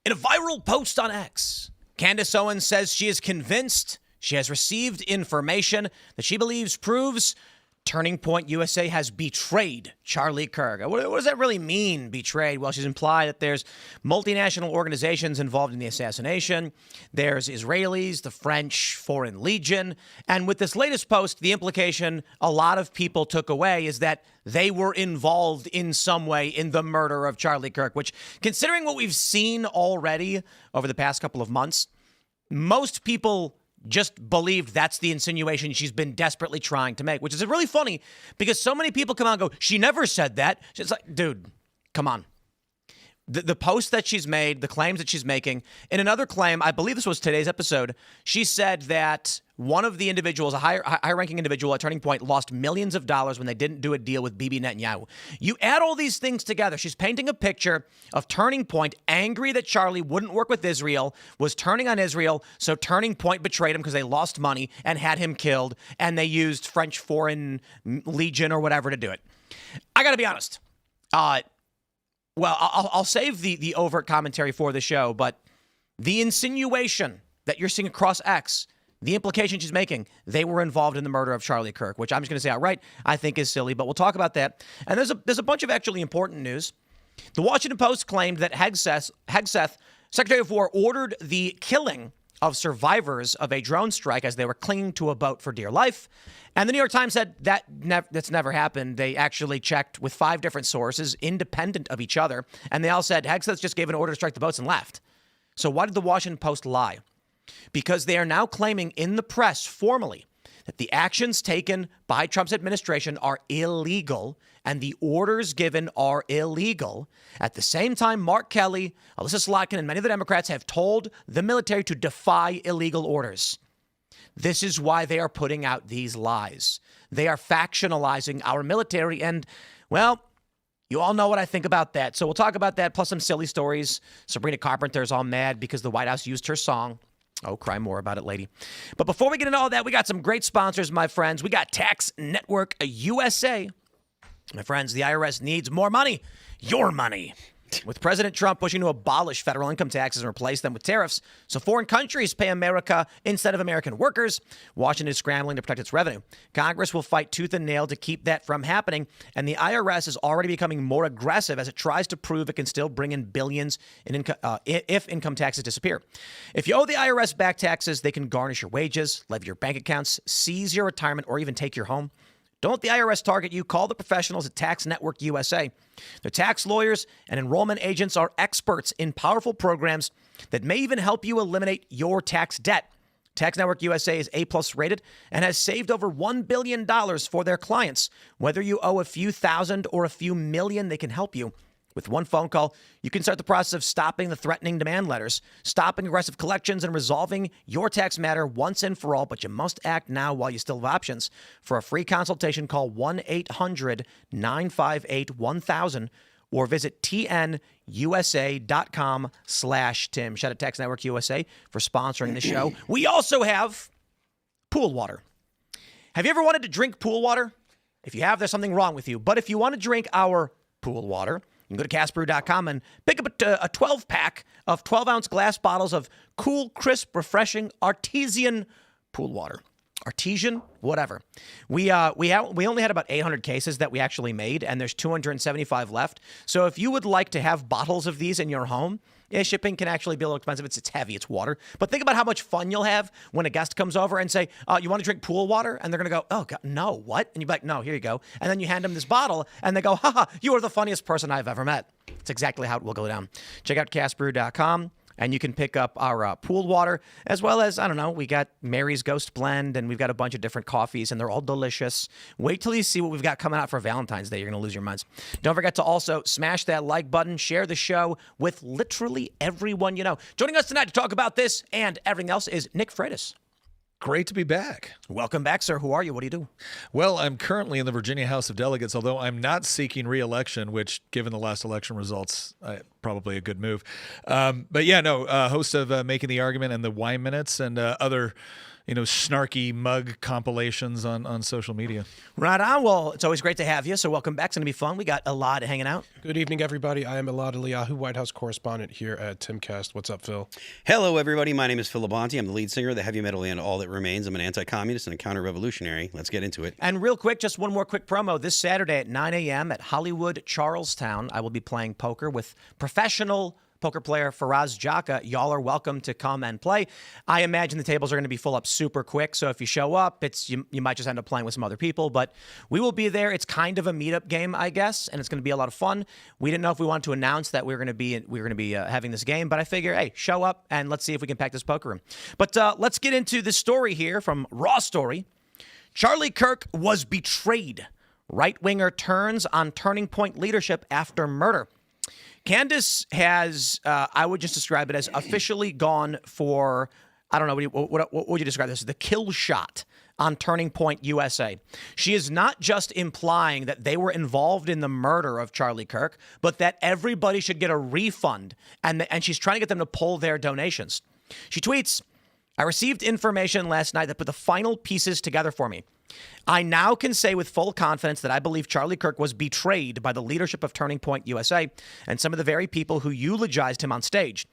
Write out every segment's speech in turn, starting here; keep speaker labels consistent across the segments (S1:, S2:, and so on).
S1: In a viral post on X, Candace Owens says she is convinced she has received information that she believes proves Turning Point USA has betrayed Charlie Kirk. What does that really mean, betrayed? Well, she's implied that there's multinational organizations involved in the assassination. There's Israelis, the French Foreign Legion. And with this latest post, the implication a lot of people took away is that they were involved in some way in the murder of Charlie Kirk, which, considering what we've seen already over the past couple of months, most people just believed that's the insinuation she's been desperately trying to make, which is really funny because so many people come out and go, she never said that. It's like, dude, come on. The post that she's made, the claims that she's making. In another claim, I believe this was today's episode, she said that one of the individuals, a high-ranking individual at Turning Point, lost millions of dollars when they didn't do a deal with Bibi Netanyahu. You add all these things together. She's painting a picture of Turning Point angry that Charlie wouldn't work with Israel, was turning on Israel, so Turning Point betrayed him because they lost money and had him killed, and they used French Foreign Legion or whatever to do it. I got to be honest. Well, I'll save the overt commentary for the show, but the insinuation that you're seeing across X, the implication she's making, they were involved in the murder of Charlie Kirk, which I'm just going to say outright, I think is silly, but we'll talk about that. And there's a bunch of actually important news. The Washington Post claimed that Hegseth, Secretary of War, ordered the killing of survivors of a drone strike as they were clinging to a boat for dear life. And the New York Times said that's never happened. They actually checked with 5 different sources, independent of each other, and they all said Hegseth just gave an order to strike the boats and left. So why did the Washington Post lie? Because they are now claiming in the press formally that the actions taken by Trump's administration are illegal and the orders given are illegal. At the same time, Mark Kelly, Alyssa Slotkin, and many of the Democrats have told the military to defy illegal orders. This is why they are putting out these lies. They are factionalizing our military. And, well, you all know what I think about that. So we'll talk about that, plus some silly stories. Sabrina Carpenter's all mad because the White House used her song. Oh, cry more about it, lady. But before we get into all that, we got some great sponsors, my friends. We got Tax Network USA. My friends, the IRS needs more money. Your money. With President Trump pushing to abolish federal income taxes and replace them with tariffs so foreign countries pay America instead of American workers, Washington is scrambling to protect its revenue. Congress will fight tooth and nail to keep that from happening, and the IRS is already becoming more aggressive as it tries to prove it can still bring in billions in if income taxes disappear. If you owe the IRS back taxes, they can garnish your wages, levy your bank accounts, seize your retirement, or even take your home. Don't let the IRS target you. Call the professionals at Tax Network USA. Their tax lawyers and enrollment agents are experts in powerful programs that may even help you eliminate your tax debt. Tax Network USA is A+ rated and has saved over $1 billion for their clients. Whether you owe a few thousand or a few million, they can help you. With one phone call, you can start the process of stopping the threatening demand letters, stopping aggressive collections, and resolving your tax matter once and for all. But you must act now while you still have options. For a free consultation, call 1-800-958-1000 or visit tnusa.com/Tim. Shout out Tax Network USA for sponsoring the show. We also have pool water. Have you ever wanted to drink pool water? If you have, there's something wrong with you. But if you want to drink our pool water, you can go to castbrew.com and pick up a 12-pack of 12-ounce glass bottles of cool, crisp, refreshing artesian pool water. Artesian, whatever. We only had about 800 cases that we actually made, and there's 275 left. So if you would like to have bottles of these in your home, shipping can actually be a little expensive. It's heavy. It's water. But think about how much fun you'll have when a guest comes over and say, you want to drink pool water? And they're going to go, oh, God, no, what? And you're like, no, here you go. And then you hand them this bottle, and they go, haha, you are the funniest person I've ever met. It's exactly how it will go down. Check out castbrew.com. And you can pick up our pool water, as well as, I don't know, we got Mary's Ghost Blend, and we've got a bunch of different coffees, and they're all delicious. Wait till you see what we've got coming out for Valentine's Day. You're going to lose your minds. Don't forget to also smash that like button, share the show with literally everyone you know. Joining us tonight to talk about this and everything else is Nick Freitas.
S2: Great to be back.
S1: Welcome back, sir. Who are you? What do you do?
S2: Well, I'm currently in the Virginia House of Delegates, although I'm not seeking re-election, which, given the last election results, probably a good move. But yeah, no, host of Making the Argument and the Wine Minutes and other snarky mug compilations on social media.
S1: Right on. Well, it's always great to have you. So welcome back. It's going to be fun. We got Elaad hanging out.
S3: Good evening, everybody. I am Elaad, White House correspondent here at Timcast. What's up, Phil?
S4: Hello, everybody. My name is Phil Labonte. I'm the lead singer of the heavy metal band All That Remains. I'm an anti-communist and a counter-revolutionary. Let's get into it.
S1: And real quick, just one more quick promo. This Saturday at 9 a.m. at Hollywood Charlestown, I will be playing poker with professional poker player Faraz Jaka. Y'all are welcome to come and play. I imagine the tables are going to be full up super quick, so if you show up, you might just end up playing with some other people, but we will be there. It's kind of a meetup game, I guess, and it's going to be a lot of fun. We didn't know if we wanted to announce that we were going to be having this game, but I figure, hey, show up and let's see if we can pack this poker room. But let's get into this story here from Raw Story. Charlie Kirk was betrayed. Right-winger turns on Turning Point leadership after murder. Candace has, I would just describe it as officially gone for, I don't know, what would you describe this as? The kill shot on Turning Point USA. She is not just implying that they were involved in the murder of Charlie Kirk, but that everybody should get a refund, and she's trying to get them to pull their donations. She tweets, I received information last night that put the final pieces together for me. I now can say with full confidence that I believe Charlie Kirk was betrayed by the leadership of Turning Point USA and some of the very people who eulogized him on stage.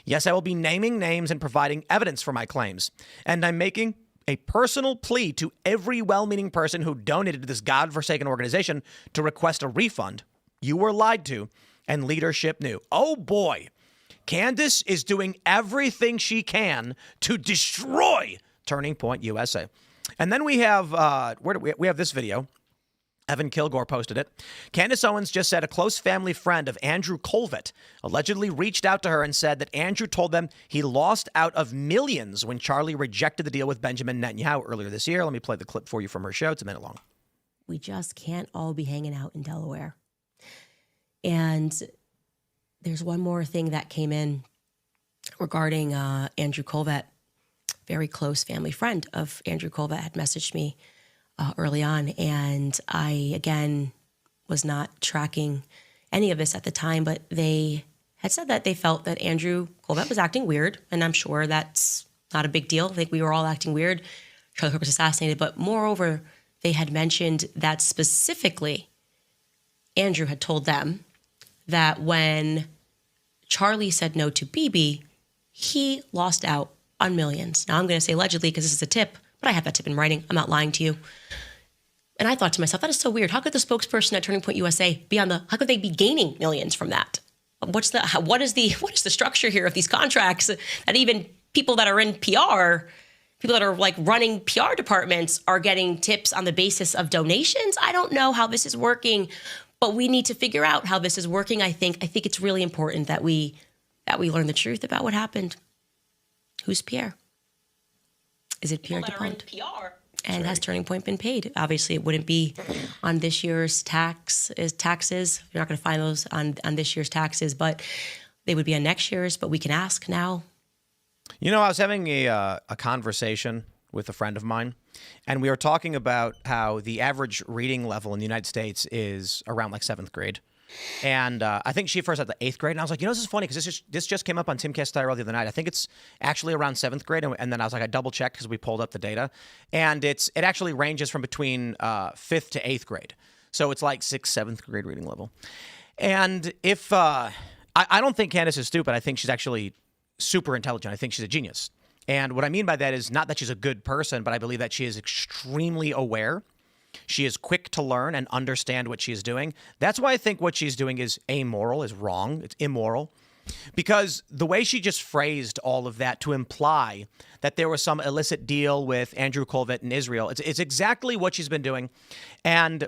S1: Yes, I will be naming names and providing evidence for my claims. And I'm making a personal plea to every well-meaning person who donated to this godforsaken organization to request a refund. You were lied to, and leadership knew. Oh, boy. Candace is doing everything she can to destroy Turning Point USA. And then we have, we have this video. Evan Kilgore posted it. Candace Owens just said a close family friend of Andrew Colvett allegedly reached out to her and said that Andrew told them he lost out of millions when Charlie rejected the deal with Benjamin Netanyahu earlier this year. Let me play the clip for you from her show. It's a minute long.
S5: We just can't all be hanging out in Delaware. And there's one more thing that came in regarding Andrew Colvett. Very close family friend of Andrew Colvett had messaged me early on. And I, again, was not tracking any of this at the time, but they had said that they felt that Andrew Colvett was acting weird. And I'm sure that's not a big deal. I think we were all acting weird. Charlie Kirk was assassinated. But moreover, they had mentioned that specifically Andrew had told them that when Charlie said no to Bibi, he lost out on millions. Now I'm going to say allegedly because this is a tip, but I have that tip in writing. I'm not lying to you. And I thought to myself, that is so weird. How could the spokesperson at Turning Point USA how could they be gaining millions from that? What is the structure here of these contracts that even people that are in PR, people that are like running PR departments are getting tips on the basis of donations? I don't know how this is working, but we need to figure out how this is working. I think it's really important that we learn the truth about what happened. Who's Pierre? Is it Pierre DuPont? And has Turning Point been paid? Obviously, it wouldn't be on this year's taxes. You're not going to find those on this year's taxes, but they would be on next year's. But we can ask now.
S1: You know, I was having a conversation with a friend of mine, and we were talking about how the average reading level in the United States is around like 7th grade. And I think she first had the 8th grade. And I was like, this is funny because this just came up on Timcast IRL the other night. I think it's actually around 7th grade. And then I was like, I double checked because we pulled up the data. And it actually ranges from between 5th to 8th grade. So it's like 6th, 7th grade reading level. And if I don't think Candace is stupid. I think she's actually super intelligent. I think she's a genius. And what I mean by that is not that she's a good person, but I believe that she is extremely aware. She is quick to learn and understand what she is doing. That's why I think what she's doing is amoral, is wrong. It's immoral. Because the way she just phrased all of that to imply that there was some illicit deal with Andrew Colvett in Israel, it's exactly what she's been doing. And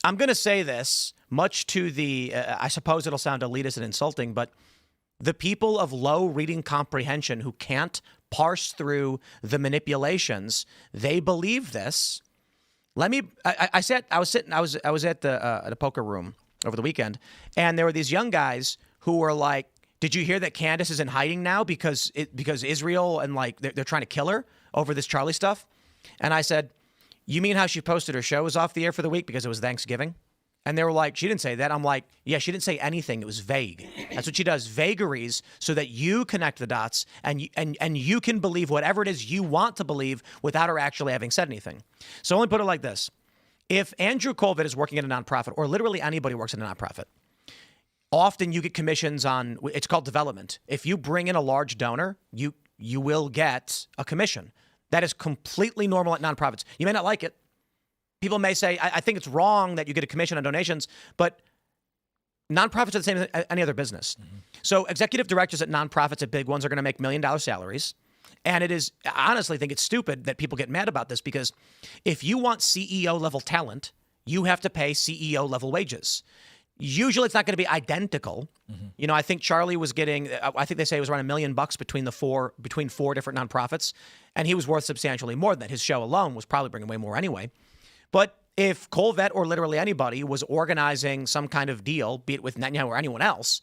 S1: I'm going to say this, much to the, I suppose it'll sound elitist and insulting, but the people of low reading comprehension who can't parse through the manipulations, they believe this. I was at the poker room over the weekend, and there were these young guys who were like, "Did you hear that Candace is in hiding now because Israel and like they're trying to kill her over this Charlie stuff?" And I said, "You mean how she posted her show was off the air for the week because it was Thanksgiving?" And they were like, she didn't say that. I'm like, yeah, she didn't say anything. It was vague. That's what she does, vagaries, so that you connect the dots and you can believe whatever it is you want to believe without her actually having said anything. So let me put it like this. If Andrew Colvett is working at a nonprofit, or literally anybody works at a nonprofit, often you get commissions on, it's called development. If you bring in a large donor, you will get a commission. That is completely normal at nonprofits. You may not like it. People may say, I think it's wrong that you get a commission on donations, but nonprofits are the same as any other business. Mm-hmm. So executive directors at nonprofits at big ones are going to make $1 million salaries. And I honestly think it's stupid that people get mad about this, because if you want CEO level talent, you have to pay CEO level wages. Usually it's not going to be identical. Mm-hmm. I think Charlie was getting, I think they say it was around $1 million between four different nonprofits. And he was worth substantially more than that. His show alone was probably bringing way more anyway. But if Colvett or literally anybody was organizing some kind of deal, be it with Netanyahu or anyone else,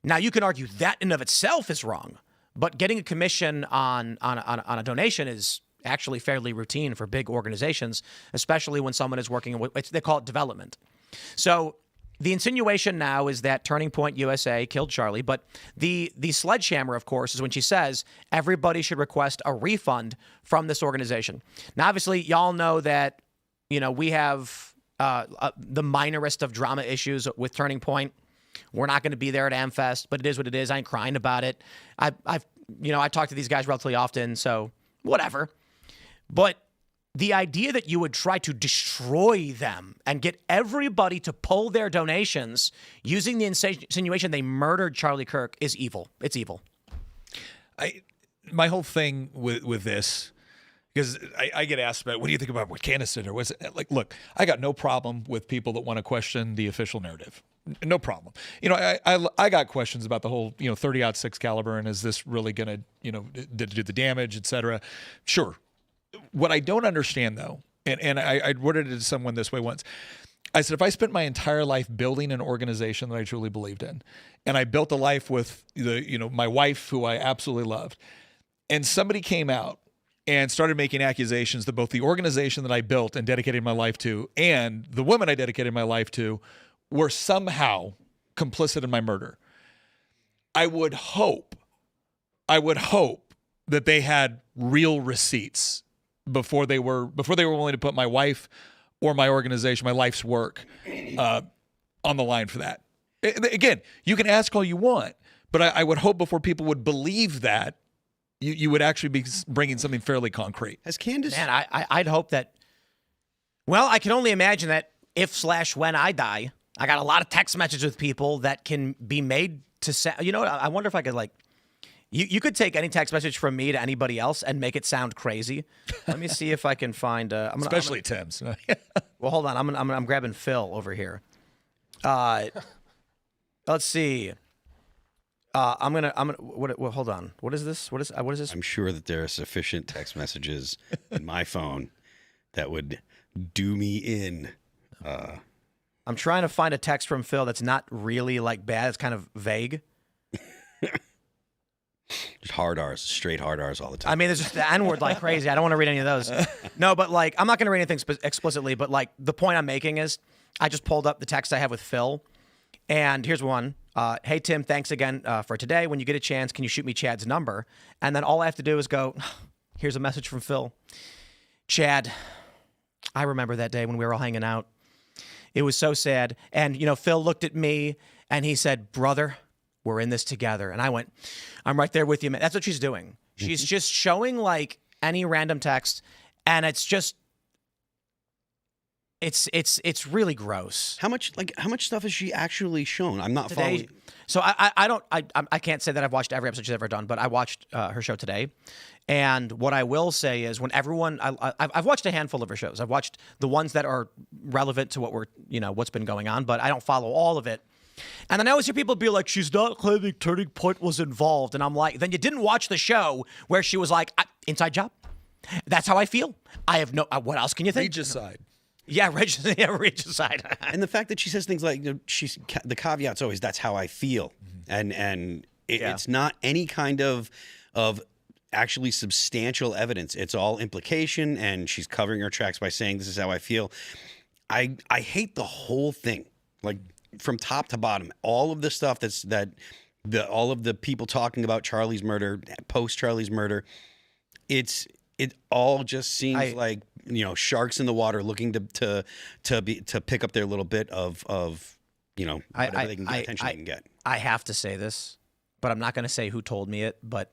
S1: now you can argue that in of itself is wrong. But getting a commission on a donation is actually fairly routine for big organizations, especially when someone is working, they call it development. So the insinuation now is that Turning Point USA killed Charlie, but the sledgehammer, of course, is when she says everybody should request a refund from this organization. Now, obviously, y'all know that we have the minorest of drama issues with Turning Point. We're not going to be there at AmFest, but it is what it is. I ain't crying about it. I talk to these guys relatively often, so whatever. But the idea that you would try to destroy them and get everybody to pull their donations using the insinuation they murdered Charlie Kirk is evil. It's evil.
S2: My whole thing with this, because I get asked about, what do you think about what Candace did? Or was it like, look, I got no problem with people that want to question the official narrative. No problem. I got questions about the whole, 30-06 caliber, and is this really going to, did it do the damage, et cetera? Sure. What I don't understand, though, and I worded it to someone this way once. I said, if I spent my entire life building an organization that I truly believed in, and I built a life with my wife, who I absolutely loved, and somebody came out and started making accusations that both the organization that I built and dedicated my life to and the woman I dedicated my life to were somehow complicit in my murder, I would hope that they had real receipts before they were willing to put my wife or my organization, my life's work, on the line for that. Again, you can ask all you want, but I would hope before people would believe that, you would actually be bringing something fairly concrete.
S4: Has Candace?
S1: Man, I'd hope that. Well, I can only imagine that if/when I die, I got a lot of text messages with people that can be made to say. You know what? I wonder if I could you could take any text message from me to anybody else and make it sound crazy. Let me see if I can find.
S2: Especially Tim's.
S1: Well, hold on. I'm grabbing Phil over here. Let's see. Hold on. What is this? What is this?
S4: I'm sure that there are sufficient text messages in my phone that would do me in.
S1: I'm trying to find a text from Phil that's not really bad. It's kind of vague.
S4: Just hard R's, straight hard R's all the time.
S1: I mean, there's just the N-word like crazy. I don't want to read any of those. No, but I'm not going to read anything explicitly, but the point I'm making is I just pulled up the text I have with Phil, and here's one. Hey, Tim, thanks again for today. When you get a chance, can you shoot me Chad's number? And then all I have to do is go, here's a message from Phil. Chad, I remember that day when we were all hanging out. It was so sad. And, Phil looked at me and he said, brother, we're in this together. And I went, I'm right there with you, man. That's what she's doing. She's just showing any random text. And it's just, it's really gross.
S4: How much stuff has she actually shown? I'm not following.
S1: So I can't say that I've watched every episode she's ever done, but I watched her show today. And what I will say is when everyone, I've watched a handful of her shows. I've watched the ones that are relevant to what's been going on, but I don't follow all of it. And then I always hear people be like, she's not claiming Turning Point was involved. And I'm like, then you didn't watch the show where she was like, inside job. That's how I feel. I have no, what else can you think?
S2: Regicide.
S1: Yeah, regicide.
S4: And the fact that she says things like, the caveat's always, that's how I feel. And it's not any kind of actually substantial evidence. It's all implication, and she's covering her tracks by saying, this is how I feel. I hate the whole thing. like from top to bottom, all of the stuff all of the people talking about Charlie's murder, post Charlie's murder, it all just seems like, you know, sharks in the water looking to pick up their little bit of you know, whatever they can get, attention they can get.
S1: I have to say this, but I'm not going to say who told me it. But,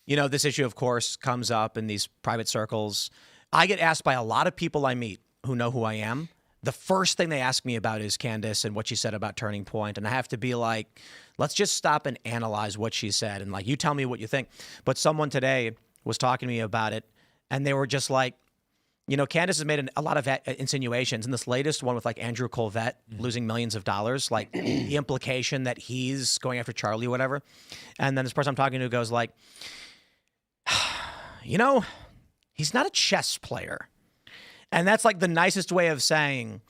S1: you know, this issue, of course, comes up in these private circles. I get asked by a lot of people I meet who know who I am. The first thing they ask me about is Candace and what she said about Turning Point. And I have to be like, let's just stop and analyze what she said. And like, you tell me what you think. But someone today was talking to me about it, and they were just like, you know, Candace has made a lot of insinuations. And this latest one with like Andrew Colvette losing millions of dollars, like the implication that he's going after Charlie or whatever. And then this person I'm talking to goes like, you know, he's not a chess player. And that's like the nicest way of saying,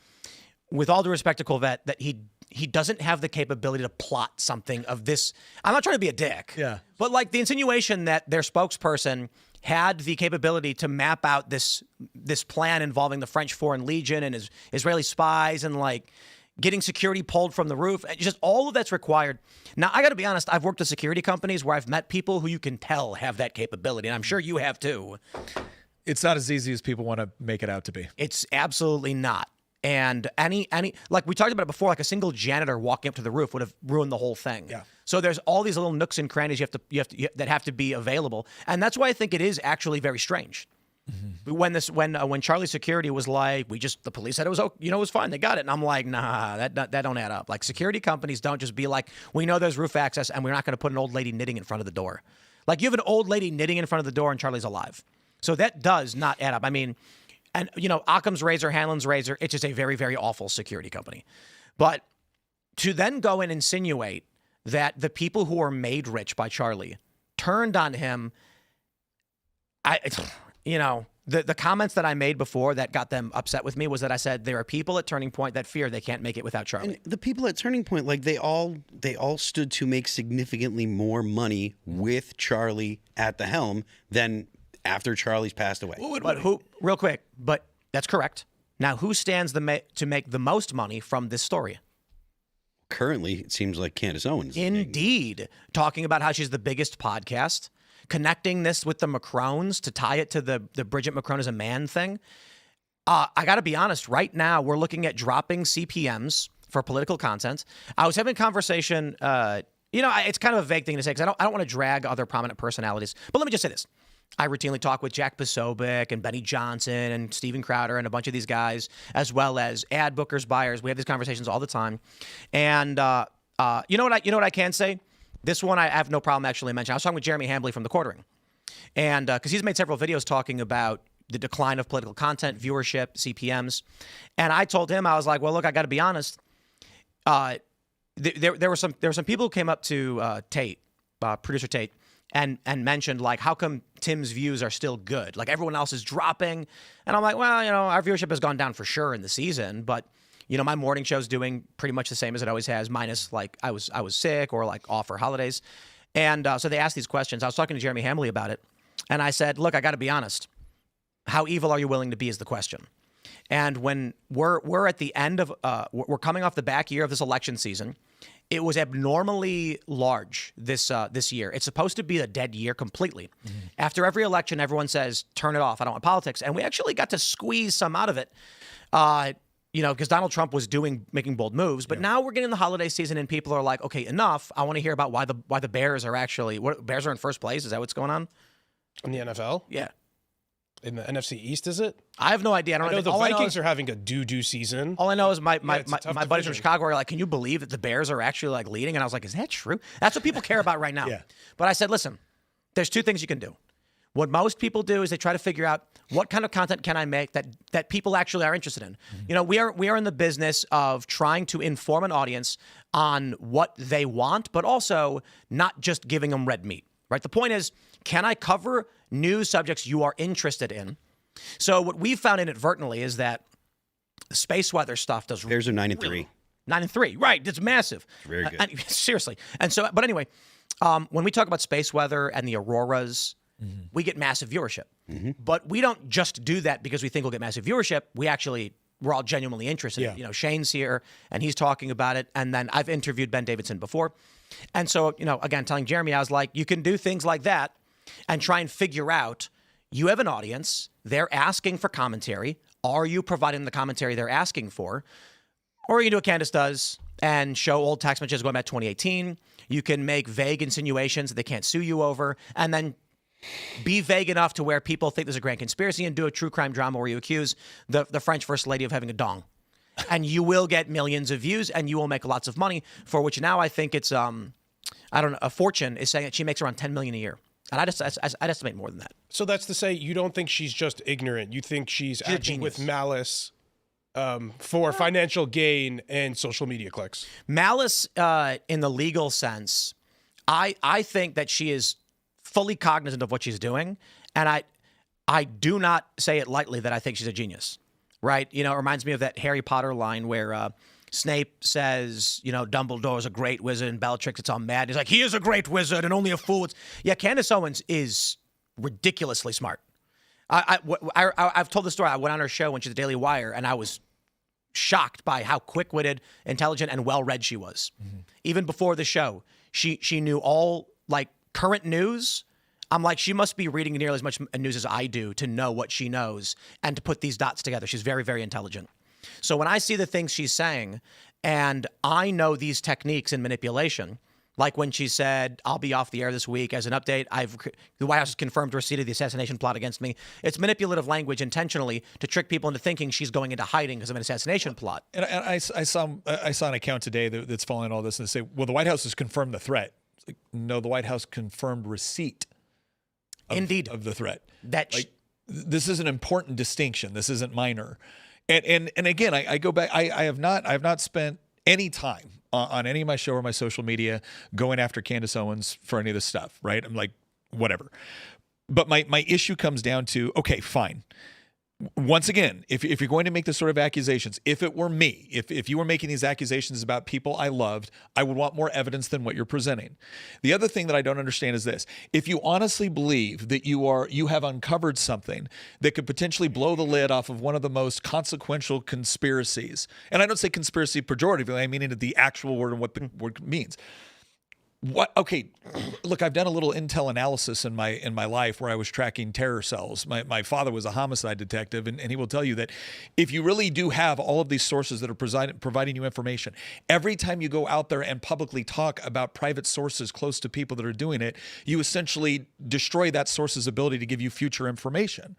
S1: with all due respect to Colvette, that he doesn't have the capability to plot something of this. I'm not trying to be a dick.
S2: Yeah.
S1: But like the insinuation that their spokesperson had the capability to map out this plan involving the French Foreign Legion and Israeli spies and like getting security pulled from the roof, just all of that's required. Now, I got to be honest, I've worked at security companies where I've met people who you can tell have that capability, and I'm sure you have too.
S2: It's not as easy as people want to make it out to be.
S1: It's absolutely not. And any like we talked about it before, like a single janitor walking up to the roof would have ruined the whole thing.
S2: Yeah.
S1: So there's all these little nooks and crannies that have to be available, and that's why I think it is actually very strange. Mm-hmm. When Charlie's security was like, the police said it was fine, they got it, and I'm like, nah, that don't add up. Like security companies don't just be like, we know there's roof access, and we're not going to put an old lady knitting in front of the door. Like you have an old lady knitting in front of the door, and Charlie's alive. So that does not add up. I mean. And, you know, Occam's razor, Hanlon's razor, it's just a very, very awful security company. But to then go and insinuate that the people who were made rich by Charlie turned on him, the comments that I made before that got them upset with me was that I said there are people at Turning Point that fear they can't make it without Charlie.
S4: And the people at Turning Point, like they all stood to make significantly more money with Charlie at the helm than after Charlie's passed away.
S1: But real quick, but that's correct. Now, who stands to make the most money from this story?
S4: Currently, it seems like Candace Owens.
S1: Indeed. Talking about how she's the biggest podcast, connecting this with the Macrones to tie it to the Bridget Macron is a man thing. I got to be honest, right now, we're looking at dropping CPMs for political content. I was having a conversation, it's kind of a vague thing to say because I don't want to drag other prominent personalities, but let me just say this. I routinely talk with Jack Posobiec and Benny Johnson and Steven Crowder and a bunch of these guys, as well as ad bookers, buyers. We have these conversations all the time. And you know what I can say? This one I have no problem actually mentioning. I was talking with Jeremy Hambley from The Quartering. And because he's made several videos talking about the decline of political content, viewership, CPMs. And I told him, I was like, well, look, I got to be honest. There were some people who came up to Tate, producer Tate, and mentioned like, how come Tim's views are still good? Like everyone else is dropping. And I'm like, well, our viewership has gone down for sure in the season, but my morning show's doing pretty much the same as it always has, minus like I was sick or like off for holidays. And so they asked these questions. I was talking to Jeremy Hambley about it. And I said, look, I got to be honest. How evil are you willing to be is the question. And when we're at the end of, we're coming off the back year of this election season. It was abnormally large this year. It's supposed to be a dead year completely. Mm-hmm. After every election, everyone says, turn it off. I don't want politics. And we actually got to squeeze some out of it, because Donald Trump was making bold moves. But now we're getting the holiday season and people are like, okay, enough. I want to hear about why the Bears are actually, Bears are in first place. Is that what's going on?
S3: In the NFL?
S1: Yeah.
S3: In the NFC East, is it?
S1: I have no idea. I don't
S3: know the
S1: all
S3: Vikings are having a doo-doo season.
S1: All I know is my buddies
S3: division.
S1: from Chicago are like, can you believe that the Bears are actually like leading? And I was like, is that true? That's what people care about right now.
S2: Yeah.
S1: But I said, listen, there's two things you can do. What most people do is they try to figure out what kind of content can I make that people actually are interested in. Mm-hmm. We are in the business of trying to inform an audience on what they want, but also not just giving them red meat, right? The point is, can I cover news subjects you are interested in? So what we found inadvertently is that the space weather stuff does.
S4: Bears are 9-3.
S1: 9-3, right? It's massive.
S4: Very good.
S1: Seriously. And so, but anyway, when we talk about space weather and the auroras, we get massive viewership. Mm-hmm. But we don't just do that because we think we'll get massive viewership. We we're all genuinely interested.
S2: Yeah.
S1: You know, Shane's here and he's talking about it. And then I've interviewed Ben Davidson before. And so, you know, again, telling Jeremy, I was like, you can do things like that and try and figure out, you have an audience, they're asking for commentary. Are you providing the commentary they're asking for? Or you can do what Candace does and show old text messages going back to 2018. You can make vague insinuations that they can't sue you over, and then be vague enough to where people think there's a grand conspiracy, and do a true crime drama where you accuse the French First Lady of having a dong. And you will get millions of views, and you will make lots of money, for which now I think it's, I don't know, a Fortune is saying that she makes around $10 million a year. And I'd estimate more than that.
S3: So that's to say you don't think she's just ignorant. You think she's acting with malice for financial gain and social media clicks.
S1: Malice in the legal sense, I think that she is fully cognizant of what she's doing. And I do not say it lightly that I think she's a genius, right? You know, it reminds me of that Harry Potter line where Snape says, you know, Dumbledore's a great wizard, and Bellatrix, it's all mad. He's like, he is a great wizard and only a fool. Yeah, Candace Owens is ridiculously smart. I've told the story. I went on her show when she was at Daily Wire, and I was shocked by how quick-witted, intelligent, and well-read she was. Mm-hmm. Even before the show, she knew all, like, current news. I'm like, she must be reading nearly as much news as I do to know what she knows and to put these dots together. She's very, very intelligent. So when I see the things she's saying, and I know these techniques in manipulation, like when she said, I'll be off the air this week as an update, the White House has confirmed receipt of the assassination plot against me. It's manipulative language intentionally to trick people into thinking she's going into hiding because of an assassination plot.
S2: And I saw an account today that's following all this, and they say, well, the White House has confirmed the threat. It's like, no, the White House confirmed receipt of the threat. This is an important distinction. This isn't minor. And again, I go back. I have not spent any time on any of my show or my social media going after Candace Owens for any of this stuff. Right? I'm like, whatever. But my issue comes down to, okay, fine. Once again, if you're going to make this sort of accusations, if it were me, if you were making these accusations about people I loved, I would want more evidence than what you're presenting. The other thing that I don't understand is this: if you honestly believe that you have uncovered something that could potentially blow the lid off of one of the most consequential conspiracies, and I don't say conspiracy pejoratively, I mean it the actual word and what the word means. Okay, look, I've done a little intel analysis in my life where I was tracking terror cells. My father was a homicide detective, and he will tell you that if you really do have all of these sources that are providing you information, every time you go out there and publicly talk about private sources close to people that are doing it, you essentially destroy that source's ability to give you future information.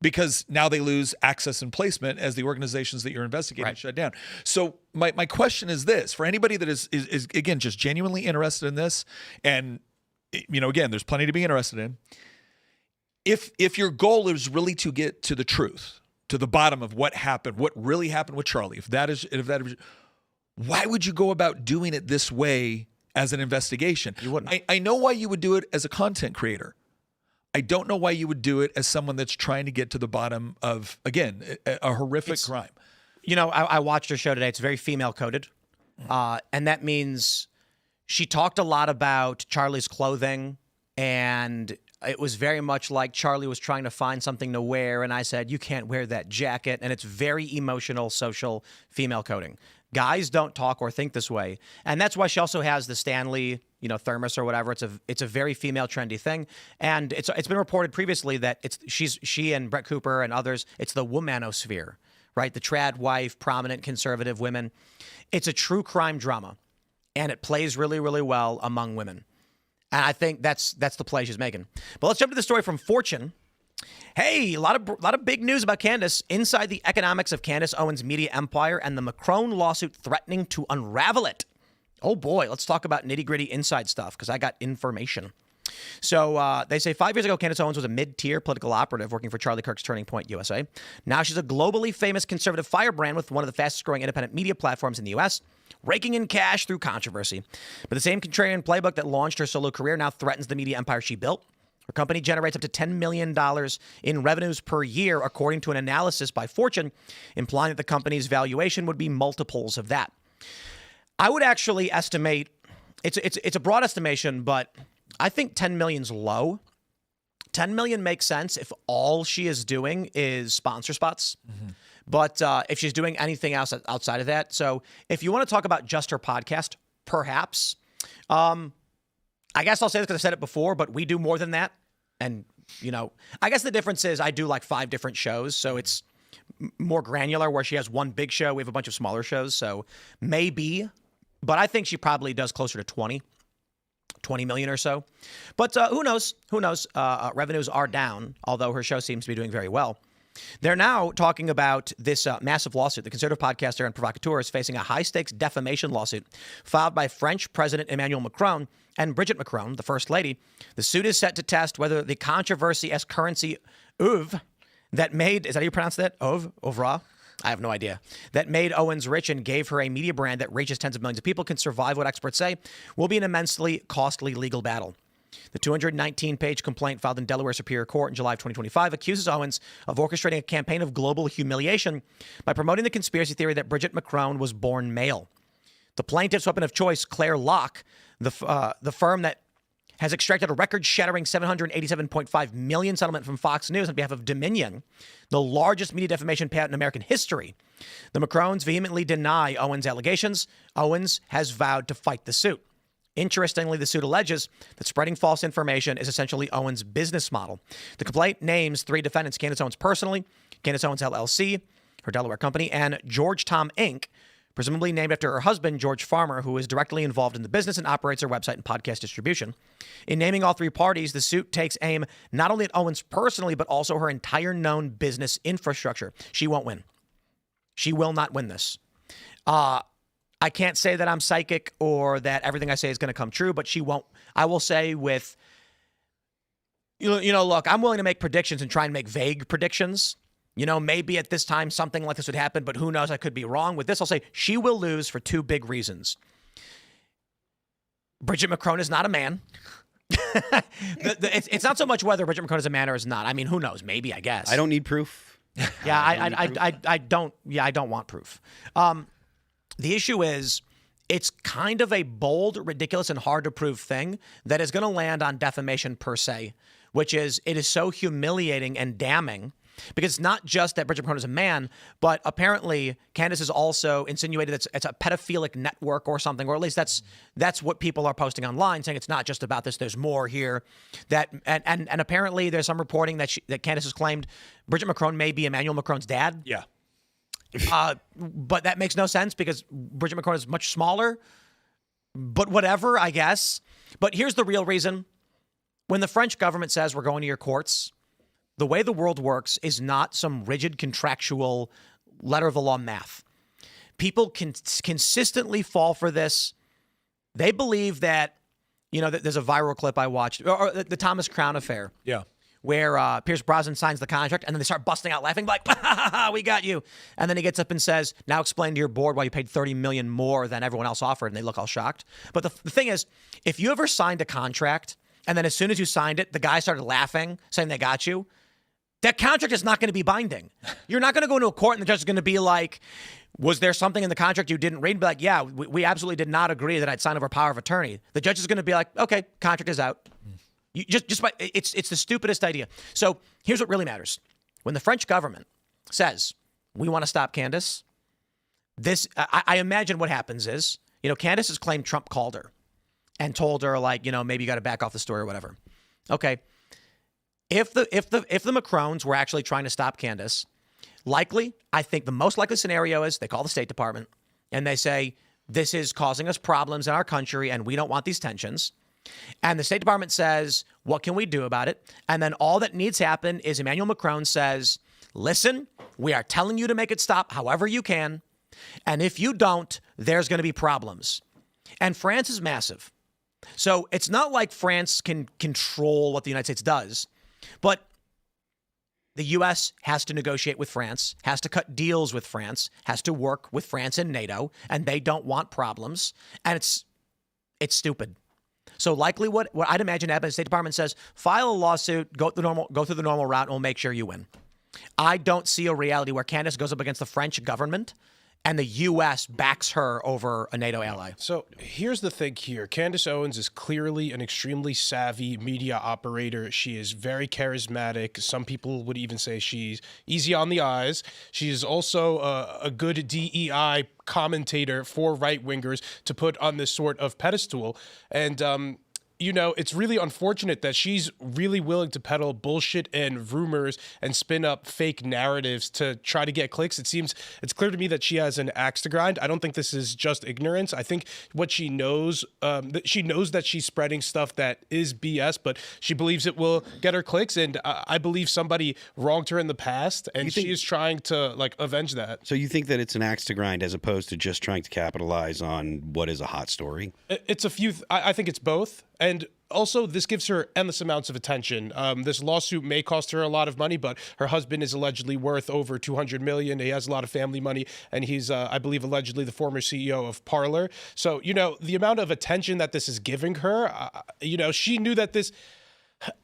S2: Because now they lose access and placement as the organizations that you're investigating shut down. So my question is this: for anybody that is again just genuinely interested in this, and you know, again, there's plenty to be interested in. If your goal is really to get to the truth, to the bottom of what happened, what really happened with Charlie, if that is, why would you go about doing it this way as an investigation?
S1: You wouldn't.
S2: I know why you would do it as a content creator. I don't know why you would do it as someone that's trying to get to the bottom of, again, a horrific crime.
S1: You know, I watched her show today. It's very female coded. And that means she talked a lot about Charlie's clothing, and it was very much like Charlie was trying to find something to wear. And I said, you can't wear that jacket. And it's very emotional, social, female coding. Guys don't talk or think this way. And that's why she also has the Stanley, you know, thermos or whatever. It's a very female trendy thing. And it's been reported previously that she and Brett Cooper and others, it's the womanosphere, right? The trad wife, prominent conservative women. It's a true crime drama, and it plays really, really well among women. And I think that's the play she's making. But let's jump to the story from Fortune. Hey, a lot of big news about Candace. Inside the economics of Candace Owens' media empire and the Macron lawsuit threatening to unravel it. Oh boy, let's talk about nitty-gritty inside stuff, because I got information. So they say 5 years ago, Candace Owens was a mid-tier political operative working for Charlie Kirk's Turning Point USA. Now she's a globally famous conservative firebrand with one of the fastest-growing independent media platforms in the U.S., raking in cash through controversy. But the same contrarian playbook that launched her solo career now threatens the media empire she built. Her company generates up to $10 million in revenues per year, according to an analysis by Fortune, implying that the company's valuation would be multiples of that. I would actually estimate, it's a broad estimation, but I think 10 million's low. 10 million makes sense if all she is doing is sponsor spots. Mm-hmm. But if she's doing anything else outside of that, so if you want to talk about just her podcast, perhaps. I guess I'll say this because I said it before, but we do more than that. And, I guess the difference is I do like 5 different shows, so it's more granular where she has one big show. We have a bunch of smaller shows, so maybe. But I think she probably does closer to 20 million or so. But who knows? Revenues are down, although her show seems to be doing very well. They're now talking about this massive lawsuit. The conservative podcaster and provocateur is facing a high-stakes defamation lawsuit filed by French President Emmanuel Macron and Brigitte Macron, the First Lady. The suit is set to test whether the controversy as currency oeuvre that made, is that how you pronounce that? Oeuvre? I have no idea. That made Owens rich and gave her a media brand that reaches tens of millions of people can survive what experts say will be an immensely costly legal battle. The 219-page complaint filed in Delaware Superior Court in July of 2025 accuses Owens of orchestrating a campaign of global humiliation by promoting the conspiracy theory that Brigitte Macron was born male. The plaintiff's weapon of choice, Claire Locke, the firm that has extracted a record-shattering $787.5 million settlement from Fox News on behalf of Dominion, the largest media defamation payout in American history. The Macrons vehemently deny Owens' allegations. Owens has vowed to fight the suit. Interestingly, the suit alleges that spreading false information is essentially Owens' business model. The complaint names 3 defendants: Candace Owens personally, Candace Owens LLC, her Delaware company, and George Tom Inc., presumably named after her husband, George Farmer, who is directly involved in the business and operates her website and podcast distribution. In naming all 3 parties, the suit takes aim not only at Owens personally, but also her entire known business infrastructure. She won't win. She will not win this. I can't say that I'm psychic or that everything I say is going to come true, but she won't. I will say with, look, I'm willing to make predictions and try and make vague predictions. Maybe at this time something like this would happen, but who knows? I could be wrong. With this, I'll say she will lose for 2 big reasons. Brigitte Macron is not a man. It's not so much whether Brigitte Macron is a man or is not. I mean, who knows? Maybe, I guess.
S4: I don't need proof.
S1: Yeah, I don't. Yeah, I don't want proof. The issue is, it's kind of a bold, ridiculous, and hard to prove thing that is going to land on defamation per se, which is, it is so humiliating and damning. Because it's not just that Brigitte Macron is a man, but apparently Candace has also insinuated that it's a pedophilic network or something, or at least that's what people are posting online, saying it's not just about this. There's more here. And apparently there's some reporting that Candace has claimed Brigitte Macron may be Emmanuel Macron's dad.
S2: Yeah.
S1: But that makes no sense because Brigitte Macron is much smaller. But whatever, I guess. But here's the real reason. When the French government says we're going to your courts, the way the world works is not some rigid contractual letter of the law math. People can consistently fall for this. They believe that, there's a viral clip I watched, or the Thomas Crown affair.
S2: Yeah.
S1: Where Pierce Brosnan signs the contract and then they start busting out laughing like, we got you. And then he gets up and says, now explain to your board why you paid $30 million more than everyone else offered. And they look all shocked. But the thing is, if you ever signed a contract and then as soon as you signed it, the guy started laughing, saying they got you, that contract is not going to be binding. You're not going to go into a court and the judge is going to be like, was there something in the contract you didn't read? And be like, yeah, we absolutely did not agree that I'd sign over power of attorney. The judge is going to be like, okay, contract is out. You it's the stupidest idea. So here's what really matters. When the French government says, we want to stop Candace, I imagine what happens is, Candace has claimed Trump called her and told her maybe you got to back off the story or whatever. Okay. If the Macrons were actually trying to stop Candace, I think the most likely scenario is they call the State Department and they say, this is causing us problems in our country and we don't want these tensions. And the State Department says, what can we do about it? And then all that needs to happen is Emmanuel Macron says, listen, we are telling you to make it stop however you can. And if you don't, there's going to be problems. And France is massive. So it's not like France can control what the United States does. But the U.S. has to negotiate with France, has to cut deals with France, has to work with France and NATO, and they don't want problems. And it's stupid. So likely what I'd imagine happens, the State Department says, file a lawsuit, go through the normal route, and we'll make sure you win. I don't see a reality where Candace goes up against the French government and the U.S. backs her over a NATO ally.
S3: So here's the thing here. Candace Owens is clearly an extremely savvy media operator. She is very charismatic. Some people would even say she's easy on the eyes. She is also a good DEI commentator for right-wingers to put on this sort of pedestal. And, you know, it's really unfortunate that she's really willing to peddle bullshit and rumors and spin up fake narratives to try to get clicks. It's clear to me that she has an axe to grind. I don't think this is just ignorance. I think what she knows, that she knows that she's spreading stuff that is BS, but she believes it will get her clicks. And I believe somebody wronged her in the past, and she is trying to like avenge that.
S4: So you think that it's an axe to grind as opposed to just trying to capitalize on what is a hot story?
S3: It's a few. I think it's both. And also, this gives her endless amounts of attention. This lawsuit may cost her a lot of money, but her husband is allegedly worth over $200 million. He has a lot of family money, and he's, I believe, allegedly the former CEO of Parler. So, you know, the amount of attention that this is giving her, you know, she knew that this.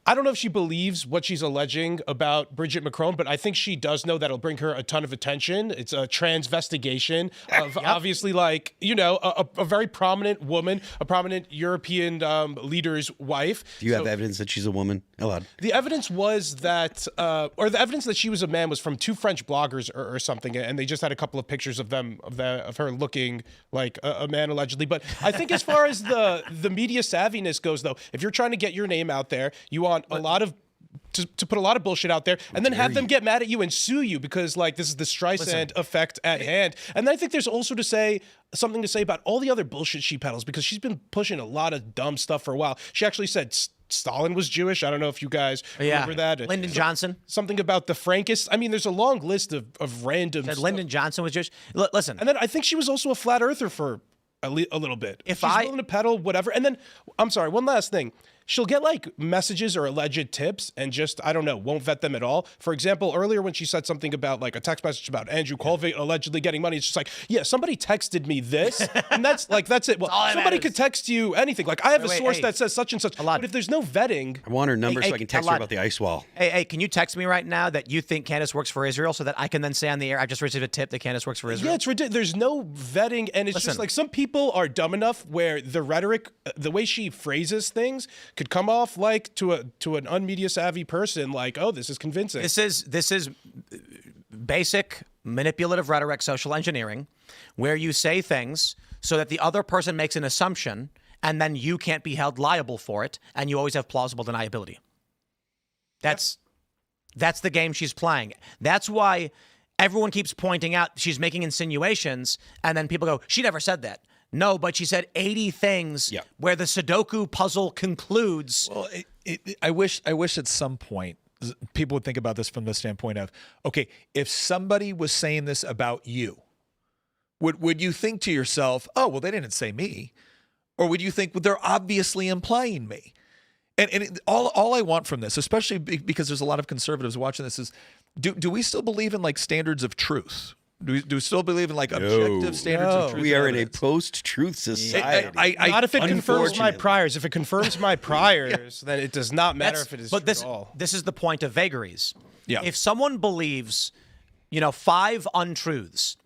S3: I don't know if she believes what she's alleging about Bridget Macron, but I think she does know that it'll bring her a ton of attention. It's a transvestigation of obviously, like, you know, a very prominent woman, a prominent European leader's wife.
S4: Do you have evidence that she's a woman, Elaad?
S3: The evidence was that, or the evidence that she was a man was from two French bloggers or something, and they just had a couple of pictures of them, of her looking like a man allegedly. But I think as far as the media savviness goes, though, if you're trying to get your name out there, you want a lot of to put a lot of bullshit out there and then have them get mad at you and sue you because like this is the Streisand effect at hand. And then I think there's also something to say about all the other bullshit she peddles because she's been pushing a lot of dumb stuff for a while. She actually said Stalin was Jewish. I don't know if you guys remember that.
S1: Lyndon Johnson.
S3: Something about the Frankists. I mean, there's a long list of random stuff.
S1: Lyndon Johnson was Jewish. Listen.
S3: And then I think she was also a flat earther for a little bit. She's willing to peddle whatever. And then, I'm sorry, one last thing. She'll get like messages or alleged tips and just, I don't know, won't vet them at all. For example, earlier when she said something about like a text message about Andrew Colville allegedly getting money, it's just like, yeah, somebody texted me this. And that's it. Well, somebody could text you anything. Like I have a source that says such and such. But if there's no vetting.
S4: I want her number so I can text her about the ice wall.
S1: Hey, can you text me right now that you think Candace works for Israel so that I can then say on the air, I just received a tip that Candace works for Israel?
S3: Yeah, it's ridiculous. There's no vetting. And it's just like some people are dumb enough where the rhetoric, the way she phrases things could come off like to an unmedia savvy person like, oh, this is convincing.
S1: This is basic manipulative rhetoric, social engineering, where you say things so that the other person makes an assumption and then you can't be held liable for it, and you always have plausible deniability. That's the game she's playing. That's why everyone keeps pointing out she's making insinuations, and then people go, she never said that. No, but she said 80 things where the Sudoku puzzle concludes.
S2: Well, I wish at some point people would think about this from the standpoint of, okay, if somebody was saying this about you, would you think to yourself, oh, well, they didn't say me? Or would you think, well, they're obviously implying me? And all I want from this, especially because there's a lot of conservatives watching this, is do we still believe in like standards of truth? Do we still believe in like objective standards of truth?
S4: We are in a post-truth society.
S3: Not if it confirms my priors. If it confirms my priors, then it does not matter if it is true at all.
S1: This is the point of vagaries.
S2: Yeah.
S1: If someone believes, 5 untruths,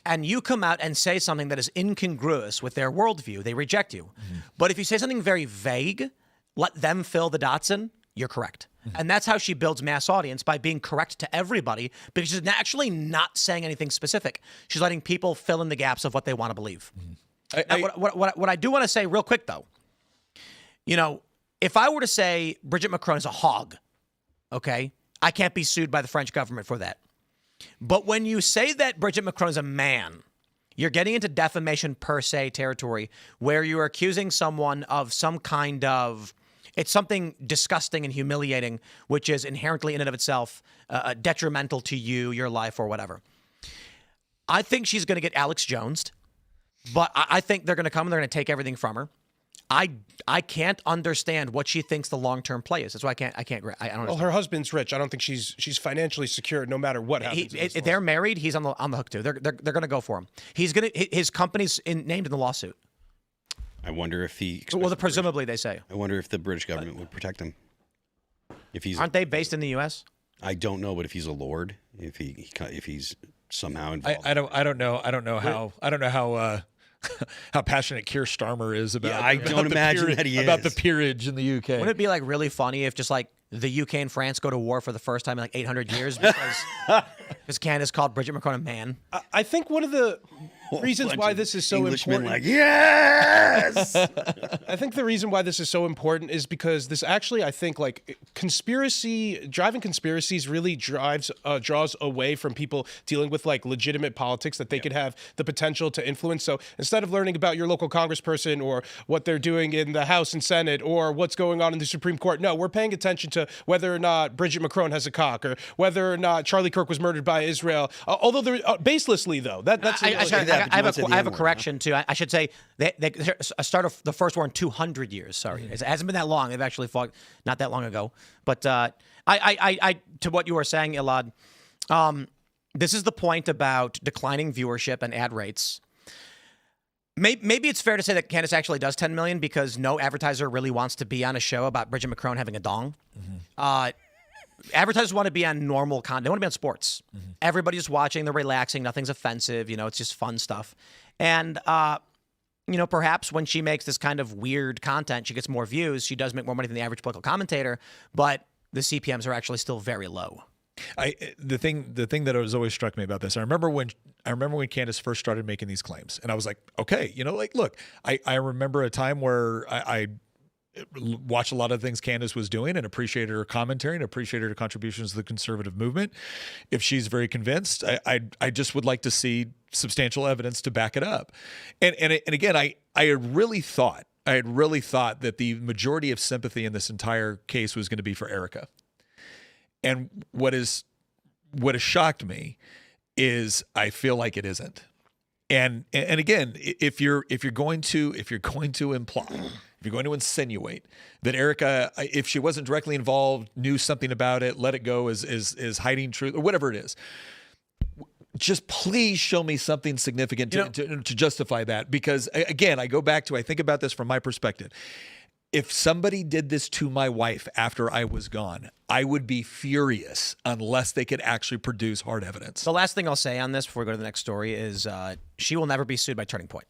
S1: and you come out and say something that is incongruous with their worldview, they reject you. But if you say something very vague, let them fill the dots in, you're correct. And that's how she builds mass audience, by being correct to everybody, because she's actually not saying anything specific. She's letting people fill in the gaps of what they want to believe. What I do want to say real quick, though, if I were to say Bridget Macron is a hog, okay, I can't be sued by the French government for that. But when you say that Bridget Macron is a man, you're getting into defamation per se territory, where you're accusing someone of some kind of... It's something disgusting and humiliating, which is inherently in and of itself detrimental to you, your life, or whatever. I think she's going to get Alex Jones'd, but I think they're going to come and they're going to take everything from her. I can't understand what she thinks the long-term play is. That's why I don't understand.
S3: Well, her husband's rich. I don't think she's financially secure no matter what happens.
S1: If they're married, he's on the hook too. They're going to go for him. His company's named in the lawsuit.
S4: I wonder if
S1: presumably they say.
S4: I wonder if the British government would protect him.
S1: Aren't they based in the U.S.?
S4: I don't know, but if he's a lord, if he's somehow involved.
S2: I don't know how how passionate Keir Starmer is about.
S4: Yeah, I don't imagine that he
S2: about
S4: is.
S2: the peerage in the UK.
S1: Wouldn't it be like really funny if just like the UK and France go to war for the first time in like 800 years because Candace called Bridget Macron a man?
S3: I think one of the reasons why this is so
S4: Englishmen
S3: important.
S4: like, yes.
S3: I think the reason why this is so important is because this actually, I think, like driving conspiracies really draws away from people dealing with like legitimate politics that they could have the potential to influence. So instead of learning about your local congressperson or what they're doing in the House and Senate or what's going on in the Supreme Court, no, we're paying attention to whether or not Bridget Macron has a cock or whether or not Charlie Kirk was murdered by Israel. Although they're baselessly though, that's
S1: I have a correction too. I should say they started the first war in 200 years. Sorry, it hasn't been that long. They've actually fought not that long ago. But I to what you were saying, Elaad, this is the point about declining viewership and ad rates. Maybe it's fair to say that Candace actually does 10 million because no advertiser really wants to be on a show about Bridget Macron having a dong. Advertisers want to be on normal content. They want to be on sports. Everybody's watching. They're relaxing. Nothing's offensive. It's just fun stuff. And, perhaps when she makes this kind of weird content, she gets more views. She does make more money than the average political commentator, but the CPMs are actually still very low.
S2: The thing that has always struck me about this, I remember when Candace first started making these claims, and I was like, okay, look, I remember a time where I watched a lot of things Candace was doing and appreciated her commentary and appreciated her contributions to the conservative movement. If she's very convinced, I just would like to see substantial evidence to back it up. And again, I had really thought that the majority of sympathy in this entire case was going to be for Erica. And what has shocked me is I feel like it isn't. And again, if you're going to imply, if you're going to insinuate that Erica, if she wasn't directly involved, knew something about it, let it go is hiding truth or whatever it is, just please show me something significant to justify that. Because again, I go back to, I think about this from my perspective. If somebody did this to my wife after I was gone, I would be furious unless they could actually produce hard evidence.
S1: The last thing I'll say on this before we go to the next story is she will never be sued by Turning Point.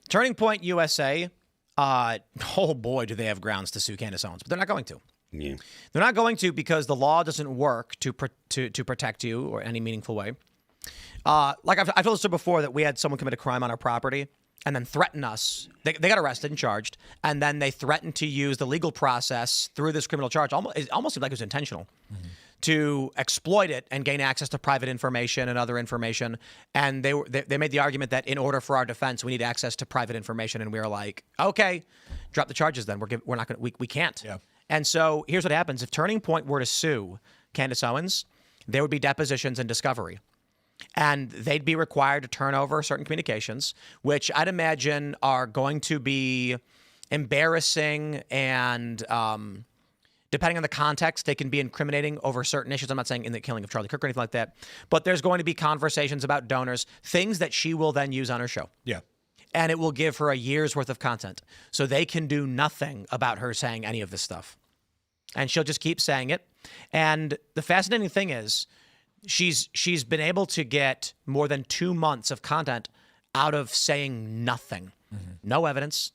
S1: Turning Point USA, oh boy, do they have grounds to sue Candace Owens, but they're not going to.
S4: Yeah.
S1: They're not going to because the law doesn't work to protect you or any meaningful way. Like I've told this before that we had someone commit a crime on our property and then threaten us. They got arrested and charged, and then they threatened to use the legal process through this criminal charge. It almost seemed like it was intentional to exploit it and gain access to private information and other information. And they made the argument that in order for our defense, we need access to private information. And we were like, okay, drop the charges. Then we're not going to. We can't.
S2: Yeah.
S1: And so here's what happens: if Turning Point were to sue Candace Owens, there would be depositions and discovery. And they'd be required to turn over certain communications, which I'd imagine are going to be embarrassing and, depending on the context, they can be incriminating over certain issues. I'm not saying in the killing of Charlie Kirk or anything like that, but there's going to be conversations about donors, things that she will then use on her show.
S2: Yeah.
S1: And it will give her a year's worth of content. So they can do nothing about her saying any of this stuff. And she'll just keep saying it. And the fascinating thing is, she's been able to get more than 2 months of content out of saying nothing. No evidence,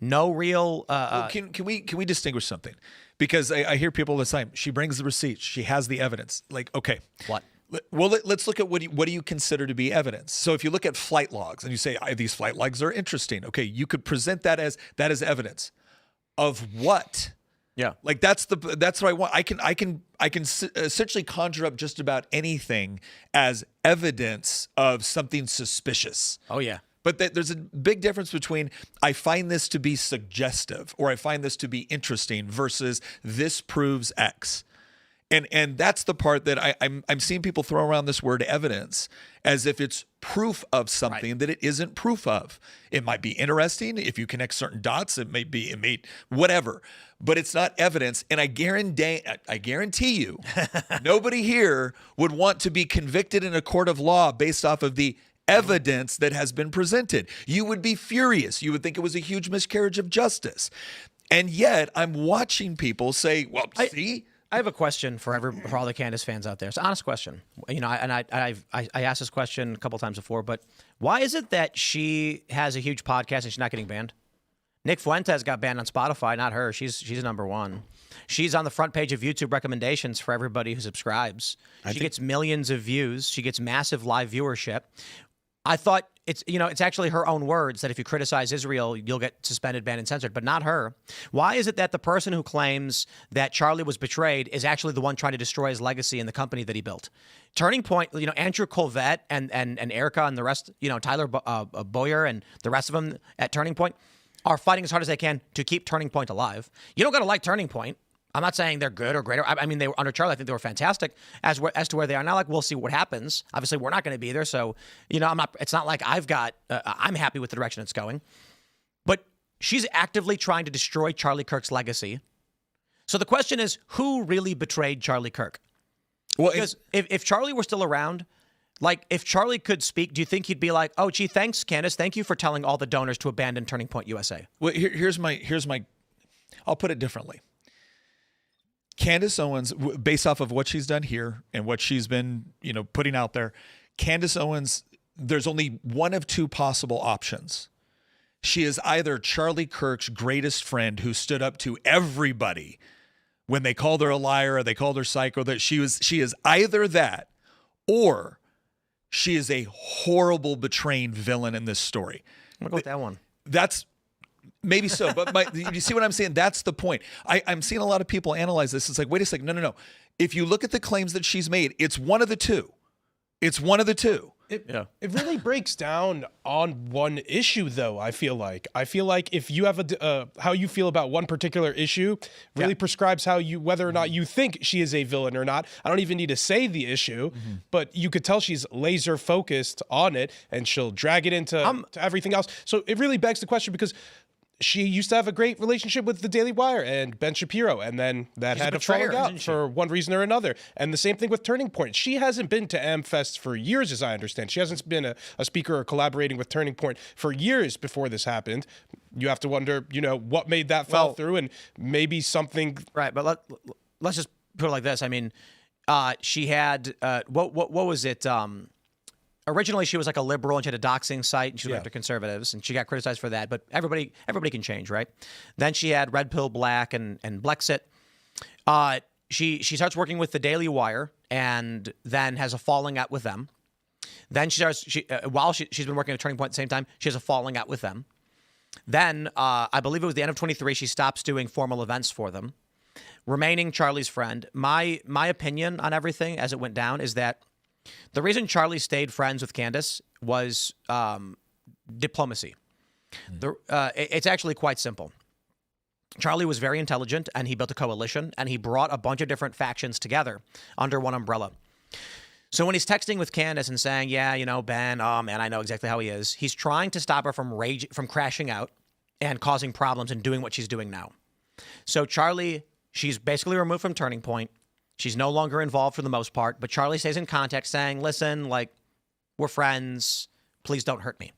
S1: no real.
S2: Well, can we distinguish something? Because I hear people all the time. She brings the receipts. She has the evidence. Like, okay,
S1: what?
S2: Well, let's look at what do you consider to be evidence. So if you look at flight logs and you say these flight logs are interesting, okay, you could present that as evidence of what.
S1: Yeah,
S2: like that's what I want. I can essentially conjure up just about anything as evidence of something suspicious.
S1: Oh yeah.
S2: But there's a big difference between I find this to be suggestive or I find this to be interesting versus this proves X. And that's the part that I'm seeing people throw around this word evidence as if it's proof of something that it isn't proof of. It might be interesting if you connect certain dots. It may whatever, but it's not evidence. And I guarantee you, nobody here would want to be convicted in a court of law based off of the evidence that has been presented. You would be furious. You would think it was a huge miscarriage of justice. And yet I'm watching people say, well, see.
S1: have a question for all the Candace fans out there. It's an honest question. You know, I asked this question a couple times before, but why is it that she has a huge podcast and she's not getting banned? Nick Fuentes got banned on Spotify, not her. She's number one. She's on the front page of YouTube recommendations for everybody who subscribes. She gets millions of views. She gets massive live viewership. I thought it's actually her own words that if you criticize Israel, you'll get suspended, banned, and censored, but not her. Why is it that the person who claims that Charlie was betrayed is actually the one trying to destroy his legacy and the company that he built? Turning Point, Andrew Colvette and Erica and the rest, Tyler Boyer and the rest of them at Turning Point are fighting as hard as they can to keep Turning Point alive. You don't got to like Turning Point. I'm not saying they're good or great. I mean, they were under Charlie. I think they were fantastic as to where they are now. Like, we'll see what happens. Obviously, we're not going to be there. So, I'm not. It's not like I'm happy with the direction it's going. But she's actively trying to destroy Charlie Kirk's legacy. So the question is, who really betrayed Charlie Kirk? Well, because if Charlie were still around, like if Charlie could speak, do you think he'd be like, "Oh, gee, thanks, Candace. Thank you for telling all the donors to abandon Turning Point USA"?
S2: Well, here's my. I'll put it differently. Candace Owens, based off of what she's done here and what she's been, putting out there, Candace Owens, there's only one of two possible options. She is either Charlie Kirk's greatest friend who stood up to everybody when they called her a liar or they called her psycho, that she is either that, or she is a horrible betraying villain in this story.
S1: I'm going to go with that one.
S2: That's maybe so, but you see what I'm saying? That's the point. I'm seeing a lot of people analyze this. It's like, wait a second. No. If you look at the claims that she's made, it's one of the two. It's one of the two.
S3: It really breaks down on one issue, though. I feel like if you have how you feel about one particular issue really prescribes whether or not you think she is a villain or not. I don't even need to say the issue, but you could tell she's laser focused on it, and she'll drag it into to everything else. So it really begs the question, because she used to have a great relationship with the Daily Wire and Ben Shapiro, and then that had to fall out for one reason or another. And the same thing with Turning Point. She hasn't been to AmFest for years, as I understand. She hasn't been a speaker or collaborating with Turning Point for years before this happened. You have to wonder, what made that fall through, and maybe something.
S1: Right, but let's just put it like this. I mean, she had what was it? Originally, she was like a liberal and she had a doxing site and she went after conservatives and she got criticized for that. But everybody can change, right? Then she had Red Pill Black and Blexit. She starts working with the Daily Wire and then has a falling out with them. Then while she's been working at Turning Point at the same time, she has a falling out with them. Then I believe it was the end of 23. She stops doing formal events for them, remaining Charlie's friend. My opinion on everything as it went down is that the reason Charlie stayed friends with Candace was diplomacy. It's actually quite simple. Charlie was very intelligent, and he built a coalition, and he brought a bunch of different factions together under one umbrella. So when he's texting with Candace and saying, Ben, oh man, I know exactly how he is, he's trying to stop her from crashing out and causing problems and doing what she's doing now. So Charlie, she's basically removed from Turning Point. She's no longer involved for the most part, but Charlie stays in contact saying, listen, we're friends. Please don't hurt me.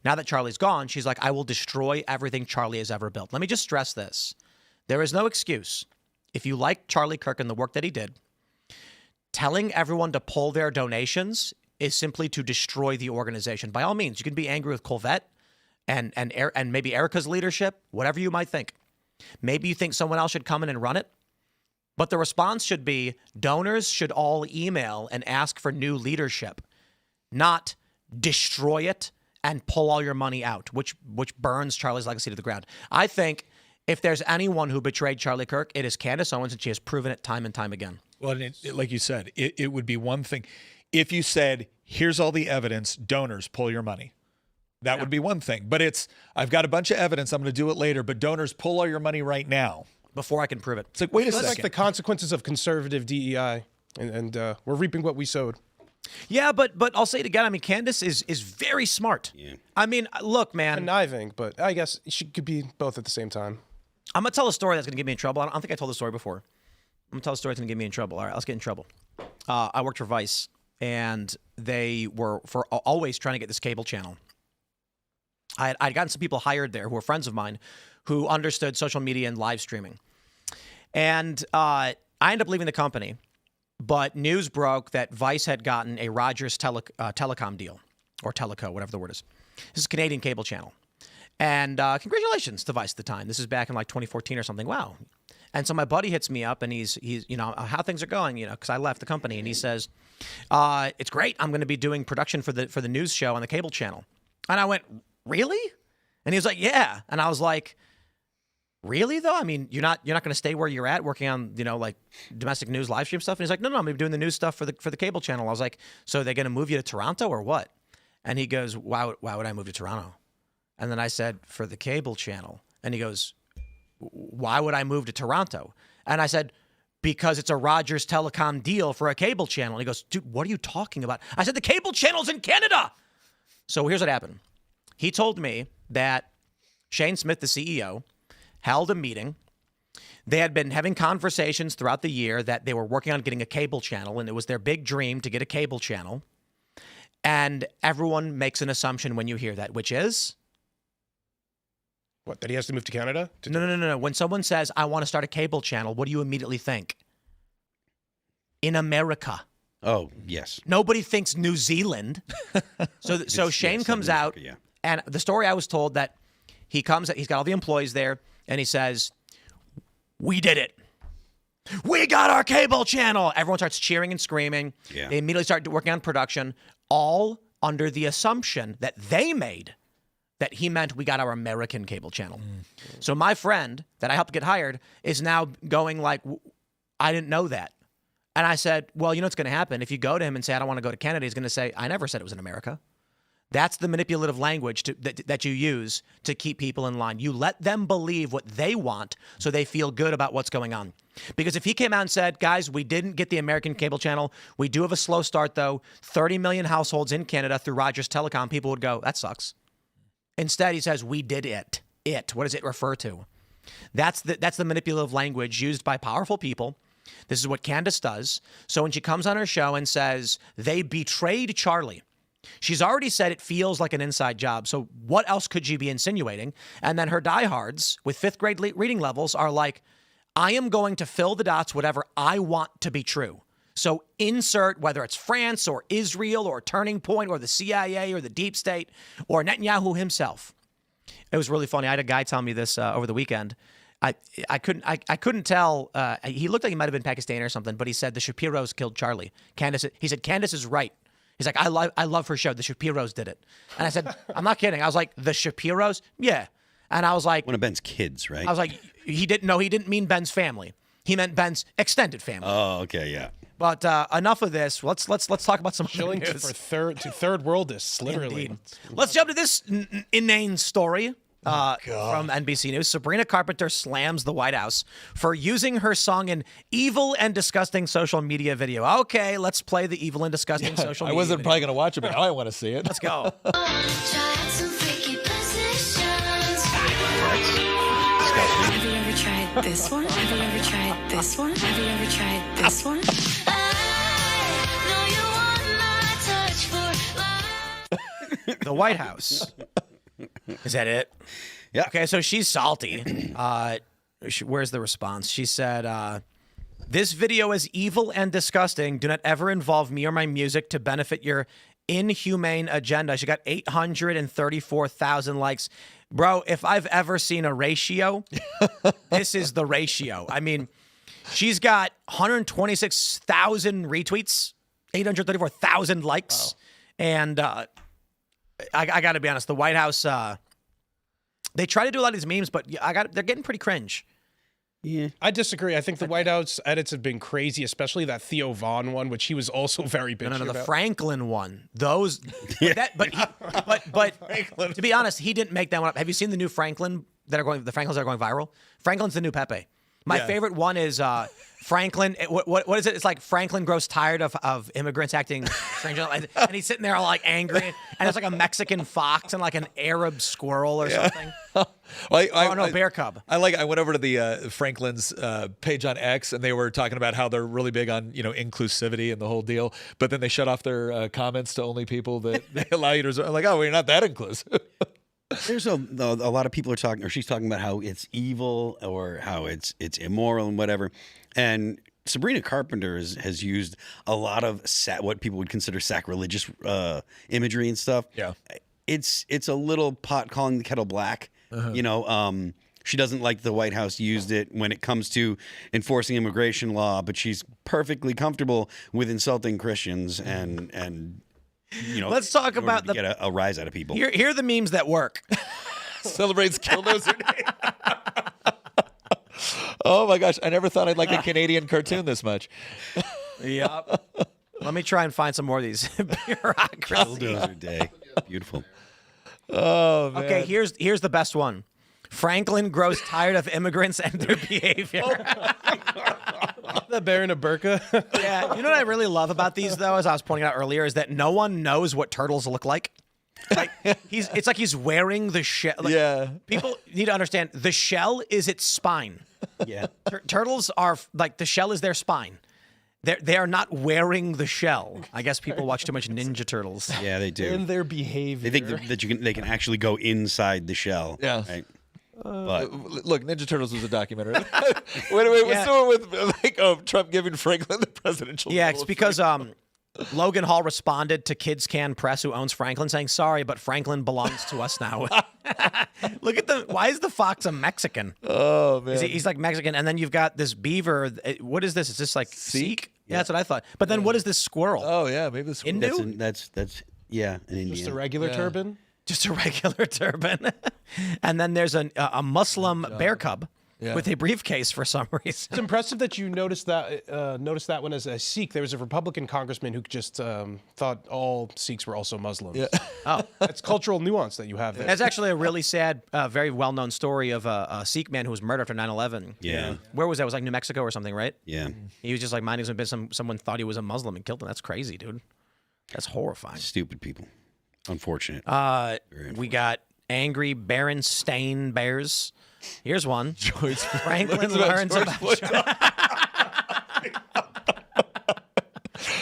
S1: Now that Charlie's gone, she's like, I will destroy everything Charlie has ever built. Let me just stress this. There is no excuse. If you like Charlie Kirk and the work that he did, telling everyone to pull their donations is simply to destroy the organization. By all means, you can be angry with Colvette and maybe Erica's leadership, whatever you might think. Maybe you think someone else should come in and run it. But the response should be donors should all email and ask for new leadership, not destroy it and pull all your money out, which burns Charlie's legacy to the ground. I think if there's anyone who betrayed Charlie Kirk, it is Candace Owens, and she has proven it time and time again.
S2: Well, like you said, it would be one thing if you said, here's all the evidence, donors, pull your money. That would be one thing. But I've got a bunch of evidence, I'm going to do it later, but donors, pull all your money right now.
S1: Before I can prove it.
S2: It's like, wait a second.
S3: That's like the consequences of conservative DEI, and we're reaping what we sowed.
S1: Yeah, but I'll say it again. I mean, Candace is very smart. Yeah. I mean, look, man.
S3: Conniving, but I guess she could be both at the same time.
S1: I'm going to tell a story that's going to get me in trouble. I don't think I told the story before. I'm going to tell a story that's going to get me in trouble. All right, let's get in trouble. I worked for Vice, and they were always trying to get this cable channel. I'd gotten some people hired there who were friends of mine who understood social media and live streaming. And I ended up leaving the company, but news broke that Vice had gotten a Rogers telecom deal, or Teleco, whatever the word is. This is a Canadian cable channel. And congratulations to Vice at the time. This is back in like 2014 or something. Wow. And so my buddy hits me up and he's how things are going, because I left the company. And he says, it's great. I'm going to be doing production for the news show on the cable channel. And I went, really? And he was like, yeah. And I was like, really though? I mean, you're not going to stay where you're at working on, like domestic news live stream stuff? And he's like, no, I'm going to be doing the news stuff for the cable channel. I was like, so they're going to move you to Toronto or what? And he goes, why would I move to Toronto? And then I said, for the cable channel. And he goes, why would I move to Toronto? And I said, because it's a Rogers Telecom deal for a cable channel. And he goes, dude, what are you talking about? I said, the cable channel's in Canada. So here's what happened. He told me that Shane Smith, the CEO, held a meeting. They had been having conversations throughout the year that they were working on getting a cable channel, and it was their big dream to get a cable channel. And everyone makes an assumption when you hear that, which is?
S3: What, that he has to move to Canada?
S1: No. When someone says, I want to start a cable channel, what do you immediately think? In America.
S4: Oh, yes.
S1: Nobody thinks New Zealand. So Shane comes out, and the story I was told that he's got all the employees there, and he says, we did it. We got our cable channel. Everyone starts cheering and screaming.
S4: Yeah.
S1: They immediately start working on production, all under the assumption that they made that he meant we got our American cable channel. So my friend that I helped get hired is now going like, I didn't know that. And I said, well, you know what's going to happen? If you go to him and say, I don't want to go to Canada, he's going to say, I never said it was in America. That's the manipulative language that you use to keep people in line. You let them believe what they want so they feel good about what's going on. Because if he came out and said, guys, we didn't get the American cable channel. We do have a slow start, though. 30 million households in Canada through Rogers Telecom. People would go, that sucks. Instead, he says, we did it. What does it refer to? That's the manipulative language used by powerful people. This is what Candace does. So when she comes on her show and says, they betrayed Charlie, she's already said it feels like an inside job. So what else could she be insinuating? And then her diehards with fifth grade reading levels are like, I am going to fill the dots whatever I want to be true. So insert whether it's France or Israel or Turning Point or the CIA or the deep state or Netanyahu himself. It was really funny. I had a guy tell me this over the weekend. I couldn't tell. He looked like he might have been Pakistani or something, but he said the Shapiros killed Charlie. He said Candace is right. He's like, I love her show. The Shapiros did it. And I said, I'm not kidding. I was like, the Shapiros? Yeah. And I was like,
S4: one of Ben's kids, right?
S1: I was like, he didn't mean Ben's family. He meant Ben's extended family.
S4: Oh, okay, yeah.
S1: But enough of this. Let's talk about some
S3: Shilling
S1: other news.
S3: for third worldists, literally.
S1: Indeed. Let's jump to this inane story from NBC News. Sabrina Carpenter slams the White House for using her song in evil and disgusting social media video. Okay, let's play the evil and disgusting social media
S2: I wasn't
S1: video.
S2: probably going to watch it, but now I want to see it.
S1: Let's go.
S6: Have you ever tried this one? Have you ever tried this one? Have you ever tried this one?
S1: The White House. Is that it?
S4: Yeah.
S1: Okay, so she's salty. Where's the response? She said, this video is evil and disgusting. Do not ever involve me or my music to benefit your inhumane agenda. She got 834,000 likes. Bro, if I've ever seen a ratio, this is the ratio. I mean, she's got 126,000 retweets, 834,000 likes. Wow. And I got to be honest, the White House, they try to do a lot of these memes, but they're getting pretty cringe.
S3: Yeah, I disagree. I think the White House edits have been crazy, especially that Theo Vaughn one, which he was also very bitchy
S1: No, the
S3: about.
S1: Franklin one. Those, but to be honest, he didn't make that one up. Have you seen the new Franklins that are going viral? Franklin's the new Pepe. My favorite one is Franklin. What is it? It's like Franklin grows tired of immigrants acting strange, and he's sitting there all like angry, and it's like a Mexican fox and like an Arab squirrel or something. Bear cub.
S2: I went over to the Franklin's page on X, and they were talking about how they're really big on inclusivity and the whole deal. But then they shut off their comments to only people that they allow you to. I'm like, oh, well, you're not that inclusive.
S4: There's a lot of people are talking, or she's talking about how it's evil or how it's immoral and whatever. And Sabrina Carpenter has used a lot of what people would consider sacrilegious imagery and stuff.
S2: Yeah.
S4: It's a little pot calling the kettle black. You know, she doesn't like the White House used it when it comes to enforcing immigration law, but she's perfectly comfortable with insulting Christians and you know.
S1: Let's talk about
S4: get a rise out of people.
S1: Here are the memes that work.
S2: Celebrates Killdozer Day. Oh my gosh, I never thought I'd like a Canadian cartoon this much.
S1: Yep. Let me try and find some more of these bureaucracy.
S4: Bulldozer Day. Beautiful.
S2: Oh man.
S1: Okay, here's the best one. Franklin grows tired of immigrants and their behavior.
S3: The Baron of Burqa.
S1: Yeah, you know what I really love about these though, as I was pointing out earlier, is that no one knows what turtles look like. Like it's like he's wearing the shell. Like,
S2: Yeah.
S1: People need to understand the shell is its spine.
S4: Yeah.
S1: Turtles are like the shell is their spine. They are not wearing the shell. I guess people watch too much Ninja Turtles.
S4: Yeah, they do.
S3: In their behavior.
S4: They think that they can actually go inside the shell.
S2: Yeah.
S4: Right? But
S2: Look, Ninja Turtles was a documentary. wait,
S1: Yeah.
S2: so with Trump giving Franklin the presidential.
S1: Yeah,
S2: Medal
S1: it's
S2: of
S1: because
S2: Freedom.
S1: Logan Hall responded to Kids Can Press, who owns Franklin, saying, "Sorry, but Franklin belongs to us now." Look at why is the fox a Mexican?
S2: Oh man.
S1: He's like Mexican, and then you've got this beaver. What is this? Is this like Sikh? Yeah, that's what I thought. But then what is this squirrel?
S2: Oh yeah, maybe this.
S1: Hindu?
S4: that's an Indian.
S3: Just a regular turban.
S1: Just a regular turban. And then there's a Muslim bear cub with a briefcase for some reason.
S3: It's impressive that you noticed that one as a Sikh. There was a Republican congressman who just thought all Sikhs were also Muslims.
S2: Yeah.
S1: Oh,
S3: It's cultural nuance that you have there.
S1: that's actually a really sad, very well-known story of a Sikh man who was murdered after 9/11.
S4: Yeah.
S1: Where was that? It was like New Mexico or something, right?
S4: Yeah.
S1: He was just like minding his own business. Someone thought he was a Muslim and killed him. That's crazy, dude. That's horrifying.
S4: Stupid people. Unfortunate.
S1: We got angry Berenstain Bears. Here's one. Franklin learns about.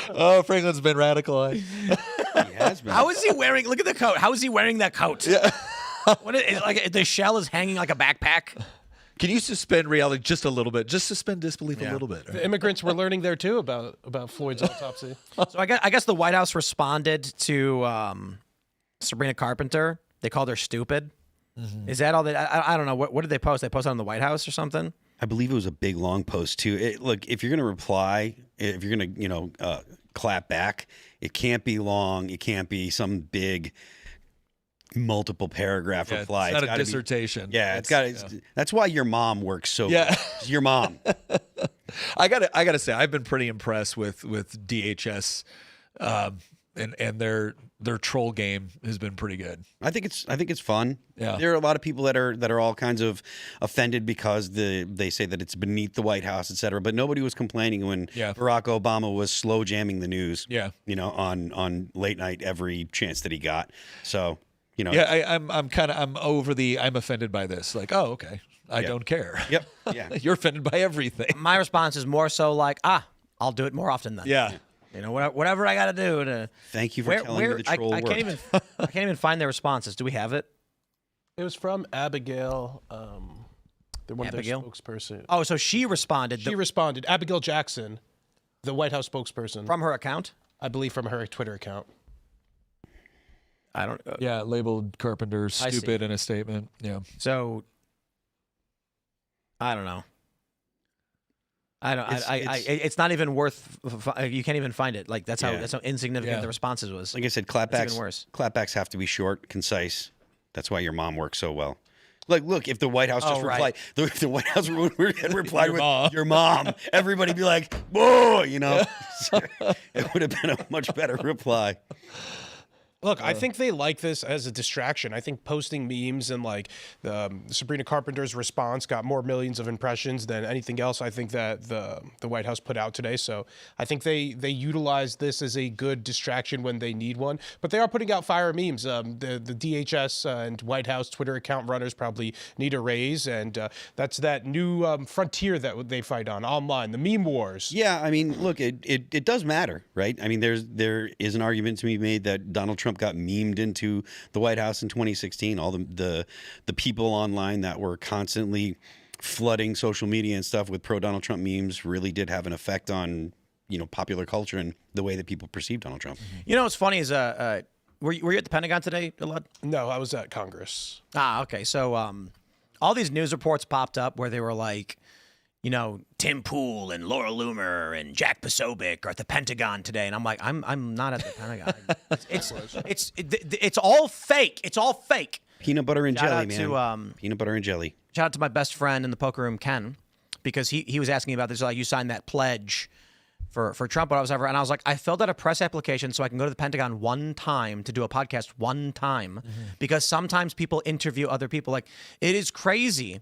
S2: Oh, Franklin's been radicalized.
S4: He has been.
S1: How is he wearing? Look at the coat. How is he wearing that coat? Yeah. What is like? The shell is hanging like a backpack.
S2: Can you suspend reality just a little bit? Just suspend disbelief a little bit.
S3: The immigrants were learning there too about Floyd's autopsy.
S1: So I guess the White House responded to Sabrina Carpenter. They called her stupid. Mm-hmm. Is that all that? I don't know. What did they post? They posted on the White House or something?
S4: I believe it was a big long post too. Look, if you're going to reply, if you're going to clap back, it can't be long. It can't be some big multiple paragraph reply.
S2: It's not a
S4: gotta
S2: dissertation.
S4: That's why your mom works so
S2: Yeah.
S4: well. It's your mom.
S2: I gotta say, I've been pretty impressed with DHS, and their troll game has been pretty good.
S4: I think it's fun.
S2: Yeah.
S4: There are a lot of people that are all kinds of offended because they say that it's beneath the White House, et cetera. But nobody was complaining when Barack Obama was slow jamming the news.
S2: Yeah.
S4: On late night every chance that he got. So.
S2: I'm offended by this. Like, oh, okay. I don't care.
S4: Yep. Yeah.
S2: You're offended by everything.
S1: My response is more so like, I'll do it more often then.
S2: Yeah.
S1: Whatever I got to do to.
S4: Thank you for telling me the troll
S1: I can't even find their responses. Do we have it?
S3: It was from Abigail. They're one
S1: Abigail?
S3: of their spokesperson.
S1: Oh, so she responded.
S3: She responded. Abigail Jackson, the White House spokesperson,
S1: from her account?
S3: I believe from her Twitter account.
S1: I don't.
S2: Yeah, labeled Carpenter stupid in a statement. Yeah.
S1: So I don't know. It's not even worth. You can't even find it. Like that's how insignificant the responses was.
S4: Like I said,
S1: even worse.
S4: clapbacks have to be short, concise. That's why your mom works so well. Like, look, if the White House just replied, if the White House had replied with your mom, everybody'd be like, "Whoa," it would have been a much better reply.
S3: Look, I think they like this as a distraction. I think posting memes and like Sabrina Carpenter's response got more millions of impressions than anything else I think that the White House put out today. So I think they utilize this as a good distraction when they need one. But they are putting out fire memes. The DHS and White House Twitter account runners probably need a raise, and that's that new frontier that they fight on online, the meme wars.
S4: Yeah, I mean, look, it does matter, right? I mean, there is an argument to be made that Donald Trump got memed into the White House in 2016. All the people online that were constantly flooding social media and stuff with pro-Donald Trump memes really did have an effect on, popular culture and the way that people perceive Donald Trump.
S1: You know what's funny is were you at the Pentagon today, Elaad?
S3: No, I was at Congress.
S1: Ah, okay. So all these news reports popped up where they were like, Tim Pool and Laura Loomer and Jack Posobiec are at the Pentagon today, and I'm like, I'm not at the Pentagon. It's all fake. It's all fake.
S4: Peanut butter and
S1: Shout
S4: jelly,
S1: out
S4: man.
S1: to,
S4: Peanut butter and jelly.
S1: Shout out to my best friend in the poker room, Ken, because he was asking me about this. Like, you signed that pledge for Trump, whatever, and I was like, I filled out a press application so I can go to the Pentagon one time to do a podcast one time, because sometimes people interview other people. Like, it is crazy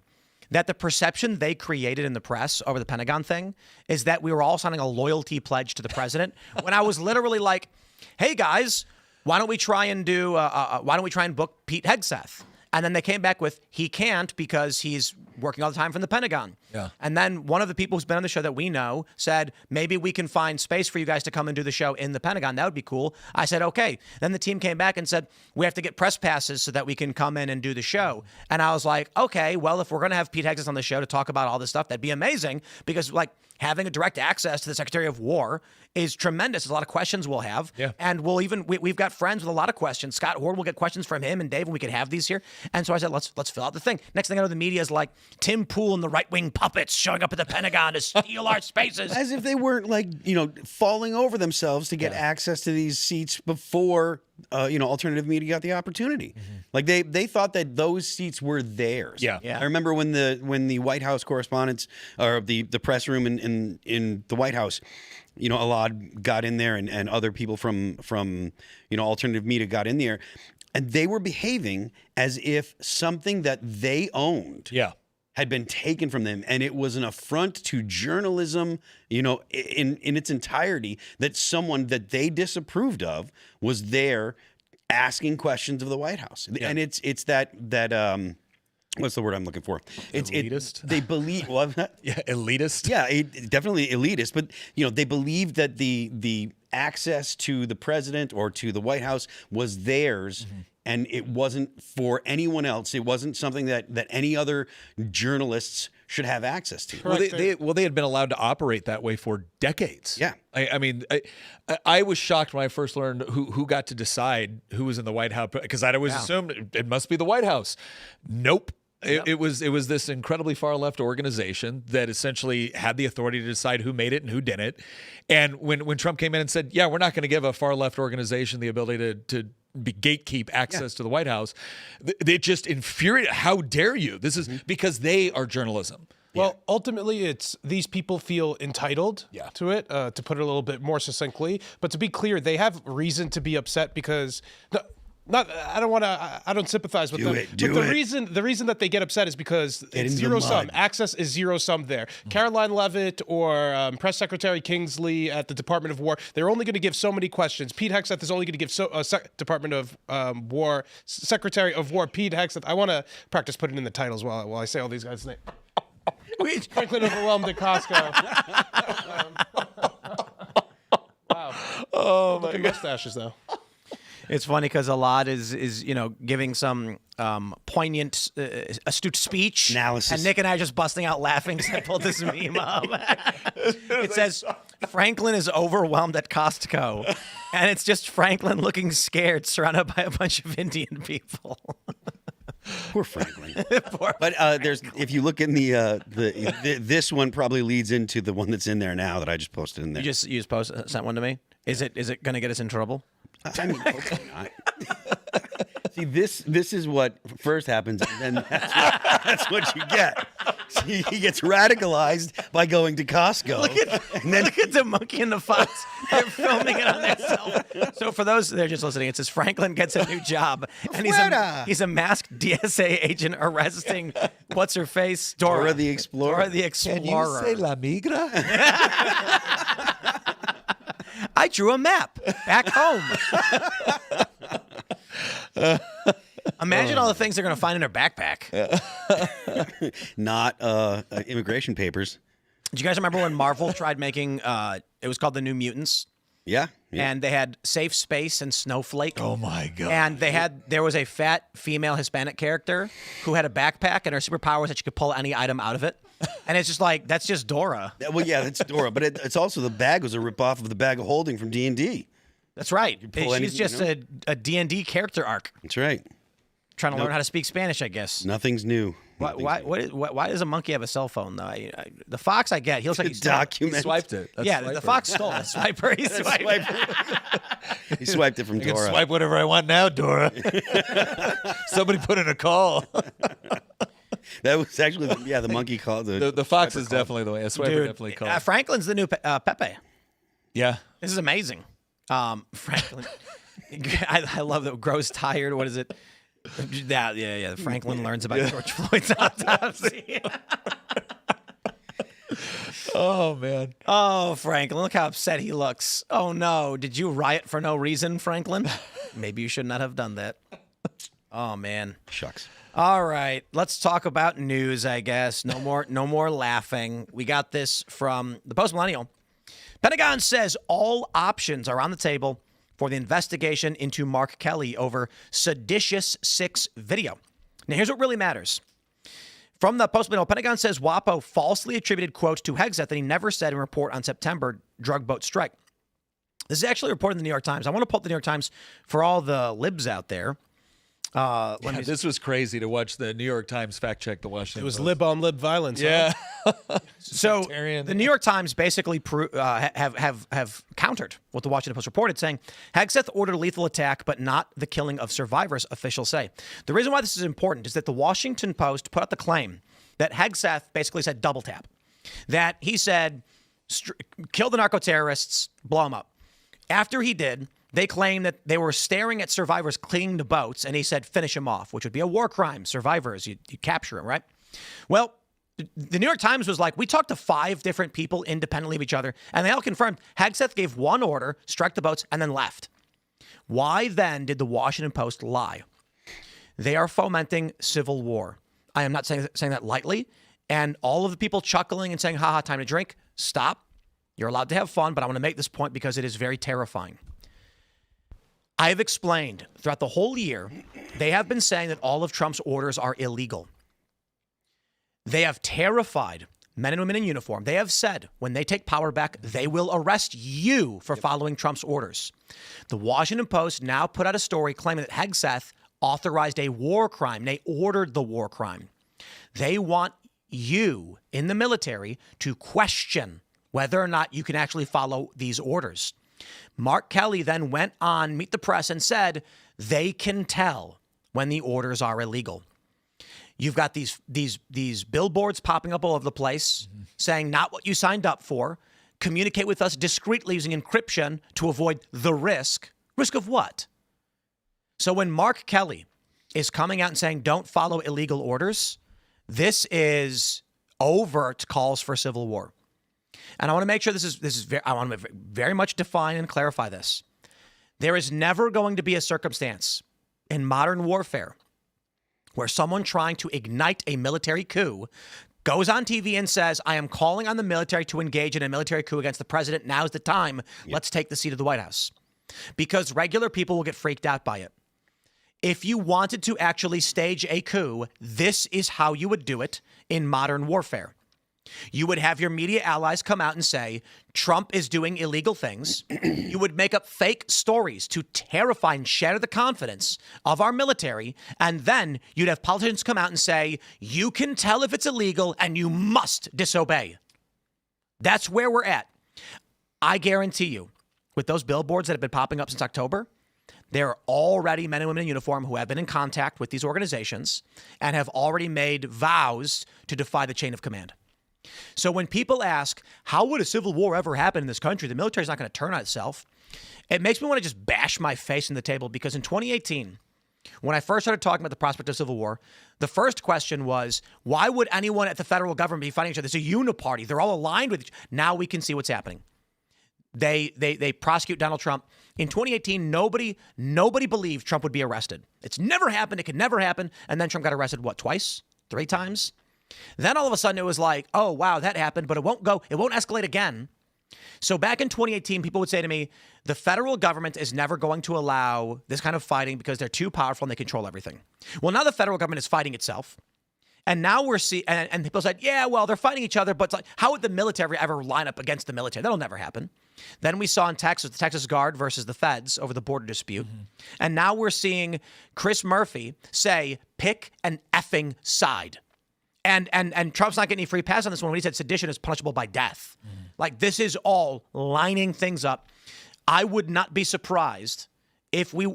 S1: that the perception they created in the press over the Pentagon thing is that we were all signing a loyalty pledge to the president, when I was literally like, hey guys, why don't we try and book Pete Hegseth? And then they came back with, he can't because he's working all the time from the Pentagon.
S2: Yeah.
S1: And then one of the people who's been on the show that we know said, maybe we can find space for you guys to come and do the show in the Pentagon. That would be cool. I said, okay. Then the team came back and said, we have to get press passes so that we can come in and do the show. And I was like, okay, well, if we're going to have Pete Hegseth on the show to talk about all this stuff, that'd be amazing, because having a direct access to the Secretary of War is tremendous. There's a lot of questions we'll have.
S2: Yeah.
S1: And we've got friends with a lot of questions. Scott Horde will get questions from him and Dave, and we could have these here. And so I said, let's fill out the thing. Next thing I know, the media is like, Tim Pool and the right-wing puppets showing up at the Pentagon to steal our spaces.
S4: As if they weren't falling over themselves to get access to these seats before alternative media got the opportunity. Like they thought that those seats were theirs.
S2: Yeah.
S1: Yeah.
S4: I remember when the White House correspondents, or the press room in the White House, Elaad got in there, and other people from alternative media got in there, and they were behaving as if something that they owned had been taken from them, and it was an affront to journalism, in its entirety, that someone that they disapproved of was there asking questions of the White House.
S2: Yeah.
S4: And it's that what's the word I'm looking for? It's
S2: Elitist?
S4: they believe
S2: Yeah, elitist.
S4: yeah, definitely elitist, but they believe that the access to the president or to the White House was theirs, and it wasn't for anyone else. It wasn't something that any other journalists should have access to.
S2: Well, they had been allowed to operate that way for decades.
S4: Yeah.
S2: I mean, I was shocked when I first learned who got to decide who was in the White House, because I'd always assumed it must be the White House. Nope. It was this incredibly far left organization that essentially had the authority to decide who made it and who didn't. And when Trump came in and said, yeah, we're not going to give a far left organization the ability to gatekeep access to the White House, it just infuriated. How dare you? This is because they are journalism.
S3: Well, ultimately, it's these people feel entitled to it, to put it a little bit more succinctly. But to be clear, they have reason to be upset because I don't sympathize with them. But the reason that they get upset is because it's zero sum. Access is zero sum there. Caroline Leavitt or Press Secretary Kingsley at the Department of War, they're only going to give so many questions. Pete Hegseth is only going to give Department of War, Secretary of War Pete Hegseth. I want to practice putting in the titles while I say all these guys' names. Franklin overwhelmed at Costco. Wow.
S2: Oh my
S3: God. Mustaches though.
S1: It's funny because Elaad is giving some poignant, astute speech
S4: Analysis.
S1: and Nick and I are just busting out laughing because I pulled this meme up. It says, Franklin is overwhelmed at Costco, and it's just Franklin looking scared, surrounded by a bunch of Indian people.
S4: Poor Franklin. But if you look in this one probably leads into the one that's in there now that I just posted in there.
S1: You just sent one to me. Is it going to get us in trouble?
S4: I mean, hopefully not. See, this is what first happens, and then that's what you get. See, he gets radicalized by going to Costco.
S1: Look at the monkey and the fox. They're filming it on their cell phone. So for those that are just listening, it says Franklin gets a new job, and he's a masked DSA agent arresting what's her face, Dora
S4: the Explorer.
S1: Dora the Explorer.
S2: Can you say La Migra?
S1: I drew a map back home. Imagine all the things they're going to find in her backpack.
S4: Not immigration papers.
S1: Do you guys remember when Marvel tried making, it was called The New Mutants?
S4: Yeah.
S1: And they had Safe Space and Snowflake.
S2: Oh my God.
S1: And there was a fat female Hispanic character who had a backpack, and her superpower was that she could pull any item out of it. And it's just like, that's just Dora.
S4: Well, yeah, that's Dora, but it's also the bag was a ripoff of the bag of holding from D&D.
S1: That's right.
S4: pull
S1: She's
S4: anything,
S1: just a D&D character arc.
S4: That's right.
S1: Trying to learn how to speak Spanish, I guess.
S4: Nothing's new.
S1: Why does a monkey have a cell phone, though? The fox, I get. He looks like he's
S4: Document.
S2: Swiped it. That's
S1: Yeah,
S2: Swiper.
S1: the fox stole it. Swiper. He swiped it.
S4: He swiped it from
S2: I can
S4: Dora.
S2: swipe whatever I want now, Dora. Somebody put in a call.
S4: That was actually, the monkey called
S2: The fox is definitely the way. A swiper definitely called.
S1: Franklin's the new Pepe.
S2: Yeah.
S1: This is amazing. Franklin. I love that. Grows tired. What is it? Yeah. Franklin learns about George Floyd's autopsy.
S2: Oh, man.
S1: Oh, Franklin, look how upset he looks. Oh, no. Did you riot for no reason, Franklin? Maybe you should not have done that. Oh, man.
S4: Shucks.
S1: All right. Let's talk about news, I guess. No more laughing. We got this from the Post-Millennial. Pentagon says all options are on the table for the investigation into Mark Kelly over seditious 6 video. Now, here's what really matters. From the Post-Millennial, Pentagon says WAPO falsely attributed quotes to Hegseth that he never said in report on September drug boat strike. This is actually reported in the New York Times. I want to pull up the New York Times for all the libs out there.
S2: This was crazy to watch the New York Times fact check the Washington
S3: It was
S2: Post.
S3: lib on lib violence.
S2: Yeah.
S1: So
S2: Sectarian.
S1: the New York Times basically have countered what the Washington Post reported, saying Hegseth ordered a lethal attack, but not the killing of survivors, officials say. The reason why this is important is that the Washington Post put out the claim that Hegseth basically said double tap, that he said kill the narco terrorists, blow them up. After he did, they claim that they were staring at survivors cleaning the boats, and he said finish them off, which would be a war crime. Survivors, you capture them, right? Well, the New York Times was like, we talked to 5 different people independently of each other, and they all confirmed Hegseth gave one order, struck the boats, and then left. Why then did the Washington Post lie? They are fomenting civil war. I am not saying that lightly, and all of the people chuckling and saying, haha, time to drink, stop. You're allowed to have fun, but I want to make this point because it is very terrifying. I have explained throughout the whole year, they have been saying that all of Trump's orders are illegal. They have terrified men and women in uniform. They have said when they take power back, they will arrest you for following Trump's orders. The Washington Post now put out a story claiming that Hegseth authorized a war crime. They ordered the war crime. They want you in the military to question whether or not you can actually follow these orders. Mark Kelly then went on Meet the Press and said they can tell when the orders are illegal. You've got these billboards popping up all over the place saying not what you signed up for. Communicate with us discreetly using encryption to avoid the risk. Risk of what? So when Mark Kelly is coming out and saying don't follow illegal orders, this is overt calls for civil war. And I want to make sure I want to very much define and clarify this. There is never going to be a circumstance in modern warfare where someone trying to ignite a military coup goes on TV and says, I am calling on the military to engage in a military coup against the president. Now's the time. Yep. Let's take the seat of the White House. Because regular people will get freaked out by it. If you wanted to actually stage a coup, this is how you would do it in modern warfare. You would have your media allies come out and say, Trump is doing illegal things. You would make up fake stories to terrify and shatter the confidence of our military. And then you'd have politicians come out and say, you can tell if it's illegal and you must disobey. That's where we're at. I guarantee you, with those billboards that have been popping up since October, there are already men and women in uniform who have been in contact with these organizations and have already made vows to defy the chain of command. So when people ask, how would a civil war ever happen in this country? The military is not going to turn on itself. It makes me want to just bash my face in the table because in 2018, when I first started talking about the prospect of civil war, the first question was, why would anyone at the federal government be fighting each other? It's a uniparty. They're all aligned with each other. Now we can see what's happening. They prosecute Donald Trump. In 2018, nobody believed Trump would be arrested. It's never happened. It could never happen. And then Trump got arrested, what, twice? 3 times? Then all of a sudden it was like, oh, wow, that happened, but it won't escalate again So back in 2018, people would say to me, the federal government is never going to allow this kind of fighting because they're too powerful and they control everything. Well, now the federal government is fighting itself. And now we're seeing, and people said, yeah, well, they're fighting each other, but it's like, how would the military ever line up against the military? That'll never happen. Then we saw in Texas, the Texas Guard versus the feds over the border dispute. And now we're seeing Chris Murphy say, pick an effing side. And Trump's not getting any free pass on this one when he said sedition is punishable by death. Like, this is all lining things up. I would not be surprised if we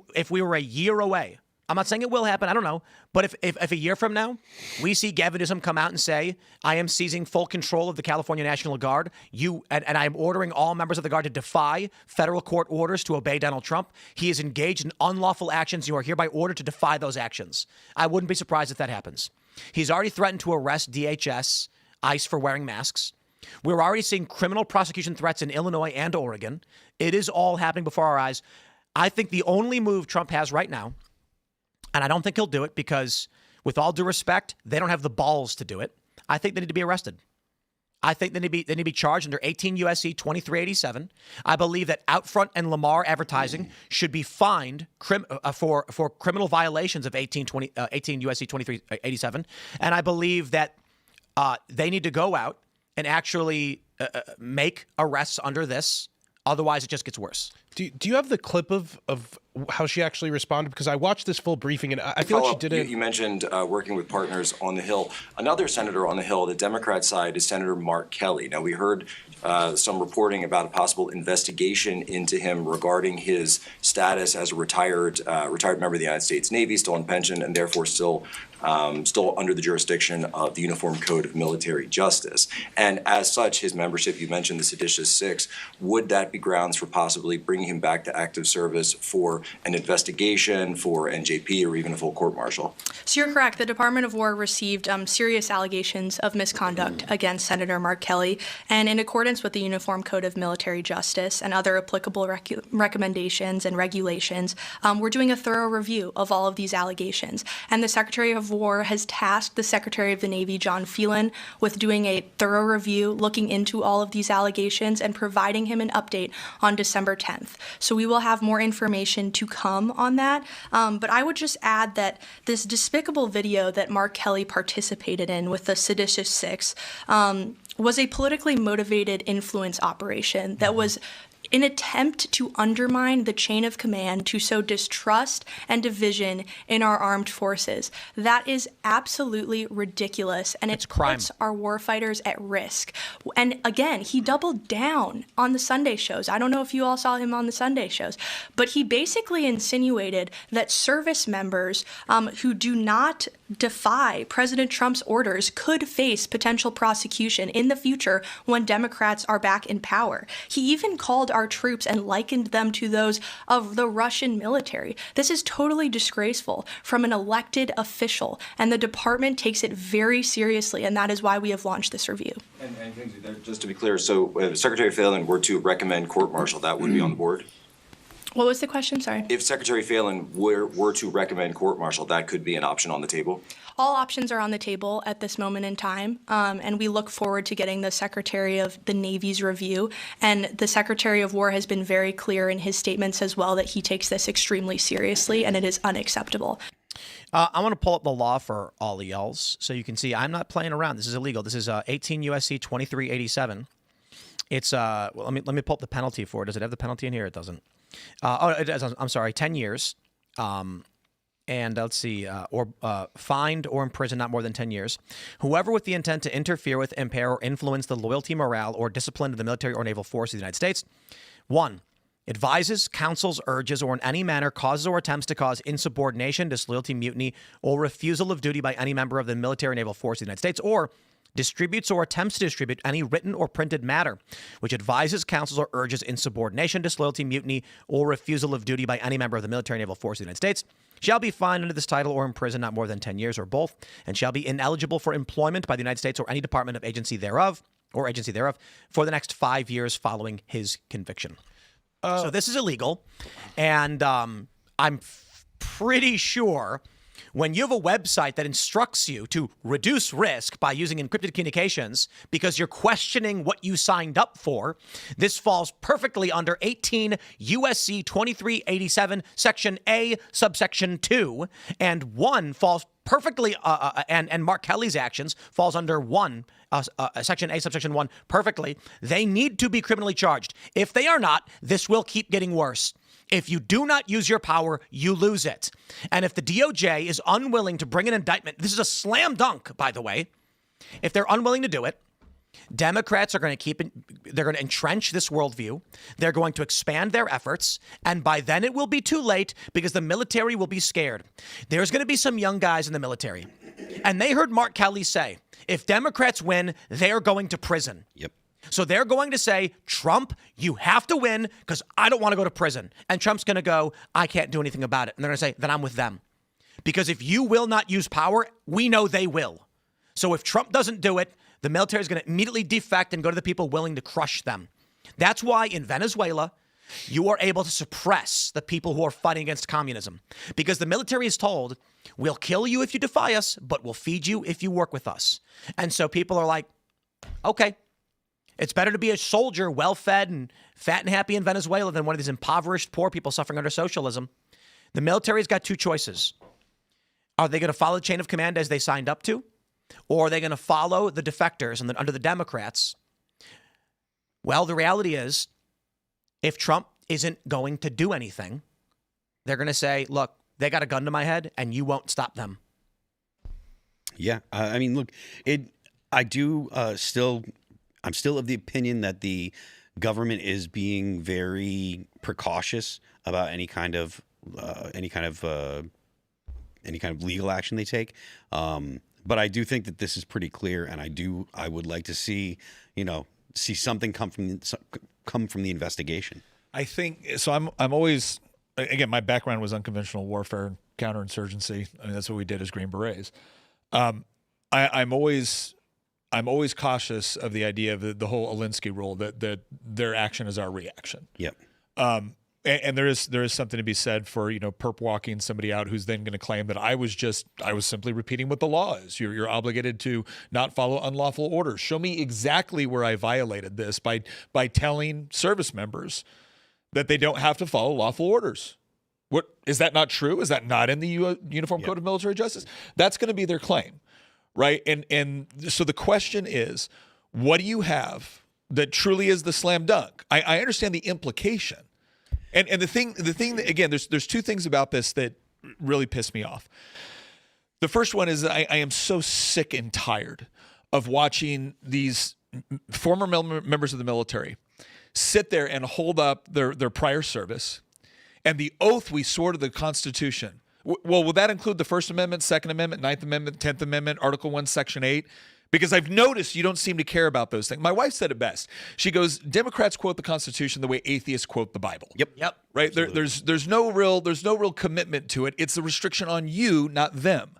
S1: were a year away. I'm not saying it will happen. I don't know. But if a year from now, we see Gavin Newsom come out and say, I am seizing full control of the California National Guard, and I'm ordering all members of the Guard to defy federal court orders to obey Donald Trump. He is engaged in unlawful actions. You are hereby ordered to defy those actions. I wouldn't be surprised if that happens. He's already threatened to arrest DHS, ICE for wearing masks. We're already seeing criminal prosecution threats in Illinois and Oregon. It is all happening before our eyes. I think the only move Trump has right now, and I don't think he'll do it because, with all due respect, they don't have the balls to do it. I think they need to be arrested. I think they need to be charged under 18 U.S.C. 2387. I believe that Outfront and Lamar Advertising should be fined for criminal violations of 18 U.S.C. 2387. And I believe that they need to go out and actually make arrests under this. Otherwise, it just gets worse.
S3: Do you have the clip of how she actually responded? Because I watched this full briefing and I feel like she didn't.
S7: You mentioned working with partners on the Hill. Another senator on the Hill, the Democrat side, is Senator Mark Kelly. Now, we heard some reporting about a possible investigation into him regarding his status as a retired member of the United States Navy, still on pension, and therefore still under the jurisdiction of the Uniform Code of Military Justice. And as such, his membership, you mentioned the seditious six, would that be grounds for possibly bringing him back to active service for an investigation, for NJP, or even a full court-martial?
S8: So you're correct. The Department of War received serious allegations of misconduct against Senator Mark Kelly, and in accordance with the Uniform Code of Military Justice and other applicable recommendations and regulations, we're doing a thorough review of all of these allegations. And the Secretary of War has tasked the Secretary of the Navy, John Phelan, with doing a thorough review, looking into all of these allegations and providing him an update on December 10th. So we will have more information to come on that. But I would just add that this despicable video that Mark Kelly participated in with the seditious six was a politically motivated influence operation that was an attempt to undermine the chain of command, to sow distrust and division in our armed forces. That is absolutely ridiculous, and it puts our warfighters at risk. And again, he doubled down on the Sunday shows. I don't know if you all saw him on the Sunday shows, but he basically insinuated that service members who do not defy President Trump's orders could face potential prosecution in the future when Democrats are back in power. He even called our troops and likened them to those of the Russian military. This is totally disgraceful from an elected official, and the department takes it very seriously, and that is why we have launched this review.
S7: And just to be clear, so if Secretary Phelan were to recommend court-martial, that would be on the board?
S8: What was the question? Sorry.
S7: If Secretary Phelan were to recommend court-martial, that could be an option on the table?
S8: All options are on the table at this moment in time, and we look forward to getting the Secretary of the Navy's review. And the Secretary of War has been very clear in his statements as well that he takes this extremely seriously, and it is unacceptable.
S1: I want to pull up the law for all y'alls so you can see I'm not playing around. This is illegal. This is 18 U.S.C. 2387. It's well, let me pull up the penalty for it. Does it have the penalty in here? It doesn't. It does. I'm sorry, 10 years. And let's see, fined or imprisoned not more than 10 years. Whoever with the intent to interfere with, impair, or influence the loyalty, morale, or discipline of the military or naval force of the United States. 1. Advises, counsels, urges, or in any manner causes or attempts to cause insubordination, disloyalty, mutiny, or refusal of duty by any member of the military or naval force of the United States, or distributes or attempts to distribute any written or printed matter which advises, counsels, or urges insubordination, disloyalty, mutiny, or refusal of duty by any member of the military or naval force of the United States, shall be fined under this title or imprisoned not more than 10 years or both, and shall be ineligible for employment by the United States or any department of agency thereof for the next 5 years following his conviction. So this is illegal, and I'm pretty sure When you have a website that instructs you to reduce risk by using encrypted communications because you're questioning what you signed up for, this falls perfectly under 18 USC 2387, Section A, subsection 2, and 1 falls perfectly, and Mark Kelly's actions falls under 1, Section A, subsection 1, perfectly. They need to be criminally charged. If they are not, this will keep getting worse. If you do not use your power, you lose it. And if the DOJ is unwilling to bring an indictment, this is a slam dunk, by the way. If they're unwilling to do it, Democrats are going to they're going to entrench this worldview. They're going to expand their efforts. And by then it will be too late because the military will be scared. There's going to be some young guys in the military. And they heard Mark Kelly say, if Democrats win, they are going to prison.
S4: Yep.
S1: So they're going to say, Trump, you have to win because I don't want to go to prison. And Trump's going to go, I can't do anything about it. And they're going to say, then I'm with them. Because if you will not use power, we know they will. So if Trump doesn't do it, the military is going to immediately defect and go to the people willing to crush them. That's why in Venezuela, you are able to suppress the people who are fighting against communism. Because the military is told, we'll kill you if you defy us, but we'll feed you if you work with us. And so people are like, okay. It's better to be a soldier, well-fed and fat and happy in Venezuela than one of these impoverished poor people suffering under socialism. The military's got two choices. Are they going to follow the chain of command as they signed up to? Or are they going to follow the defectors and under the Democrats? Well, the reality is, if Trump isn't going to do anything, they're going to say, look, they got a gun to my head and you won't stop them.
S4: Yeah. I mean, look, I'm still of the opinion that the government is being very precautious about any kind of legal action they take. But I do think that this is pretty clear, and I would like to see something come from the investigation. I think
S2: so. I'm always, again, my background was unconventional warfare, counterinsurgency. I mean, that's what we did as Green Berets. I'm always cautious of the idea of the whole Alinsky rule that their action is our reaction.
S4: Yep.
S2: And there is something to be said for, perp walking somebody out who's then going to claim that I was simply repeating what the law is. You're obligated to not follow unlawful orders. Show me exactly where I violated this by telling service members that they don't have to follow lawful orders. What is that not true? Is that not in the Uniform Code of Military Justice? That's going to be their claim, right? And so the question is, what do you have that truly is the slam dunk? I understand the implication. And the thing that, again, there's two things about this that really piss me off. The first one is that I am so sick and tired of watching these former members of the military sit there and hold up their prior service and the oath we swore to the Constitution. Well, will that include the First Amendment, Second Amendment, Ninth Amendment, 10th Amendment, Article 1, Section 8? Because I've noticed you don't seem to care about those things. My wife said it best. She goes, Democrats quote the Constitution the way atheists quote the Bible.
S4: Yep.
S2: Right? There's no real commitment to it. It's a restriction on you, not them.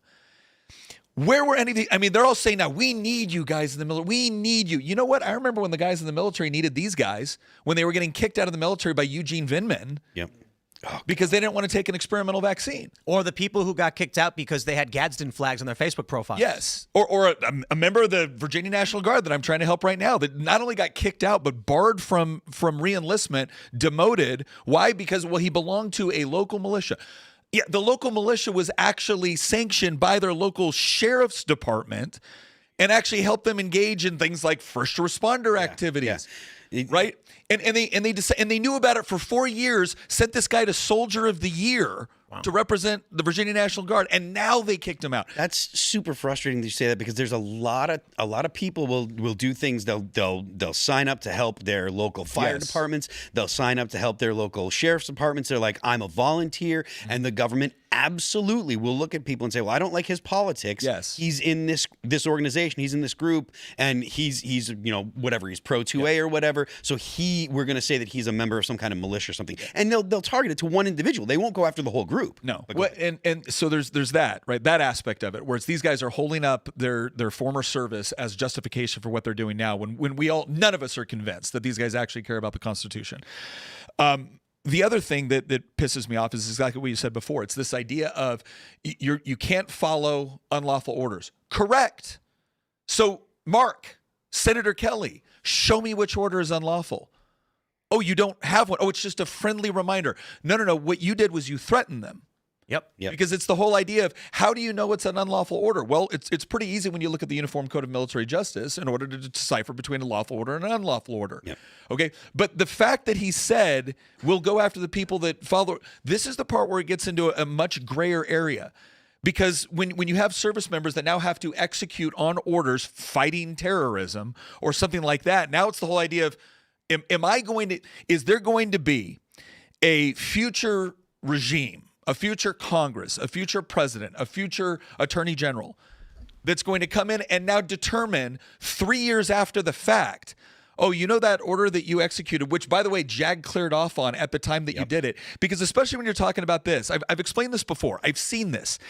S2: Where were any of the, I mean, they're all saying now, we need you guys in the military. We need you. You know what? I remember when the guys in the military needed these guys when they were getting kicked out of the military by Eugene Vindman.
S4: Yep.
S2: Because they didn't want to take an experimental vaccine.
S1: Or the people who got kicked out because they had Gadsden flags on their Facebook profiles.
S2: Yes. Or a member of the Virginia National Guard that I'm trying to help right now that not only got kicked out, but barred from re-enlistment, demoted. Why? Because, well, he belonged to a local militia. Yeah, the local militia was actually sanctioned by their local sheriff's department and actually helped them engage in things like first responder activities. Yeah. Right? And they knew about it for 4 years, sent this guy to Soldier of the Year to represent the Virginia National Guard, and now they kicked him out.
S4: That's super frustrating that you say that because there's a lot of people will do things. They'll sign up to help their local fire departments. They'll sign up to help their local sheriff's departments. They're like, I'm a volunteer, and the government absolutely will look at people and say, well, I don't like his politics.
S2: Yes.
S4: He's in this organization, he's in this group, and he's whatever, he's pro 2A or whatever. So we're going to say that he's a member of some kind of militia or something. And they'll target it to one individual. They won't go after the whole group.
S2: No. Well, and so there's that, right? That aspect of it, where it's these guys are holding up their former service as justification for what they're doing now when none of us are convinced that these guys actually care about the Constitution. the other thing that pisses me off is exactly what you said before. It's this idea of you can't follow unlawful orders. Correct. So, Mark, Senator Kelly, show me which order is unlawful. Oh, you don't have one. Oh, it's just a friendly reminder. No. What you did was you threatened them.
S1: Yep.
S2: Because it's the whole idea of how do you know it's an unlawful order? Well, it's pretty easy when you look at the Uniform Code of Military Justice in order to decipher between a lawful order and an unlawful order.
S4: Yep.
S2: Okay. But the fact that he said we'll go after the people that follow, this is the part where it gets into a much grayer area. Because when you have service members that now have to execute on orders fighting terrorism or something like that, now it's the whole idea of is there going to be a future regime, a future Congress, a future president, a future attorney general that's going to come in and now determine 3 years after the fact, oh, you know that order that you executed, which, by the way, JAG cleared off on at the time that you did it? Because especially when you're talking about this, I've explained this before. I've seen this.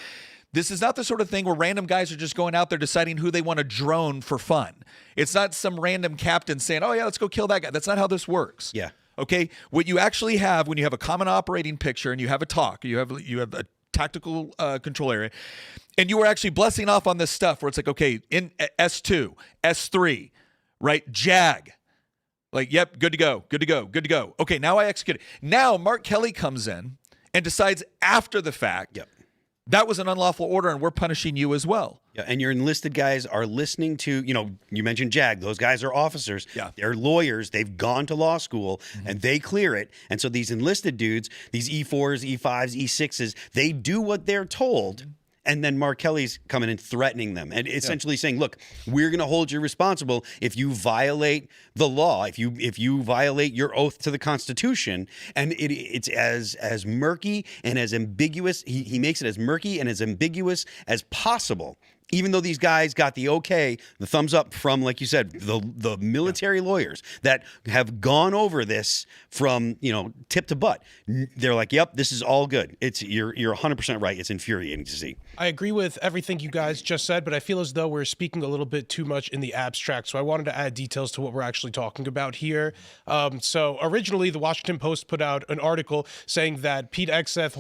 S2: This is not the sort of thing where random guys are just going out there deciding who they want to drone for fun. It's not some random captain saying, oh, yeah, let's go kill that guy. That's not how this works.
S4: Yeah.
S2: Okay? What you actually have when you have a common operating picture and you have a talk, you have a tactical control area, and you are actually blessing off on this stuff where it's like, okay, in S2, S3, right? JAG. Like, yep, good to go, good to go, good to go. Okay, now I execute it. Now Mark Kelly comes in and decides after the fact, that was an unlawful order and we're punishing you as well.
S4: Yeah, and your enlisted guys are listening to, you mentioned JAG. Those guys are officers.
S2: Yeah.
S4: They're lawyers. They've gone to law school and they clear it. And so these enlisted dudes, these E4s, E5s, E6s, they do what they're told. And then Mark Kelly's coming and threatening them and essentially saying, look, we're going to hold you responsible if you violate the law, if you violate your oath to the Constitution. And it's as murky and as ambiguous. He makes it as murky and as ambiguous as possible. Even though these guys got the okay, the thumbs up from, like you said, the military lawyers that have gone over this from tip to butt, they're like, "Yep, this is all good." You're 100% right. It's infuriating to see.
S3: I agree with everything you guys just said, but I feel as though we're speaking a little bit too much in the abstract. So I wanted to add details to what we're actually talking about here. So originally, the Washington Post put out an article saying that Pete Hegseth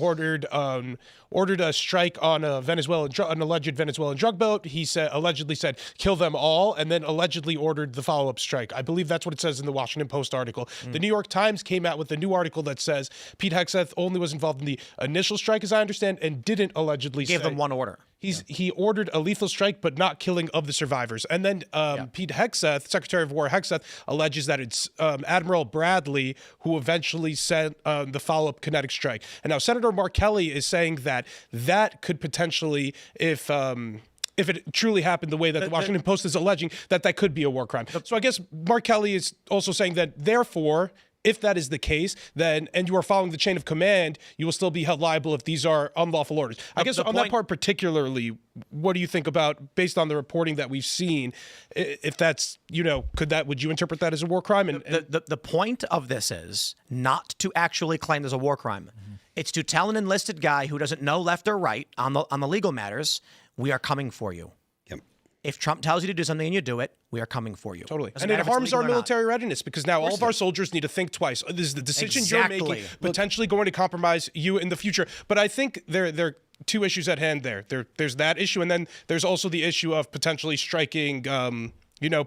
S3: ordered a strike on an alleged Venezuelan drug boat. He allegedly said, kill them all, and then allegedly ordered the follow-up strike. I believe that's what it says in the Washington Post article. The New York Times came out with a new article that says Pete Hegseth only was involved in the initial strike, as I understand, and didn't allegedly
S1: Gave them one order.
S3: He ordered a lethal strike, but not killing of the survivors. And then Pete Hegseth, Secretary of War Hegseth, alleges that it's Admiral Bradley who eventually sent the follow-up kinetic strike. And now Senator Mark Kelly is saying that could potentially, if it truly happened the way that the Washington Post is alleging, that could be a war crime. So I guess Mark Kelly is also saying that, therefore, if that is the case, and you are following the chain of command, you will still be held liable if these are unlawful orders. I guess on that part particularly, what do you think about, based on the reporting that we've seen, if that's, would you interpret that as a war crime? And
S1: the point of this is not to actually claim there's a war crime. It's to tell an enlisted guy who doesn't know left or right on the legal matters, we are coming for you. If Trump tells you to do something and you do it, we are coming for you.
S3: Totally. And it harms our military readiness because now all of our soldiers need to think twice. This is the decision you're making, potentially going to compromise you in the future. But I think there are two issues at hand there. There's that issue, and then there's also the issue of potentially striking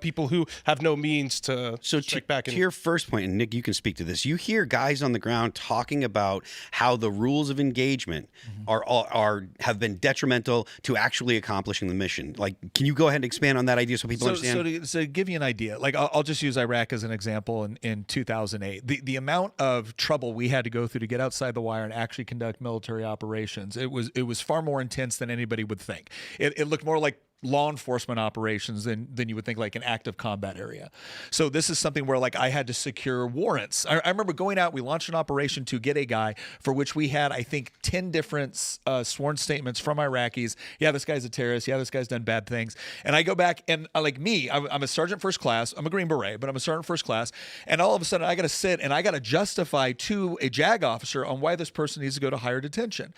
S3: people who have no means to strike back.
S4: To your first point, and Nick, you can speak to this. You hear guys on the ground talking about how the rules of engagement have been detrimental to actually accomplishing the mission. Like, can you go ahead and expand on that idea so people understand?
S2: So to give you an idea, like I'll just use Iraq as an example. In 2008, the amount of trouble we had to go through to get outside the wire and actually conduct military operations, it was far more intense than anybody would think. It looked more like law enforcement operations than you would think, like an active combat area. So this is something where I had to secure warrants. I remember going out, we launched an operation to get a guy for which we had, I think, 10 different sworn statements from Iraqis. Yeah, this guy's a terrorist. Yeah, this guy's done bad things. And I go back and I'm a sergeant first class. I'm a Green Beret, but I'm a sergeant first class. And all of a sudden I got to sit and I got to justify to a JAG officer on why this person needs to go to higher detention.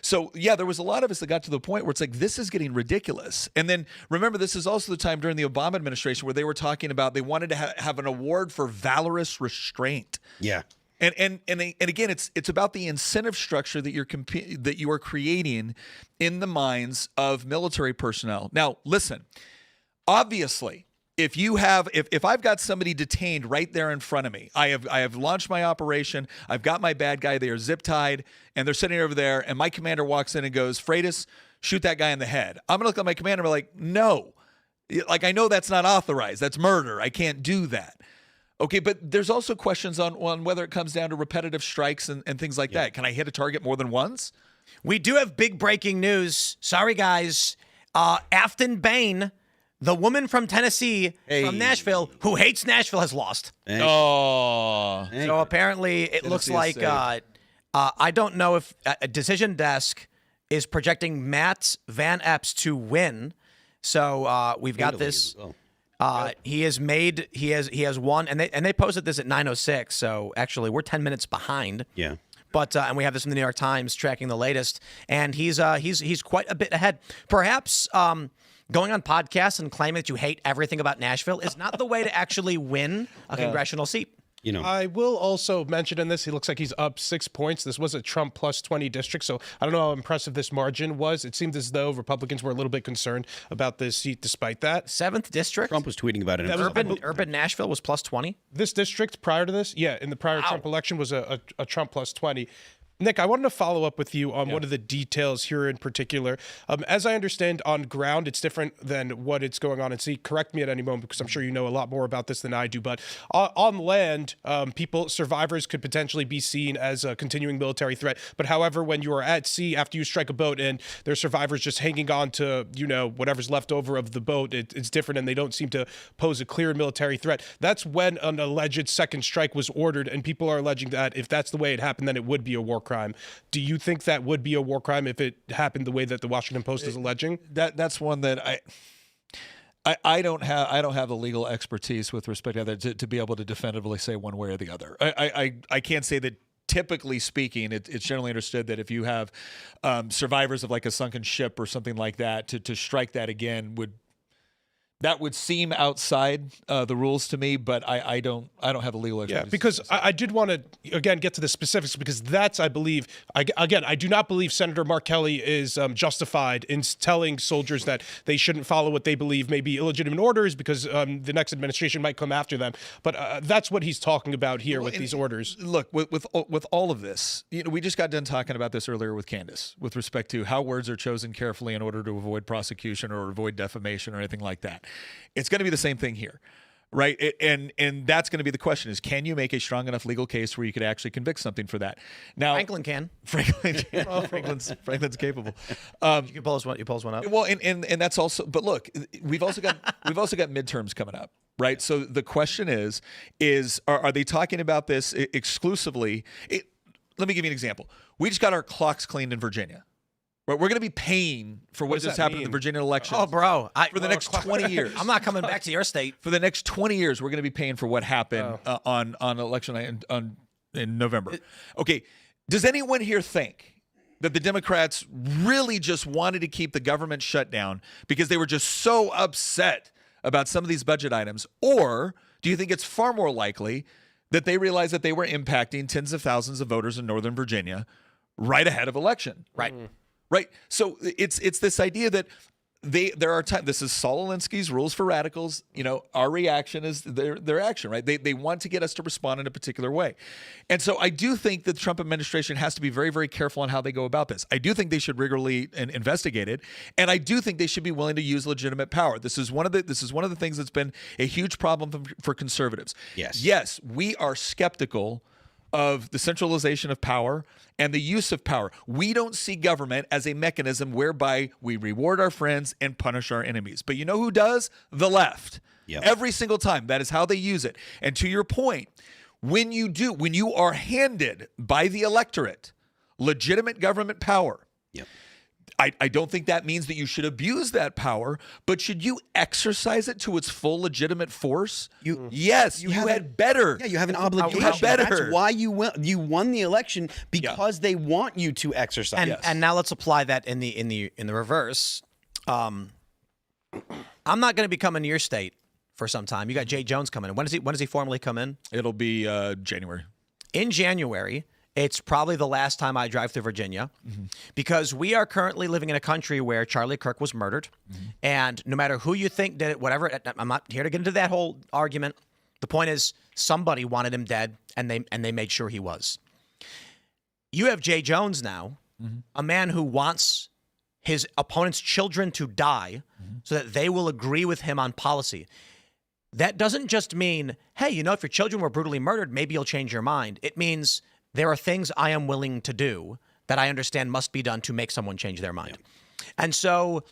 S2: So yeah, there was a lot of us that got to the point where it's like, this is getting ridiculous. And then remember, this is also the time during the Obama administration where they were talking about they wanted to have an award for valorous restraint.
S4: Yeah.
S2: And again, it's about the incentive structure that you are creating in the minds of military personnel. Now, listen, obviously, if I've got somebody detained right there in front of me, I have launched my operation, I've got my bad guy, they are zip tied, and they're sitting over there, and my commander walks in and goes, Freitas, shoot that guy in the head. I'm gonna look at my commander and be like, no. Like, I know that's not authorized. That's murder. I can't do that. Okay, but there's also questions on whether it comes down to repetitive strikes and things like that. Can I hit a target more than once?
S1: We do have big breaking news. Sorry, guys. Afton Bain, the woman from Tennessee, from Nashville, who hates Nashville, has lost.
S2: Oh.
S1: So apparently it looks like, I don't know if a decision desk is projecting Matt Van Epps to win. So we've got this. He has won, and they posted this at 9:06. So actually, we're 10 minutes behind.
S4: Yeah.
S1: But and we have this from the New York Times tracking the latest, and he's quite a bit ahead. Perhaps going on podcasts and claiming that you hate everything about Nashville is not the way to actually win a congressional seat.
S4: You know,
S3: I will also mention in this, he looks like he's up 6 points. This was a Trump plus 20 district, so I don't know how impressive this margin was. It seemed as though Republicans were a little bit concerned about this seat despite that.
S1: 7th district?
S4: Trump was tweeting about it.
S1: Urban Nashville was plus 20?
S3: This district prior to this, in the prior Trump election was a Trump plus 20. Nick, I wanted to follow up with you on one of the details here in particular. As I understand, on ground, it's different than what it's going on in sea. Correct me at any moment, because I'm sure you know a lot more about this than I do. But on land, survivors could potentially be seen as a continuing military threat. But however, when you are at sea, after you strike a boat and there's survivors just hanging on to, whatever's left over of the boat, it's different, and they don't seem to pose a clear military threat. That's when an alleged second strike was ordered, and people are alleging that if that's the way it happened, then it would be a war crime. Do you think that would be a war crime if it happened the way that the Washington Post is alleging?
S2: That's one that I don't have the legal expertise with respect to that to be able to definitively say one way or the other. I can't say that. Typically speaking, it's generally understood that if you have survivors of like a sunken ship or something like that, to strike that again would seem outside the rules to me, but I don't have a legal expertise.
S3: Yeah, because I did want to again get to the specifics, because that's, I believe, I do not believe Senator Mark Kelly is justified in telling soldiers that they shouldn't follow what they believe may be illegitimate orders, because the next administration might come after them. But that's what he's talking about here with these orders.
S2: Look, with all of this, we just got done talking about this earlier with Candace, with respect to how words are chosen carefully in order to avoid prosecution or avoid defamation or anything like that. It's going to be the same thing here, right? And that's going to be the question: is can you make a strong enough legal case where you could actually convict something for that? Now,
S1: Franklin can.
S2: Franklin's capable.
S1: You pull one up.
S2: Well, and that's also. But look, we've also got midterms coming up, right? So the question is are they talking about this exclusively? Let me give you an example. We just got our clocks cleaned in Virginia. We're going to be paying for what just happened in the Virginia election.
S1: Oh, bro.
S2: For the next 20 years.
S1: I'm not coming back to your state.
S2: For the next 20 years, we're going to be paying for what happened on election night in November. Okay. Does anyone here think that the Democrats really just wanted to keep the government shut down because they were just so upset about some of these budget items? Or do you think it's far more likely that they realized that they were impacting tens of thousands of voters in Northern Virginia right ahead of election?
S1: Right.
S2: Right. So it's this idea that there are times. This is Saul Alinsky's rules for radicals. Our reaction is their action. Right. They want to get us to respond in a particular way. And so I do think that the Trump administration has to be very, very careful on how they go about this. I do think they should rigorously investigate it. And I do think they should be willing to use legitimate power. This is one of the things that's been a huge problem for conservatives. Yes, we are skeptical of the centralization of power and the use of power. We don't see government as a mechanism whereby we reward our friends and punish our enemies. But you know who does? The left. Yep. Every single time. That is how they use it. And to your point, when you are handed by the electorate legitimate government power, yep. I don't think that means that you should abuse that power, but should you exercise it to its full legitimate force? You had better.
S4: Yeah, you have an obligation.
S2: You had better.
S4: That's why you won the election, because they want you to exercise.
S1: And now let's apply that in the reverse. I'm not going to be coming to your state for some time. You got Jay Jones coming in. When does he formally come in?
S2: It'll be January.
S1: in January, it's probably the last time I drive through Virginia because we are currently living in a country where Charlie Kirk was murdered. And no matter who you think did it, whatever, I'm not here to get into that whole argument. The point is somebody wanted him dead and they made sure he was. You have Jay Jones now, a man who wants his opponent's children to die so that they will agree with him on policy. That doesn't just mean, hey, you know, if your children were brutally murdered, maybe you'll change your mind. It means there are things I am willing to do that I understand must be done to make someone change their mind. And so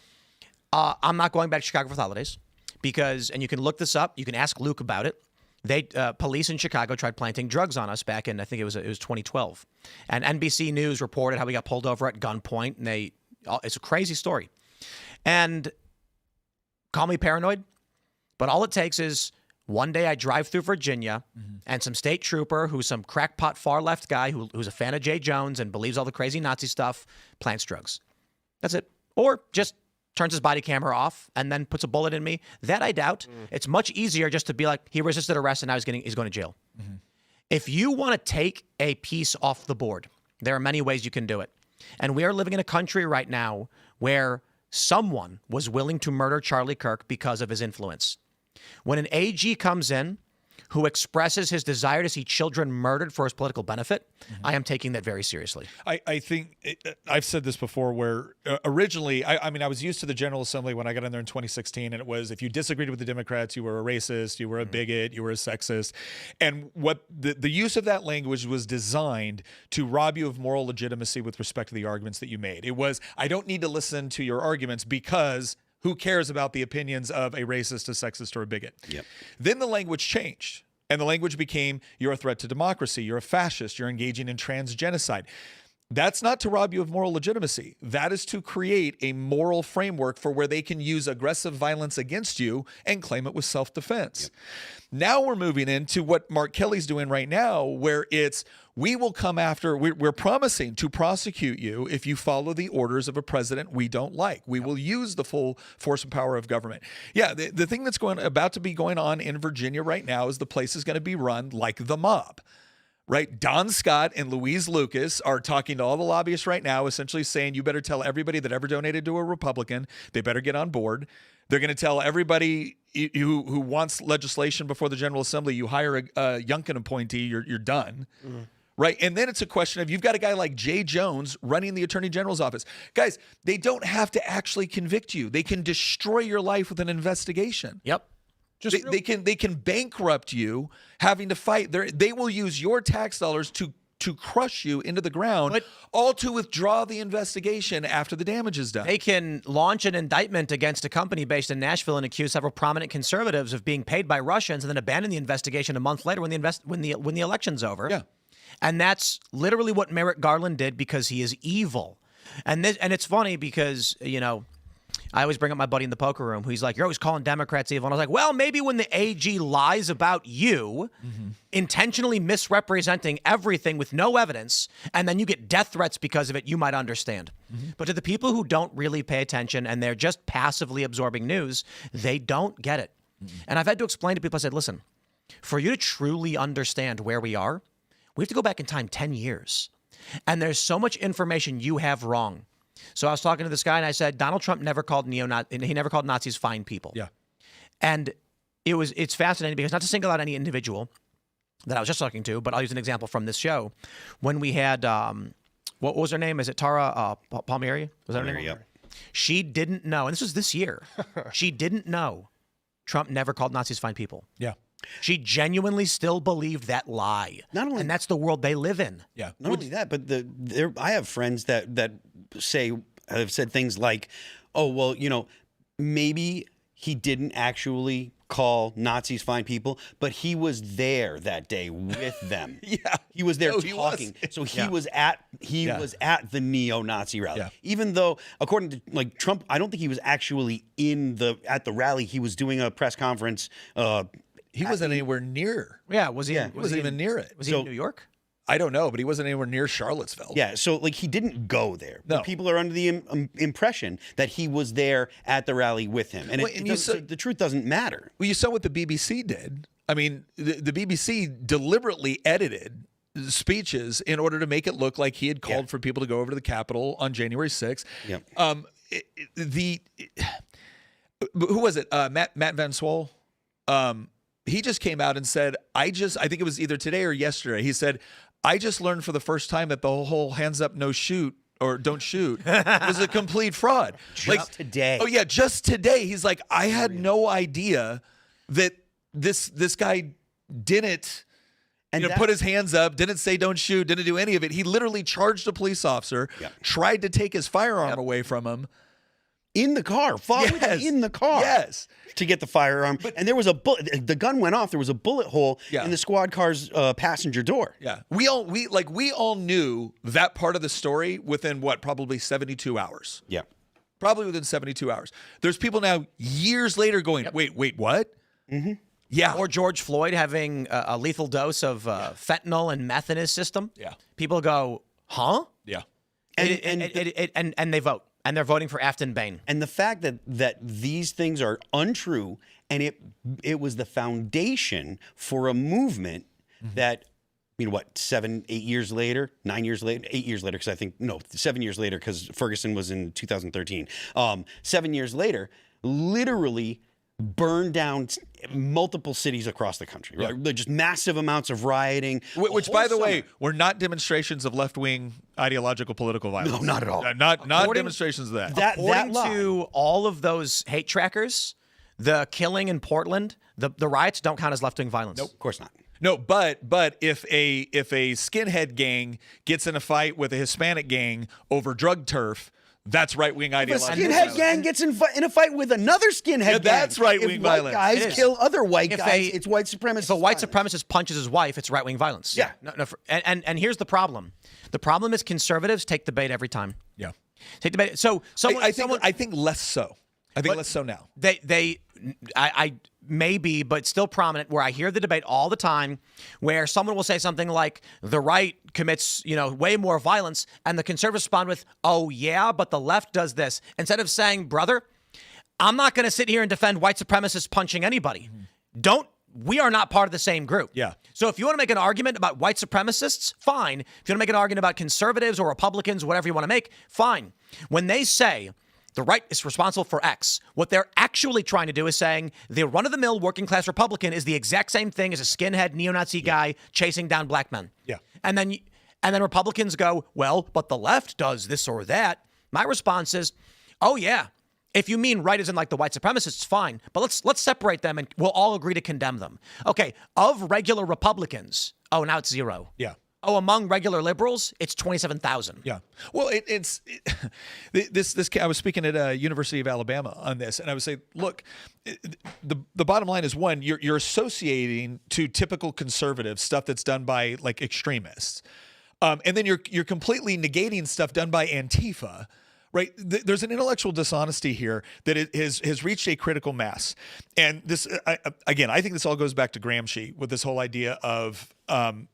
S1: I'm not going back to Chicago for the holidays because, and you can look this up, you can ask Luke about it. They police in Chicago tried planting drugs on us back in, I think it was 2012. And NBC News reported how we got pulled over at gunpoint, and it's a crazy story. And call me paranoid, but all it takes is one day I drive through Virginia and some state trooper who's some crackpot far left guy who's a fan of Jay Jones and believes all the crazy Nazi stuff plants drugs. That's it. Or just turns his body camera off and then puts a bullet in me. That I doubt. It's much easier just to be like, he resisted arrest and now he's going to jail. If you want to take a piece off the board, there are many ways you can do it. And we are living in a country right now where someone was willing to murder Charlie Kirk because of his influence. When an AG comes in who expresses his desire to see children murdered for his political benefit, I am taking that very seriously.
S2: I think I've said this before where originally, I mean, I was used to the General Assembly when I got in there in 2016, and it was if you disagreed with the Democrats, you were a racist, you were a bigot, you were a sexist. And what the use of that language was designed to rob you of moral legitimacy with respect to the arguments that you made. It was, I don't need to listen to your arguments because who cares about the opinions of a racist, a sexist, or a bigot?
S4: Yep.
S2: Then the language changed, and the language became, you're a threat to democracy, you're a fascist, you're engaging in transgenocide. That's not to rob you of moral legitimacy. That is to create a moral framework for where they can use aggressive violence against you and claim it was self-defense. Yep. Now we're moving into what Mark Kelly's doing right now, where it's, we will come after, we're promising to prosecute you if you follow the orders of a president we don't like. We will use the full force and power of government. Yeah, the thing that's about to be going on in Virginia right now is the place is going to be run like the mob. Right? Don Scott and Louise Lucas are talking to all the lobbyists right now, essentially saying, you better tell everybody that ever donated to a Republican, they better get on board. They're going to tell everybody who wants legislation before the General Assembly, you hire a Youngkin appointee, you're done. Right? And then it's a question of, you've got a guy like Jay Jones running the Attorney General's office. Guys, they don't have to actually convict you. They can destroy your life with an investigation.
S1: Yep.
S2: They can bankrupt you having to fight. They will use your tax dollars to crush you into the ground, all to withdraw the investigation after the damage is done.
S1: They can launch an indictment against a company based in Nashville and accuse several prominent conservatives of being paid by Russians, and then abandon the investigation a month later when the election's over.
S2: Yeah.
S1: And that's literally what Merrick Garland did because he is evil. And it's funny because, you know, I always bring up my buddy in the poker room who's like, you're always calling Democrats evil. And I was like, well, maybe when the AG lies about you, intentionally misrepresenting everything with no evidence, and then you get death threats because of it, you might understand. But to the people who don't really pay attention and they're just passively absorbing news, they don't get it. And I've had to explain to people, I said, listen, for you to truly understand where we are, we have to go back in time 10 years. And there's so much information you have wrong. So I was talking to this guy and I said, Donald Trump never called he never called Nazis fine people.
S2: Yeah.
S1: And it's fascinating because, not to single out any individual that I was just talking to, but I'll use an example from this show. When we had, what was her name? Is it Tara Palmieri? Was that her name?
S4: Yep.
S1: She didn't know, and this was this year, she didn't know Trump never called Nazis fine people.
S2: Yeah.
S1: She genuinely still believed that lie. And that's the world they live in.
S2: Yeah.
S4: Not only that, but I have friends that have said things like, oh, well, you know, maybe he didn't actually call Nazis fine people, but he was there that day with them.
S2: Yeah.
S4: He was there talking. So he was at the neo-Nazi rally.
S2: Yeah.
S4: Even though, according to like Trump, I don't think he was actually at the rally. He was doing a press conference.
S2: He wasn't anywhere near.
S1: Yeah, was he?
S2: He wasn't even near it.
S1: Was he in New York?
S2: I don't know, but he wasn't anywhere near Charlottesville.
S4: Yeah, so like he didn't go there.
S2: No.
S4: But people are under the impression that he was there at the rally with him. And, the truth doesn't matter.
S2: Well, you saw what the BBC did. I mean, the BBC deliberately edited speeches in order to make it look like he had called for people to go over to the Capitol on January 6th.
S4: Yep.
S2: Who was it? Matt Van Swol. He just came out and said, I think it was either today or yesterday. He said, I just learned for the first time that the whole hands up, no shoot or don't shoot was a complete fraud.
S4: Just today.
S2: Oh yeah, just today. He's like, I had no idea that this guy didn't put his hands up, didn't say don't shoot, didn't do any of it. He literally charged a police officer, tried to take his firearm away from him.
S4: In the car, followed him in the car.
S2: Yes.
S4: To get the firearm. And there was a bullet. The gun went off. There was a bullet hole in the squad car's passenger door.
S2: Yeah. We all knew that part of the story within probably 72 hours.
S4: Yeah.
S2: Probably within 72 hours. There's people now years later going, wait, what? Mm-hmm. Yeah.
S1: Or George Floyd having a lethal dose of fentanyl and meth in his system.
S2: Yeah.
S1: People go, huh?
S2: Yeah.
S1: And they vote. And they're voting for Afton Bain.
S4: And the fact that these things are untrue, and it was the foundation for a movement that, 7, 8 years later, 9 years later, 8 years later, 7 years later, because Ferguson was in 2013. 7 years later, literally burned down multiple cities across the country. Right? Just massive amounts of rioting.
S2: Which, by the way, were not demonstrations of left-wing ideological political violence.
S4: No, not at all.
S2: Not demonstrations of that.
S1: According to all of those hate trackers, the killing in Portland, the riots don't count as left-wing violence.
S4: Nope, of course not.
S2: No, but if a skinhead gang gets in a fight with a Hispanic gang over drug turf, that's right-wing ideology.
S4: A skinhead gang gets in a fight with another skinhead gang.
S2: That's right-wing violence.
S4: White guys kill other white guys, it's white supremacist.
S1: If a white supremacist punches his wife, it's right-wing violence.
S4: Yeah.
S1: And here's the problem. The problem is conservatives take the bait every time.
S2: Yeah.
S1: Take the bait. So
S2: I think less so. I think less so now.
S1: I maybe, but still prominent, where I hear the debate all the time where someone will say something like the right commits, way more violence, and the conservatives respond with, oh yeah, but the left does this. Instead of saying, brother, I'm not going to sit here and defend white supremacists punching anybody. We are not part of the same group.
S2: Yeah.
S1: So if you want to make an argument about white supremacists, fine. If you want to make an argument about conservatives or Republicans, whatever you want to make, fine. When they say the right is responsible for X, what they're actually trying to do is saying the run-of-the-mill working-class Republican is the exact same thing as a skinhead neo-Nazi guy chasing down black men.
S2: Yeah.
S1: And then Republicans go, well, but the left does this or that. My response is, oh yeah, if you mean right isn't like the white supremacists, fine. But let's separate them and we'll all agree to condemn them. Okay, of regular Republicans, oh, now it's 0.
S2: Yeah.
S1: Oh, among regular liberals, it's 27,000.
S2: Yeah. Well, this. I was speaking at University of Alabama on this, and I would say, look, the bottom line is, one, you're associating to typical conservative stuff that's done by like extremists, and then you're completely negating stuff done by Antifa. Right, there's an intellectual dishonesty here that has reached a critical mass, and this again, I think this all goes back to Gramsci with this whole idea of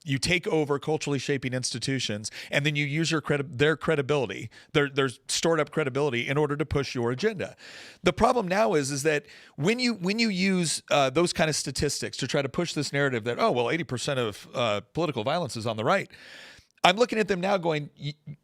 S2: you take over culturally shaping institutions, and then you use their credibility, their stored up credibility, in order to push your agenda. The problem now is that when you use those kind of statistics to try to push this narrative that 80% of political violence is on the right. I'm looking at them now going,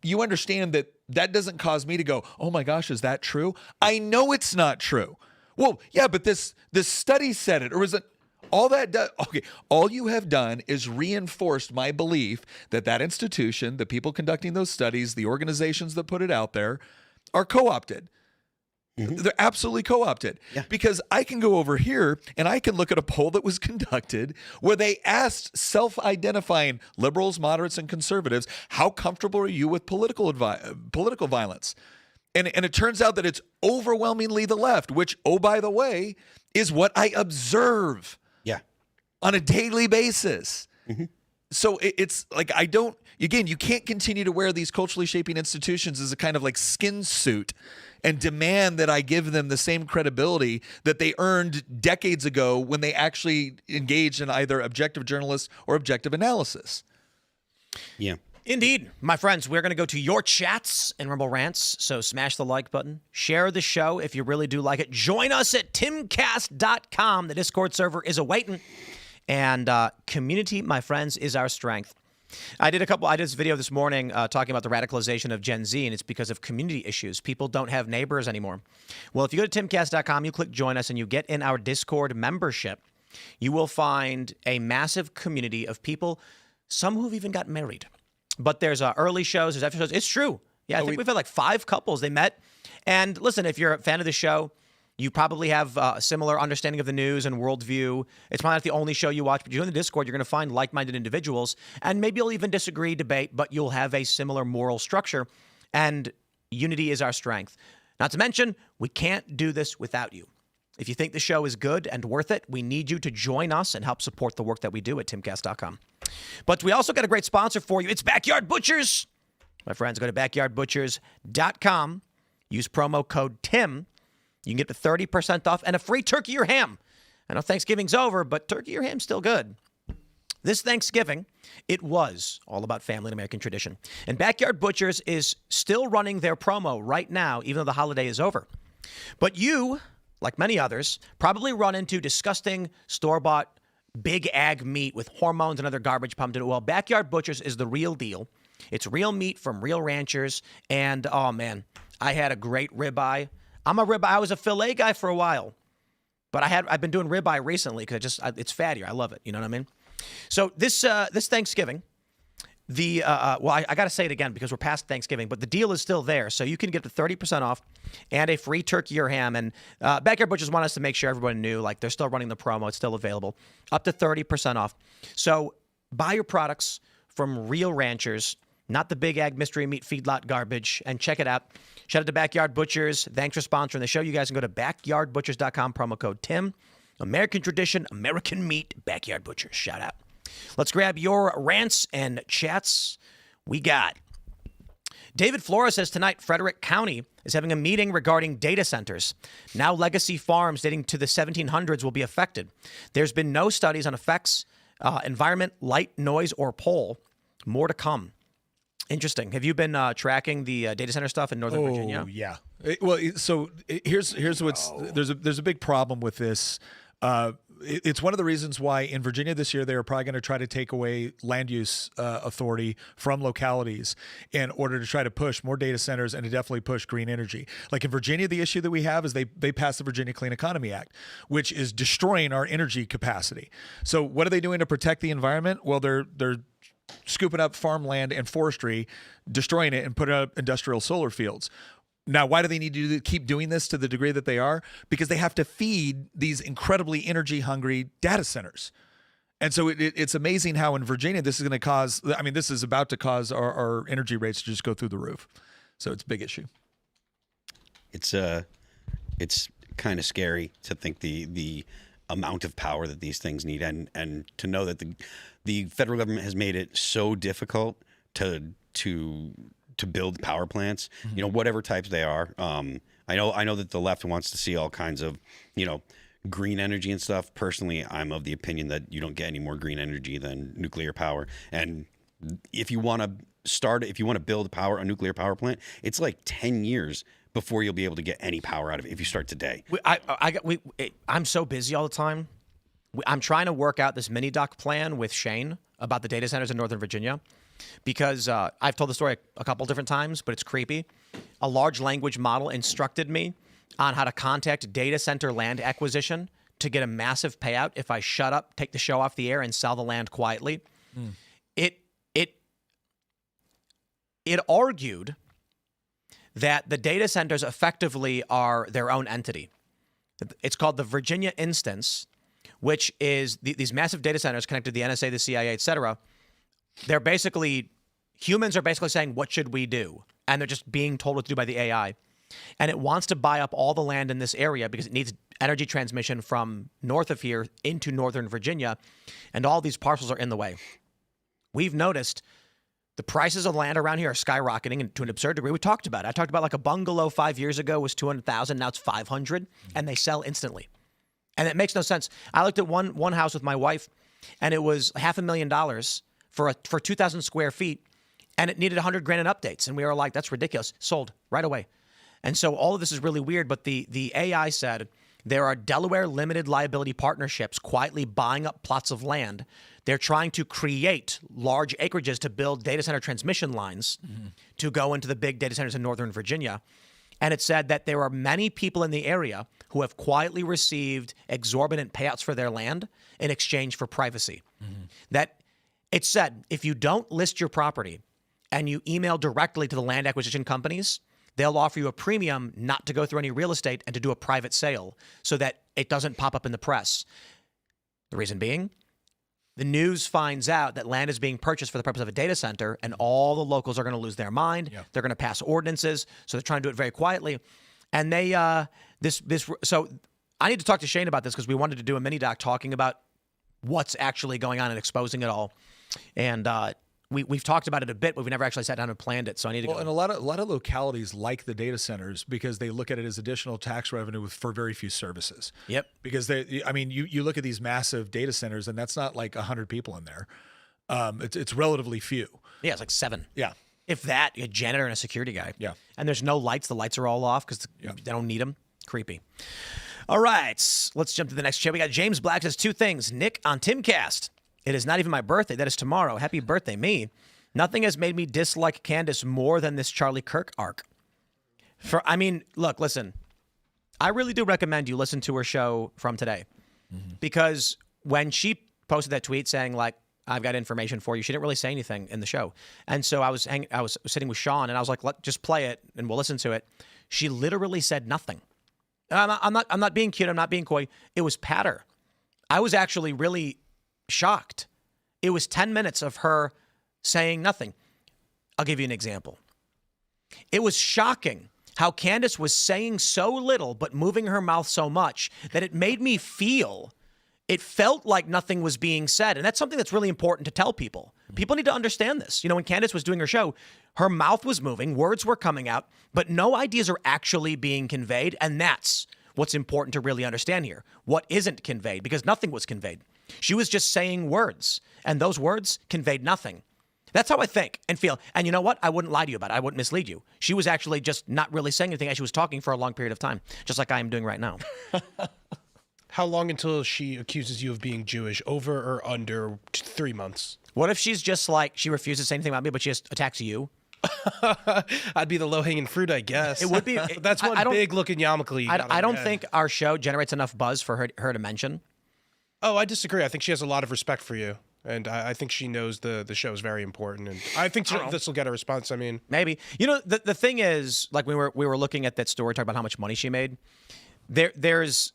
S2: you understand that doesn't cause me to go, oh my gosh, is that true? I know it's not true. Well, yeah, but this study said it, or is it all that? Okay, all you have done is reinforced my belief that institution, the people conducting those studies, the organizations that put it out there are co-opted. Mm-hmm. They're absolutely co-opted. Yeah. Because I can go over here and I can look at a poll that was conducted where they asked self-identifying liberals, moderates, and conservatives, how comfortable are you with political violence? And it turns out that it's overwhelmingly the left, which, oh, by the way, is what I observe on a daily basis. Mm-hmm. So it's like you can't continue to wear these culturally shaping institutions as a kind of like skin suit and demand that I give them the same credibility that they earned decades ago when they actually engaged in either objective journalism or objective analysis.
S4: Yeah.
S1: Indeed. My friends, we're going to go to your chats and Rumble Rants, so smash the like button. Share the show if you really do like it. Join us at timcast.com. The Discord server is awaiting. And community, my friends, is our strength. I did this video this morning talking about the radicalization of Gen Z, and it's because of community issues. People don't have neighbors anymore. Well, if you go to timcast.com, you click join us, and you get in our Discord membership, you will find a massive community of people, some who've even got married. But there's early shows, there's after shows. It's true. Yeah, I think we've had like 5 couples. They met. And listen, if you're a fan of the show, you probably have a similar understanding of the news and worldview. It's probably not the only show you watch, but you're in the Discord, you're going to find like-minded individuals, and maybe you'll even disagree, debate, but you'll have a similar moral structure, and unity is our strength. Not to mention, we can't do this without you. If you think the show is good and worth it, we need you to join us and help support the work that we do at timcast.com. But we also got a great sponsor for you. It's Backyard Butchers. My friends, go to backyardbutchers.com. Use promo code TIM. You can get the 30% off and a free turkey or ham. I know Thanksgiving's over, but turkey or ham's still good. This Thanksgiving, it was all about family and American tradition. And Backyard Butchers is still running their promo right now, even though the holiday is over. But you, like many others, probably run into disgusting store-bought big ag meat with hormones and other garbage pumped into it. Well, Backyard Butchers is the real deal. It's real meat from real ranchers. And, oh, man, I had a great ribeye. I was a filet guy for a while. But I've been doing ribeye recently because it's fattier. I love it. You know what I mean? So this Thanksgiving, I got to say it again because we're past Thanksgiving, but the deal is still there. So you can get the 30% off and a free turkey or ham. And Backyard Butchers want us to make sure everyone knew, like, they're still running the promo. It's still available. Up to 30% off. So buy your products from real ranchers, not the big ag mystery meat feedlot garbage, and check it out. Shout out to Backyard Butchers. Thanks for sponsoring the show. You guys can go to backyardbutchers.com, promo code TIM. American tradition, American meat, Backyard Butchers. Shout out. Let's grab your rants and chats. We got David Flores says tonight Frederick County is having a meeting regarding data centers. Now legacy farms dating to the 1700s will be affected. There's been no studies on effects, environment, light, noise, or pole. More to come. Interesting. Have you been tracking the data center stuff in Northern Virginia?
S2: Oh, yeah. Here's what's there's a big problem with this. It's one of the reasons why in Virginia this year they are probably going to try to take away land use authority from localities in order to try to push more data centers and to definitely push green energy. Like in Virginia, the issue that we have is they passed the Virginia Clean Economy Act, which is destroying our energy capacity. So what are they doing to protect the environment? Well, they're scooping up farmland and forestry, destroying it, and putting up industrial solar fields. Now, why do they need to keep doing this to the degree that they are? Because they have to feed these incredibly energy-hungry data centers. And so it's amazing how in Virginia this is going to cause, this is about to cause our energy rates to just go through the roof. So it's a big issue.
S4: It's kind of scary to think the amount of power that these things need, and to know that the federal government has made it so difficult to build power plants, whatever types they are. I know that the left wants to see all kinds of, green energy and stuff. Personally, I'm of the opinion that you don't get any more green energy than nuclear power. And if you want to build a nuclear power plant, it's like 10 years before you'll be able to get any power out of it if you start today.
S1: I'm so busy all the time. I'm trying to work out this mini doc plan with Shane about the data centers in Northern Virginia. Because I've told the story a couple different times, but it's creepy. A large language model instructed me on how to contact data center land acquisition to get a massive payout if I shut up, take the show off the air, and sell the land quietly. It argued that the data centers effectively are their own entity. It's called the Virginia Instance, which is these massive data centers connected to the NSA, the CIA, et cetera. Humans are basically saying, what should we do? And they're just being told what to do by the AI. And it wants to buy up all the land in this area because it needs energy transmission from north of here into Northern Virginia. And all these parcels are in the way. We've noticed the prices of land around here are skyrocketing to an absurd degree. We talked about it. I talked about like a bungalow 5 years ago was $200,000. Now it's $500,000 and they sell instantly. And it makes no sense. I looked at one house with my wife and it was $500,000 for 2,000 square feet, and it needed $100,000 in updates. And we were like, that's ridiculous. Sold right away. And so all of this is really weird, but the AI said there are Delaware limited liability partnerships quietly buying up plots of land They're trying to create large acreages to build data center transmission lines to go into the big data centers in Northern Virginia. And it said that there are many people in the area who have quietly received exorbitant payouts for their land in exchange for privacy. That it said, if you don't list your property and you email directly to the land acquisition companies, they'll offer you a premium not to go through any real estate and to do a private sale so that it doesn't pop up in the press. The reason being, the news finds out that land is being purchased for the purpose of a data center, and all the locals are going to lose their mind. Yeah. They're going to pass ordinances, so they're trying to do it very quietly. And they so I need to talk to Shane about this because we wanted to do a mini doc talking about what's actually going on and exposing it all. And we've talked about it a bit, but we never actually sat down and planned it. So I need to go.
S2: And a lot of localities like the data centers because they look at it as additional tax revenue for very few services.
S1: Yep.
S2: Because you look at these massive data centers, and that's not like 100 people in there. It's relatively few.
S1: Yeah, it's like 7.
S2: Yeah.
S1: If that, a janitor and a security guy.
S2: Yeah.
S1: And there's no lights. The lights are all off because they don't need them. Creepy. All right, let's jump to the next chat. We got James Black says 2 things. Nick on Timcast. It is not even my birthday. That is tomorrow. Happy birthday, me. Nothing has made me dislike Candace more than this Charlie Kirk arc. Look, listen. I really do recommend you listen to her show from today. Because when she posted that tweet saying, like, I've got information for you, she didn't really say anything in the show. And so I was sitting with Sean, and I was like, just play it, and we'll listen to it. She literally said nothing. I'm not being cute. I'm not being coy. It was patter. I was actually really shocked. It was 10 minutes of her saying nothing. I'll give you an example. It was shocking how Candace was saying so little but moving her mouth so much that it made me feel, it felt like nothing was being said. And that's something that's really important to tell people. People need to understand this. You know, when Candace was doing her show, her mouth was moving, words were coming out, but no ideas are actually being conveyed. And that's what's important to really understand here. What isn't conveyed, because nothing was conveyed. She was just saying words, and those words conveyed nothing. That's how I think and feel. And you know what? I wouldn't lie to you about it. I wouldn't mislead you. She was actually just not really saying anything as she was talking for a long period of time, just like I am doing right now.
S3: How long until she accuses you of being Jewish? Over or under 3 months?
S1: What if she's just like, she refuses to say anything about me, but she just attacks you?
S3: I'd be the low-hanging fruit, I guess.
S1: It would be.
S3: That's one big-looking yarmulke.
S1: I don't think our show generates enough buzz for her to mention.
S3: Oh, I disagree. I think she has a lot of respect for you. And I think she knows the show is very important. And I think this will get a response. I mean,
S1: maybe. You know, the thing is, like we were looking at that story, talking about how much money she made. There's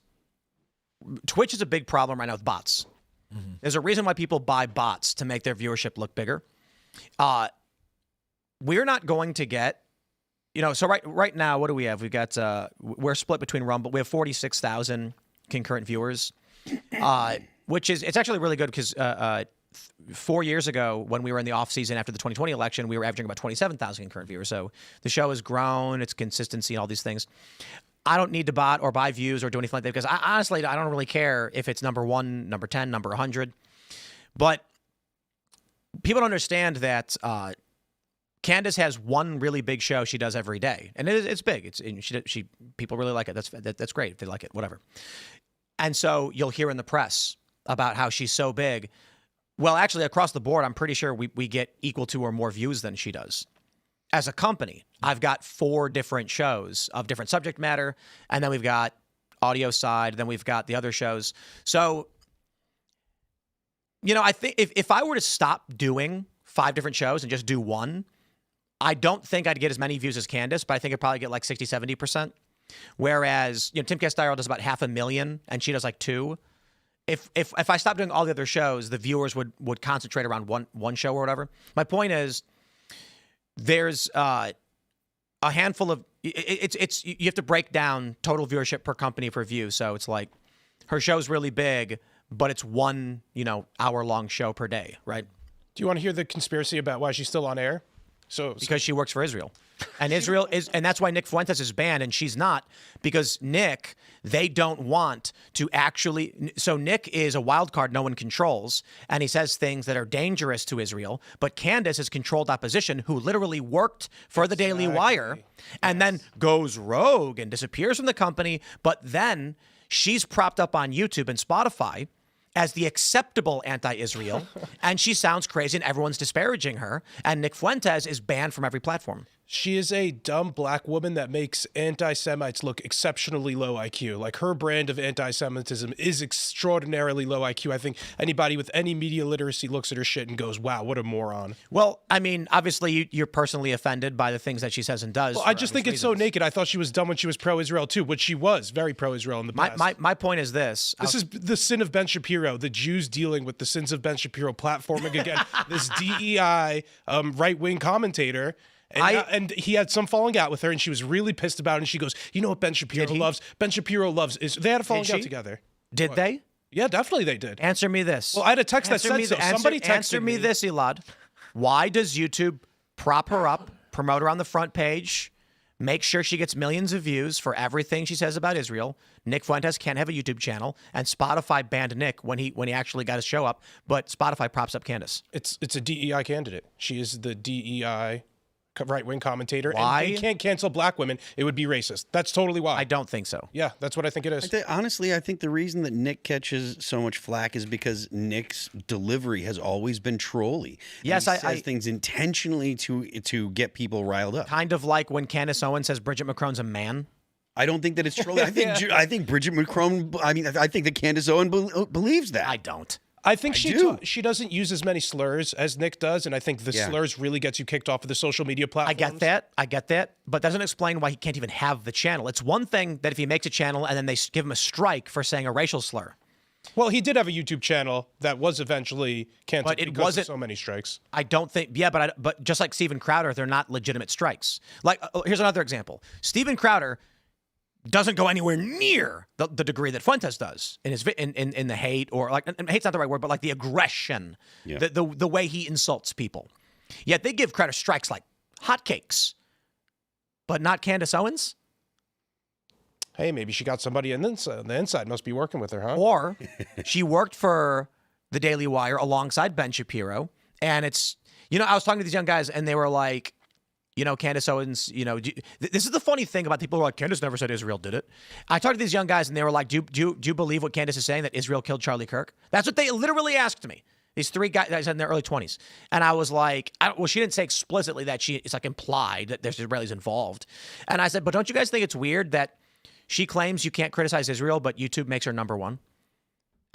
S1: Twitch is a big problem right now with bots. There's a reason why people buy bots to make their viewership look bigger. We're not going to get, so right now, what do we have? We've got, we're split between Rumble. We have 46,000 concurrent viewers, which is, it's actually really good because 4 years ago, when we were in the off season after the 2020 election, we were averaging about 27,000 concurrent viewers. So the show has grown, its consistency, and all these things. I don't need to bot or buy views or do anything like that because honestly, I don't really care if it's number 1, number 10, number 100. But people don't understand that Candace has one really big show she does every day, and it's big. People really like it. That's great if they like it, whatever. And so you'll hear in the press about how she's so big. Well, actually, across the board, I'm pretty sure we get equal to or more views than she does. As a company, I've got 4 different shows of different subject matter, and then we've got audio side, then we've got the other shows. So, I think if I were to stop doing 5 different shows and just do one, I don't think I'd get as many views as Candace, but I think I'd probably get like 60, 70%. Whereas, Timcast IRL does about 500,000, and she does like 2. If I stopped doing all the other shows, the viewers would concentrate around one show or whatever. My point is, there's a handful of it's you have to break down total viewership per company per view. So it's like her show's really big, but it's one hour-long show per day, right?
S3: Do you want to hear the conspiracy about why she's still on air?
S1: Because she works for Israel. And Israel is, and that's why Nick Fuentes is banned and she's not, because Nick, they don't want to actually, so Nick is a wild card no one controls, and he says things that are dangerous to Israel, but Candace is controlled opposition who literally worked for the Daily Wire and then goes rogue and disappears from the company, but then she's propped up on YouTube and Spotify, as the acceptable anti-Israel, and she sounds crazy and everyone's disparaging her, and Nick Fuentes is banned from every platform.
S3: She is a dumb black woman that makes anti-Semites look exceptionally low IQ. Like, her brand of anti-Semitism is extraordinarily low IQ. I think anybody with any media literacy looks at her shit and goes, wow, what a moron.
S1: Well, I mean, obviously you're personally offended by the things that she says and does.
S3: Well, I just think it's so naked. I thought she was dumb when she was pro-Israel too, which she was very pro-Israel in the past.
S1: My point is this.
S3: This is the sin of Ben Shapiro, the Jews dealing with the sins of Ben Shapiro, platforming again this DEI right-wing commentator. And he had some falling out with her, and she was really pissed about it. And she goes, you know what Ben Shapiro loves? Ben Shapiro loves is they had a falling out together.
S1: Did they?
S3: Yeah, definitely they did.
S1: Answer me this.
S3: Well, I had a text that said so. Somebody texted
S1: Answer me this, Elaad. Why does YouTube prop her up, promote her on the front page, make sure she gets millions of views for everything she says about Israel? Nick Fuentes can't have a YouTube channel, and Spotify banned Nick when he actually got his show up, but Spotify props up Candace.
S3: It's a DEI candidate. She is the DEI right-wing commentator.
S1: Why?
S3: And they can't cancel black women. It would be racist. That's totally why.
S1: I don't think so.
S3: Yeah, that's what I think it is.
S4: Honestly, I think the reason that Nick catches so much flack is because Nick's delivery has always been trolly.
S1: Yes,
S4: he says things intentionally to get people riled up.
S1: Kind of like when Candace Owens says Bridget McCrone's a man.
S4: I don't think that it's trolling. I think Bridget McCrone. I think that Candace Owens believes that.
S1: I don't.
S3: I think she doesn't use as many slurs as Nick does, and I think the slurs really gets you kicked off of the social media platforms.
S1: I get that, but doesn't explain why he can't even have the channel. It's one thing that if he makes a channel and then they give him a strike for saying a racial slur.
S3: Well, he did have a YouTube channel that was eventually canceled because of so many strikes.
S1: I don't think, but just like Steven Crowder, they're not legitimate strikes. Like, here's another example. Steven Crowder doesn't go anywhere near the degree that Fuentes does in his in the hate, or like, and hate's not the right word, but like the aggression, the way he insults people. Yet they give Crowder strikes like hotcakes, but not Candace Owens.
S3: Hey, maybe she got somebody on the inside must be working with her, huh?
S1: Or she worked for the Daily Wire alongside Ben Shapiro, and it's, I was talking to these young guys, and they were like, Candace Owens, this is the funny thing about people who are like, Candace never said Israel did it. I talked to these young guys and they were like, do you believe what Candace is saying, that Israel killed Charlie Kirk? That's what they literally asked me. These three guys in their early 20s. And I was like, she didn't say explicitly that it's like implied that there's Israelis involved. And I said, but don't you guys think it's weird that she claims you can't criticize Israel, but YouTube makes her number one?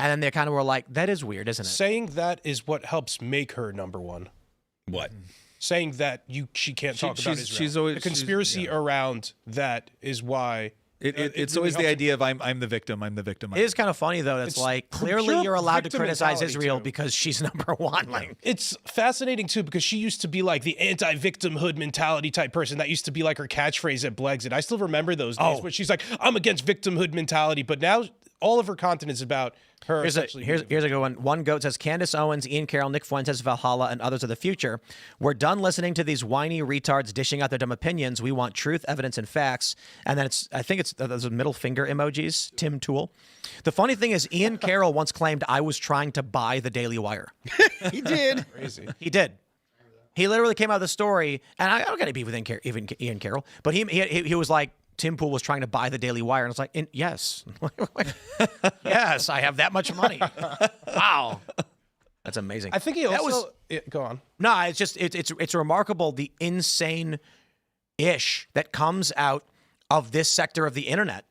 S1: And then they kind of were like, that is weird, isn't it?
S3: Saying that is what helps make her number one.
S4: What?
S3: Saying that she can't talk about Israel. The conspiracy around that is why
S2: it's always the idea of I'm the victim. I'm the victim.
S1: It is kind of funny though. It's like, clearly you're allowed to criticize Israel because she's number one. Like,
S3: it's fascinating too, because she used to be like the anti-victimhood mentality type person. That used to be like her catchphrase at Blexit. I still remember those days where she's like, I'm against victimhood mentality, but now all of her content is about her.
S1: Here's a good one. One goat says, Candace Owens, Ian Carroll, Nick Fuentes, Valhalla, and others of the future. We're done listening to these whiny retards dishing out their dumb opinions. We want truth, evidence, and facts. And then I think it's those middle finger emojis, Tim Tool. The funny thing is, Ian Carroll once claimed I was trying to buy the Daily Wire.
S4: He did.
S3: Crazy.
S1: He did. He literally came out of the story, and I don't get to be with even Ian Carroll, but he was like, Tim Pool was trying to buy the Daily Wire, and it's like, yes. Yes, I have that much money. Wow. That's amazing.
S3: I think he also... go on.
S1: No, it's just, it's remarkable, the insane-ish that comes out of this sector of the internet,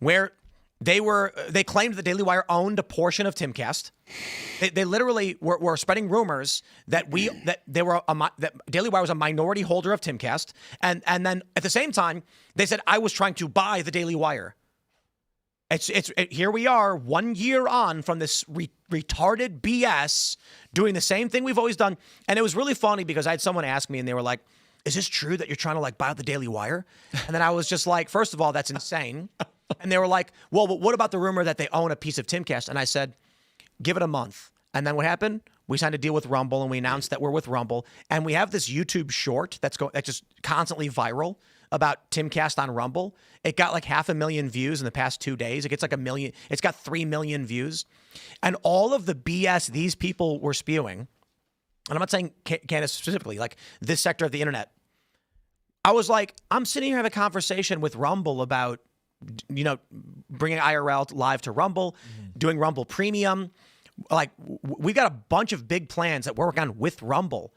S1: where they claimed the Daily Wire owned a portion of Timcast. They literally were spreading rumors that that Daily Wire was a minority holder of Timcast, and then at the same time they said I was trying to buy the Daily Wire. Here we are 1 year on from this retarded BS, doing the same thing we've always done, and it was really funny because I had someone ask me and they were like, "Is this true that you're trying to like buy out the Daily Wire?" And then I was just like, first of all, that's insane. And they were like, well, but what about the rumor that they own a piece of Timcast? And I said, give it a month. And then what happened? We signed a deal with Rumble, and we announced that we're with Rumble. And we have this YouTube short that's just constantly viral about Timcast on Rumble. It got like 500,000 views in the past 2 days. It gets like 1 million. It's got 3 million views. And all of the BS these people were spewing, and I'm not saying Candace specifically, like this sector of the internet. I was like, I'm sitting here having a conversation with Rumble about, bringing IRL live to Rumble, doing Rumble Premium. like, we got a bunch of big plans that we're working on with Rumble.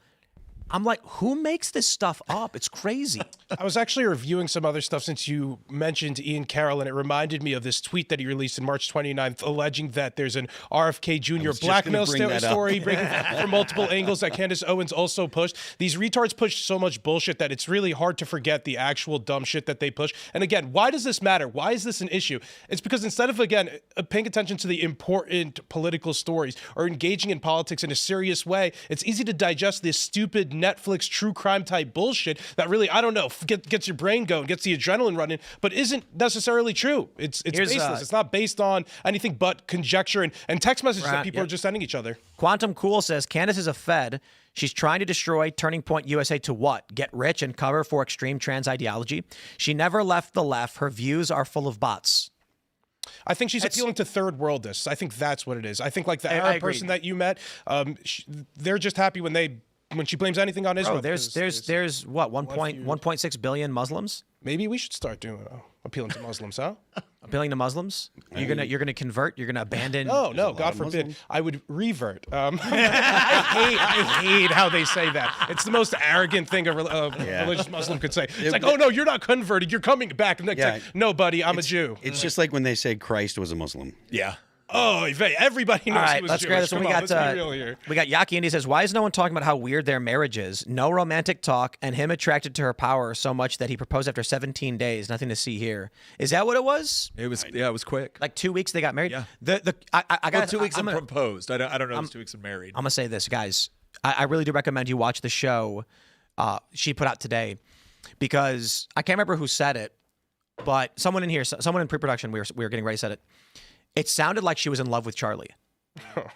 S1: I'm like, who makes this stuff up? It's crazy.
S3: I was actually reviewing some other stuff since you mentioned Ian Carroll, and it reminded me of this tweet that he released on March 29th, alleging that there's an RFK Jr. blackmail story breaking from multiple angles that Candace Owens also pushed. These retards push so much bullshit that it's really hard to forget the actual dumb shit that they push. And again, why does this matter? Why is this an issue? It's because instead of, again, paying attention to the important political stories or engaging in politics in a serious way, it's easy to digest this stupid Netflix true crime type bullshit that really, I don't know, gets your brain going, gets the adrenaline running, but isn't necessarily true. It's baseless. It's not based on anything but conjecture and text messages that people are just sending each other.
S1: Quantum Cool says Candace is a Fed. She's trying to destroy Turning Point USA to what? Get rich and cover for extreme trans ideology. She never left the left. Her views are full of bots.
S3: I think she's appealing to third worldists. I think that's what it is. I think like the Arab person that you met, they're just happy when she blames anything on Israel.
S1: Oh, there's what, 1.6 billion Muslims?
S3: Maybe we should start doing appealing to Muslims, huh?
S1: Appealing to Muslims? You're gonna convert? You're gonna abandon?
S3: No, God forbid. I would revert. I hate how they say that. It's the most arrogant thing a religious Muslim could say. It's like, oh no, you're not converted. You're coming back. And like, no, buddy, I'm a Jew.
S4: It's just like when they say Christ was a Muslim.
S2: Yeah.
S3: Oh, everybody knows
S1: All right,
S3: he was
S1: let's
S3: Jewish.
S1: grab this one.
S3: Let's be real here.
S1: We got Yaki Indy says, why is no one talking about how weird their marriage is? No romantic talk, and him attracted to her power so much that he proposed after 17 days. Nothing to see here. Is that what it was?
S2: It was. Yeah, it was quick.
S1: Like 2 weeks they got married.
S2: Yeah.
S1: I got
S2: 2 weeks and proposed. I don't know. It was 2 weeks and married.
S1: I'm gonna say this, guys. I really do recommend you watch the show she put out today, because I can't remember who said it, but someone in here, someone in pre-production, we were getting ready to say it. It sounded like she was in love with Charlie.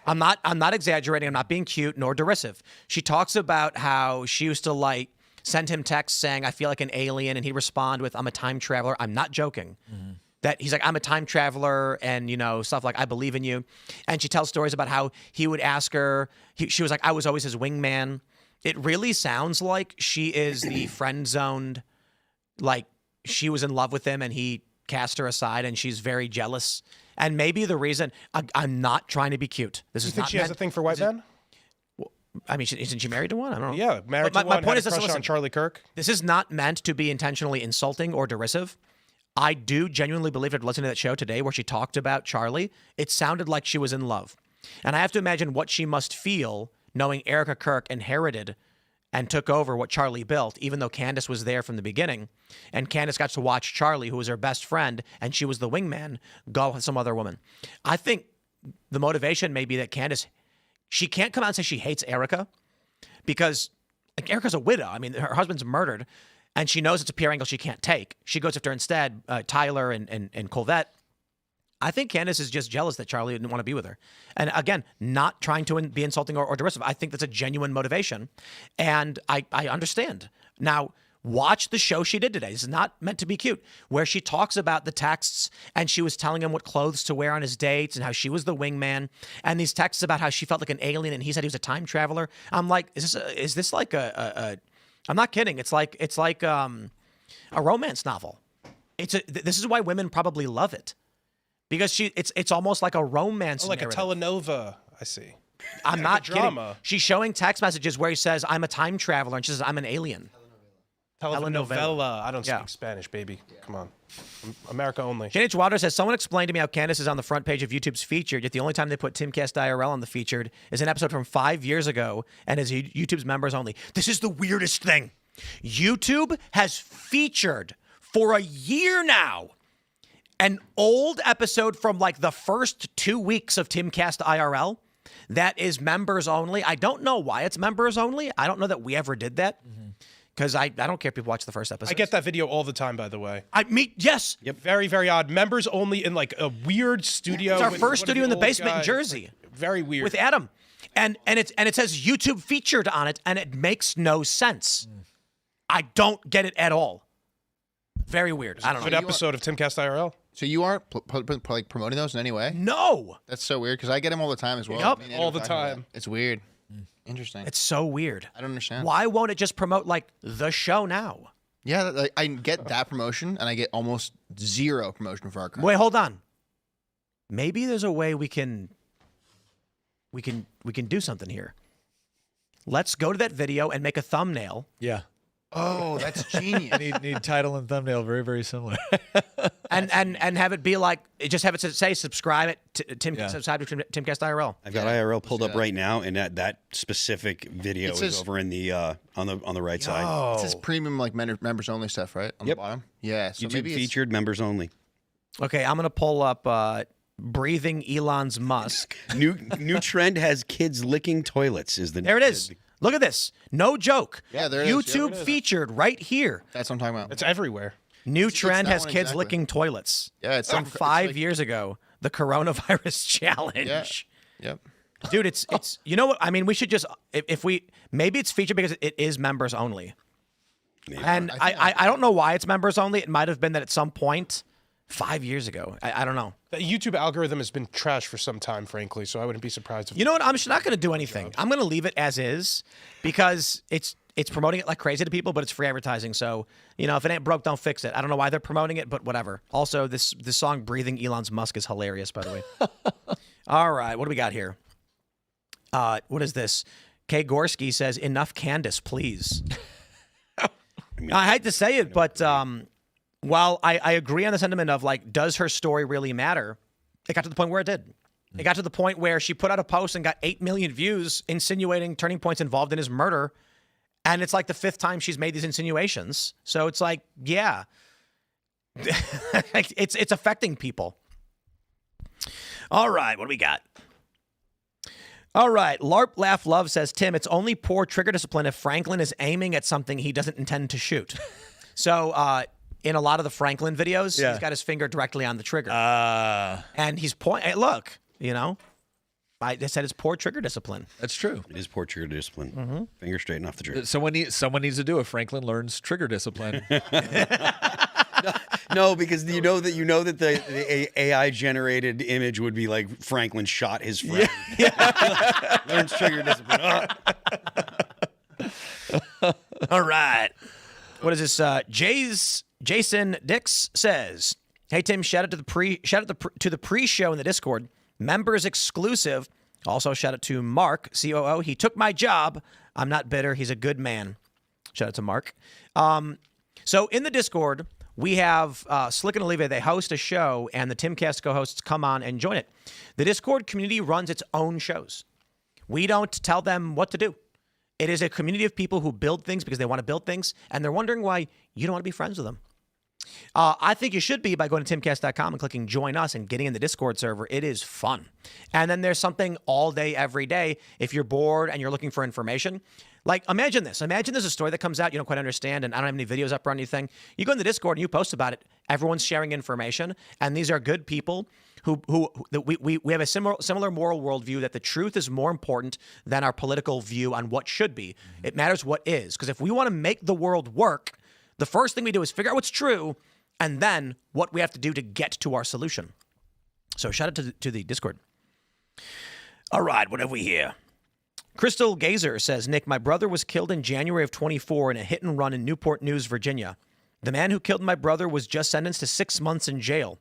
S1: I'm not exaggerating. I'm not being cute nor derisive. She talks about how she used to like send him texts saying, I feel like an alien, and he'd respond with, I'm a time traveler. I'm not joking. Mm-hmm. That he's like, I'm a time traveler, and stuff like, I believe in you. And she tells stories about how he would ask her, she was like, I was always his wingman. It really sounds like she is the friend-zoned, like she was in love with him and he cast her aside, and she's very jealous. And maybe the reason, I'm not trying to be cute. This is
S3: You think
S1: not
S3: she has a thing for white men?
S1: I mean, isn't she married to one? I don't know.
S3: Yeah, married to one.
S1: My point is,
S3: listen, on Charlie Kirk.
S1: This is not meant to be intentionally insulting or derisive. I do genuinely believe, after listening to that show today where she talked about Charlie, it sounded like she was in love. And I have to imagine what she must feel knowing Erica Kirk inherited and took over what Charlie built, even though Candace was there from the beginning. And Candace got to watch Charlie, who was her best friend, and she was the wingman, go with some other woman. I think the motivation may be that Candace, she can't come out and say she hates Erica, because Erica's a widow. I mean, her husband's murdered, and she knows it's a PR angle she can't take. She goes after instead Tyler and Colvette. I think Candace is just jealous that Charlie didn't want to be with her. And again, not trying to be insulting or derisive. I think that's a genuine motivation. And I understand. Now, watch the show she did today. This is not meant to be cute, where she talks about the texts, and she was telling him what clothes to wear on his dates and how she was the wingman. And these texts about how she felt like an alien and he said he was a time traveler. I'm like, is this like a I'm not kidding. It's like a romance novel. This is why women probably love it. Because it's almost like a romance
S3: like
S1: narrative.
S3: a telenova, I see.
S1: I'm not
S3: drama.
S1: kidding. She's showing text messages where he says, I'm a time traveler, and she says, I'm an alien.
S3: Telenovela. I don't speak Spanish, baby. Come on. America only.
S1: J.H. Waters says, someone explained to me how Candace is on the front page of YouTube's featured, yet the only time they put Timcast IRL on the featured is an episode from 5 years ago and is YouTube's members only. This is the weirdest thing. YouTube has featured for a year now an old episode from like the first 2 weeks of Timcast IRL that is members only. I don't know why it's members only. I don't know that we ever did that, because I don't care if people watch the first episode.
S3: I get that video all the time, by the way.
S1: Yes.
S3: Yep. Very, very odd. Members only in like a weird studio.
S1: It's our first studio in the basement in Jersey.
S3: Very weird.
S1: With Adam. And it says YouTube featured on it, and it makes no sense. I don't get it at all. Very weird. I don't know.
S3: Good episode of Timcast IRL.
S9: So you aren't like promoting those in any way?
S1: No.
S9: That's so weird, because I get them all the time as well.
S1: Yep.
S9: Me and Andrew
S3: All the
S9: talk about
S3: time.
S9: it. It's weird. Interesting.
S1: It's so weird.
S9: I don't understand.
S1: Why won't it just promote like the show now?
S9: Yeah, like, I get that promotion, and I get almost zero promotion for our current.
S1: Wait, hold on. Maybe there's a way we can we can do something here. Let's go to that video and make a thumbnail.
S2: Yeah.
S9: Oh, that's genius.
S2: Need title and thumbnail very, very similar.
S1: and have it be like, just have it say subscribe to subscribe to Timcast IRL.
S4: I've got IRL pulled up right now, and that specific video is over in the on the right side.
S9: It says premium, like members only stuff, right? On the bottom. Yeah. So
S4: YouTube
S9: maybe
S4: featured, members only.
S1: Okay, I'm gonna pull up breathing Elon's Musk.
S4: New trend has kids licking toilets. Is the
S1: There it is. Look at this. No joke.
S9: Yeah, there it is.
S1: YouTube
S9: Yeah,
S1: featured right here.
S9: That's what I'm talking about.
S3: It's everywhere.
S1: New
S9: It's
S1: trend
S9: that
S1: has
S9: one
S1: kids
S9: exactly.
S1: licking toilets.
S9: Yeah, it's
S1: from
S9: some- it's
S1: 5 years ago. The coronavirus challenge.
S9: Yep.
S1: Dude, it's you know what? I mean, we should just if we maybe it's featured because it is members only. And I don't know why it's members only. It might have been that at some point 5 years ago. I don't know.
S3: The YouTube algorithm has been trashed for some time, frankly, so I wouldn't be surprised if
S1: You know what? I'm just not going to do anything. I'm going to leave it as is because it's promoting it like crazy to people, but it's free advertising. So, you know, if it ain't broke, don't fix it. I don't know why they're promoting it, but whatever. Also, this song Breathing Elon's Musk is hilarious, by the way. All right, what do we got here? What is this? Kay Gorski says, enough Candace, please. I hate to say it, but while I agree on the sentiment of, like, does her story really matter? It got to the point where it did. It got to the point where she put out a post and got 8 million views insinuating Turning Point's involved in his murder. And it's like the 5th time she's made these insinuations. So it's like, yeah, it's affecting people. All right, what do we got? All right, LARP Laugh Love says, Tim, it's only poor trigger discipline if Franklin is aiming at something he doesn't intend to shoot. So in a lot of the Franklin videos, he's got his finger directly on the trigger. And he's pointing, hey, look, you know, I said it's poor trigger discipline.
S2: That's true.
S4: It is poor trigger discipline. Finger straight off the trigger.
S2: Someone needs to do it. Franklin learns trigger discipline.
S4: No, because you know that the AI generated image would be like Franklin shot his friend. Learns trigger discipline.
S1: All right. What is this? Jason Dix says, "Hey Tim, shout out to the pre-show in the Discord. Members exclusive. Also shout out to Mark, COO. He took my job. I'm not bitter. He's a good man. Shout out to Mark. So in the Discord, we have Slick and Olivia. They host a show, and the Timcast co-hosts come on and join it. The Discord community runs its own shows. We don't tell them what to do. It is a community of people who build things because they want to build things, and they're wondering why you don't want to be friends with them. I think you should be by going to timcast.com and clicking join us and getting in the Discord server. It is fun. And then there's something all day, every day. If you're bored and you're looking for information, like imagine this. Imagine there's a story that comes out you don't quite understand and I don't have any videos up or anything. You go in the Discord and you post about it. Everyone's sharing information. And these are good people we have a similar moral worldview that the truth is more important than our political view on what should be. It matters what is. Because if we want to make the world work, the first thing we do is figure out what's true and then what we have to do to get to our solution. So shout out to the Discord. All right, what have we here? Crystal Gazer says, Nick, my brother was killed in January of 24 in a hit and run in Newport News, Virginia. The man who killed my brother was just sentenced to 6 months in jail.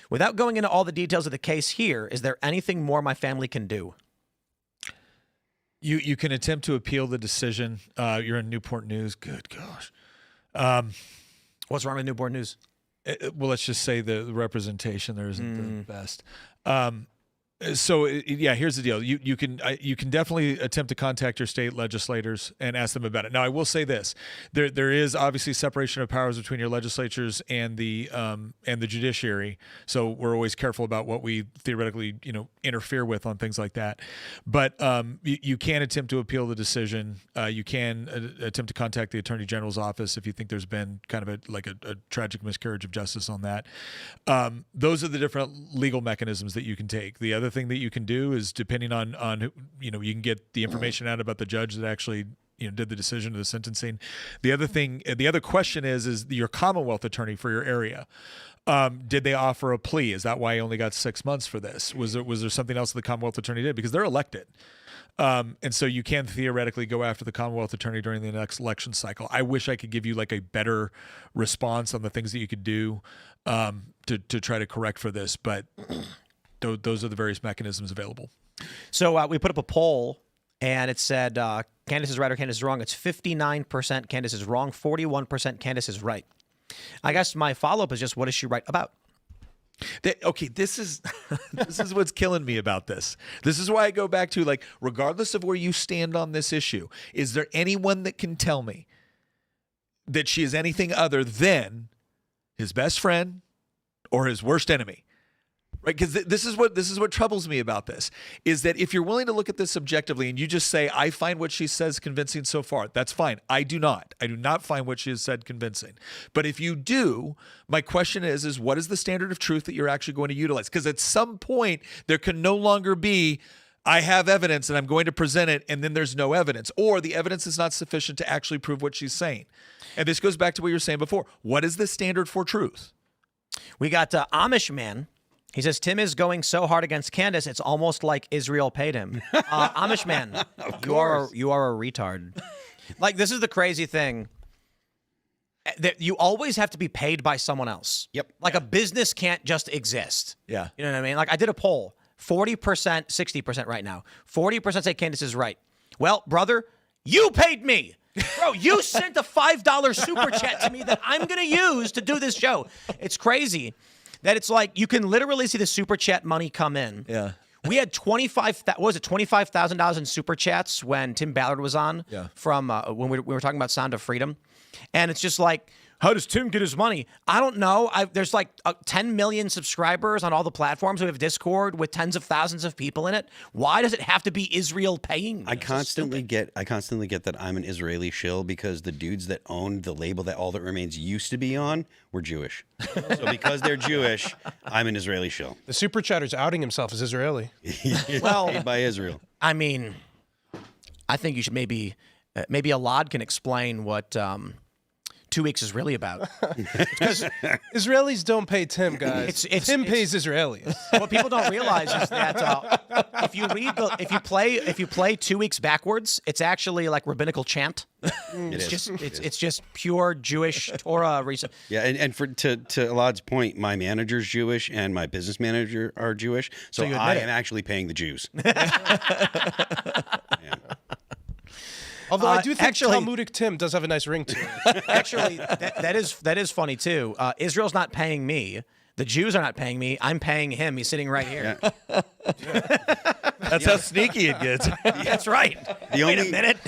S1: Without going into all the details of the case here, is there anything more my family can do?
S2: You can attempt to appeal the decision. You're in Newport News. Good gosh.
S1: What's wrong with Newport News?
S2: Well, let's just say the representation there isn't the best. So here's the deal. You can definitely attempt to contact your state legislators and ask them about it. Now, I will say this: there is obviously separation of powers between your legislatures and the judiciary. So we're always careful about what we theoretically interfere with on things like that. But you can attempt to appeal the decision. You can attempt to contact the Attorney General's office if you think there's been kind of a tragic miscarriage of justice on that. Those are the different legal mechanisms that you can take. The other thing that you can do is, depending on you can get the information out about the judge that actually did the decision of the sentencing. The other question is your Commonwealth attorney for your area. Did they offer a plea? Is that why I only got 6 months for this? Was there something else that the Commonwealth attorney did? Because they're elected. And so you can theoretically go after the Commonwealth attorney during the next election cycle. I wish I could give you like a better response on the things that you could do to try to correct for this, but those are the various mechanisms available.
S1: So we put up a poll, and it said Candace is right or Candace is wrong. It's 59% Candace is wrong, 41% Candace is right. I guess my follow-up is just, what is she right about?
S2: Okay, this is this is what's killing me about this. This is why I go back to, like, regardless of where you stand on this issue, is there anyone that can tell me that she is anything other than his best friend or his worst enemy? Right? Because this is what troubles me about this, is that if you're willing to look at this objectively and you just say, I find what she says convincing so far, that's fine. I do not find what she has said convincing. But if you do, my question is what is the standard of truth that you're actually going to utilize? Because at some point there can no longer be, I have evidence and I'm going to present it, and then there's no evidence, or the evidence is not sufficient to actually prove what she's saying. And this goes back to what you were saying before. What is the standard for truth?
S1: We got Amish Man. He says, Tim is going so hard against Candace, it's almost like Israel paid him. Amish Man, you are a retard. Like, this is the crazy thing. That you always have to be paid by someone else.
S4: Yep.
S1: Like, a business can't just exist.
S2: Yeah.
S1: You know what I mean? Like, I did a poll. 40%, 60% right now. 40% say Candace is right. Well, brother, you paid me. Bro, you sent a $5 super chat to me that I'm going to use to do this show. It's crazy that it's like you can literally see the super chat money come in.
S2: Yeah.
S1: We had $25,000 in super chats when Tim Ballard was on from when we were talking about Sound of Freedom. And it's just like, how does Tim get his money? I don't know. There's like 10 million subscribers on all the platforms. We have Discord with tens of thousands of people in it. Why does it have to be Israel paying me?
S4: I constantly get that I'm an Israeli shill because the dudes that owned the label that All That Remains used to be on were Jewish. So because they're Jewish, I'm an Israeli shill.
S3: The super chatter's outing himself as Israeli.
S1: Well,
S4: paid by Israel.
S1: I mean, I think you should maybe Elaad can explain what 2 weeks is really about.
S3: Because Israelis don't pay Tim, guys. Tim pays Israelis.
S1: What people don't realize is that if you play 2 weeks backwards, it's actually like rabbinical chant. It's just pure Jewish Torah research.
S4: Yeah, and to Elaad's point, my manager's Jewish and my business manager are Jewish, so I am actually paying the Jews.
S3: Although I do think Talmudic Tim does have a nice ring to it.
S1: Actually, that is funny too. Israel's not paying me. The Jews are not paying me. I'm paying him. He's sitting right here.
S2: Yeah. That's how sneaky it gets.
S1: That's right. Wait a minute.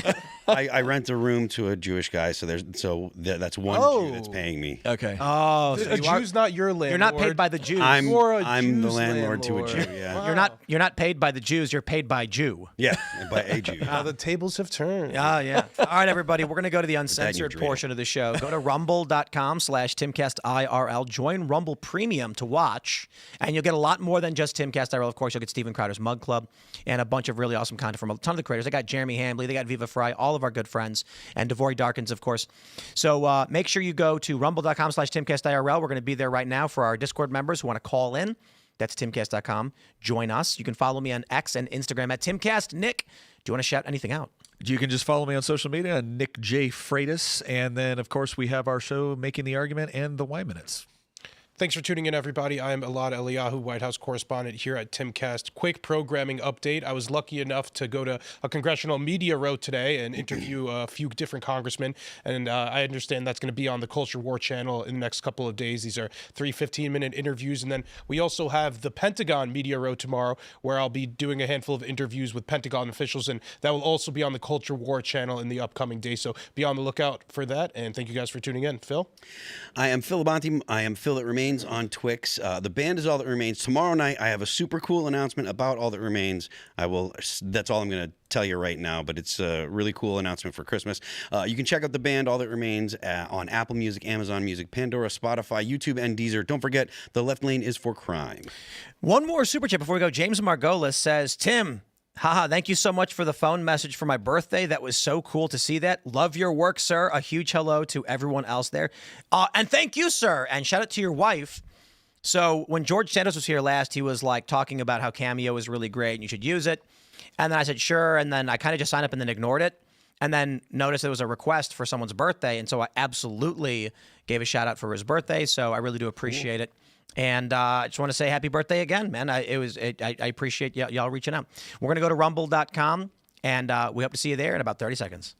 S4: I rent a room to a Jewish guy, so that's one Jew that's paying me.
S2: Okay.
S1: Oh, so
S3: a Jew's not your landlord.
S1: You're not paid by the Jews.
S4: I'm the
S3: Jew's
S4: landlord to a Jew. Yeah.
S1: You're not paid by the Jews. You're paid by Jew.
S4: Yeah, by a Jew.
S3: The tables have turned.
S1: Yeah. All right, everybody. We're gonna go to the uncensored
S4: dream.
S1: portion of the show. Go to rumble.com/Timcast IRL. Join Rumble Premium to watch, and you'll get a lot more than just Timcast IRL. Of course, you'll get Steven Crowder's Mug Club and a bunch of really awesome content from a ton of the creators. They got Jeremy Hambley, they got Viva Fry, all of our good friends, and Devori Darkins, of course. So make sure you go to rumble.com/Timcast IRL. We're going to be there right now for our Discord members who want to call in. That's timcast.com. Join us. You can follow me on X and Instagram at Timcast. Nick, do you want to shout anything out?
S2: You can just follow me on social media, Nick J. Freitas. And then, of course, we have our show, Making the Argument, and the Y Minutes.
S3: Thanks for tuning in, everybody. I'm Elaad Eliyahu, White House correspondent here at Timcast. Quick programming update. I was lucky enough to go to a congressional media row today and interview a few different congressmen. And I understand that's going to be on the Culture War channel in the nenext couple of days. These are 3 15-minute interviews. And then we also have the Pentagon media row tomorrow, where I'll be doing a handful of interviews with Pentagon officials. And that will also be on the Culture War channel in the upcoming days. So be on the lookout for that. And thank you guys for tuning in. Phil?
S4: I am Phil Labonte. I am Phil That Remains on Twix. The band is All That Remains. Tomorrow night, I have a super cool announcement about All That Remains. That's all I'm going to tell you right now, but it's a really cool announcement for Christmas. You can check out the band All That Remains on Apple Music, Amazon Music, Pandora, Spotify, YouTube, and Deezer. Don't forget, the left lane is for crime.
S1: One more super chat before we go. James Margolis says, Tim, haha, thank you so much for the phone message for my birthday. That was so cool to see that. Love your work, sir. A huge hello to everyone else there. And thank you, sir. And shout out to your wife. So when George Santos was here last, he was like talking about how Cameo is really great and you should use it. And then I said, sure. And then I kind of just signed up and then ignored it. And then noticed there was a request for someone's birthday. And so I absolutely gave a shout out for his birthday. So I really do appreciate it. And I just want to say happy birthday again, man. I appreciate y'all reaching out. We're going to go to rumble.com, and we hope to see you there in about 30 seconds.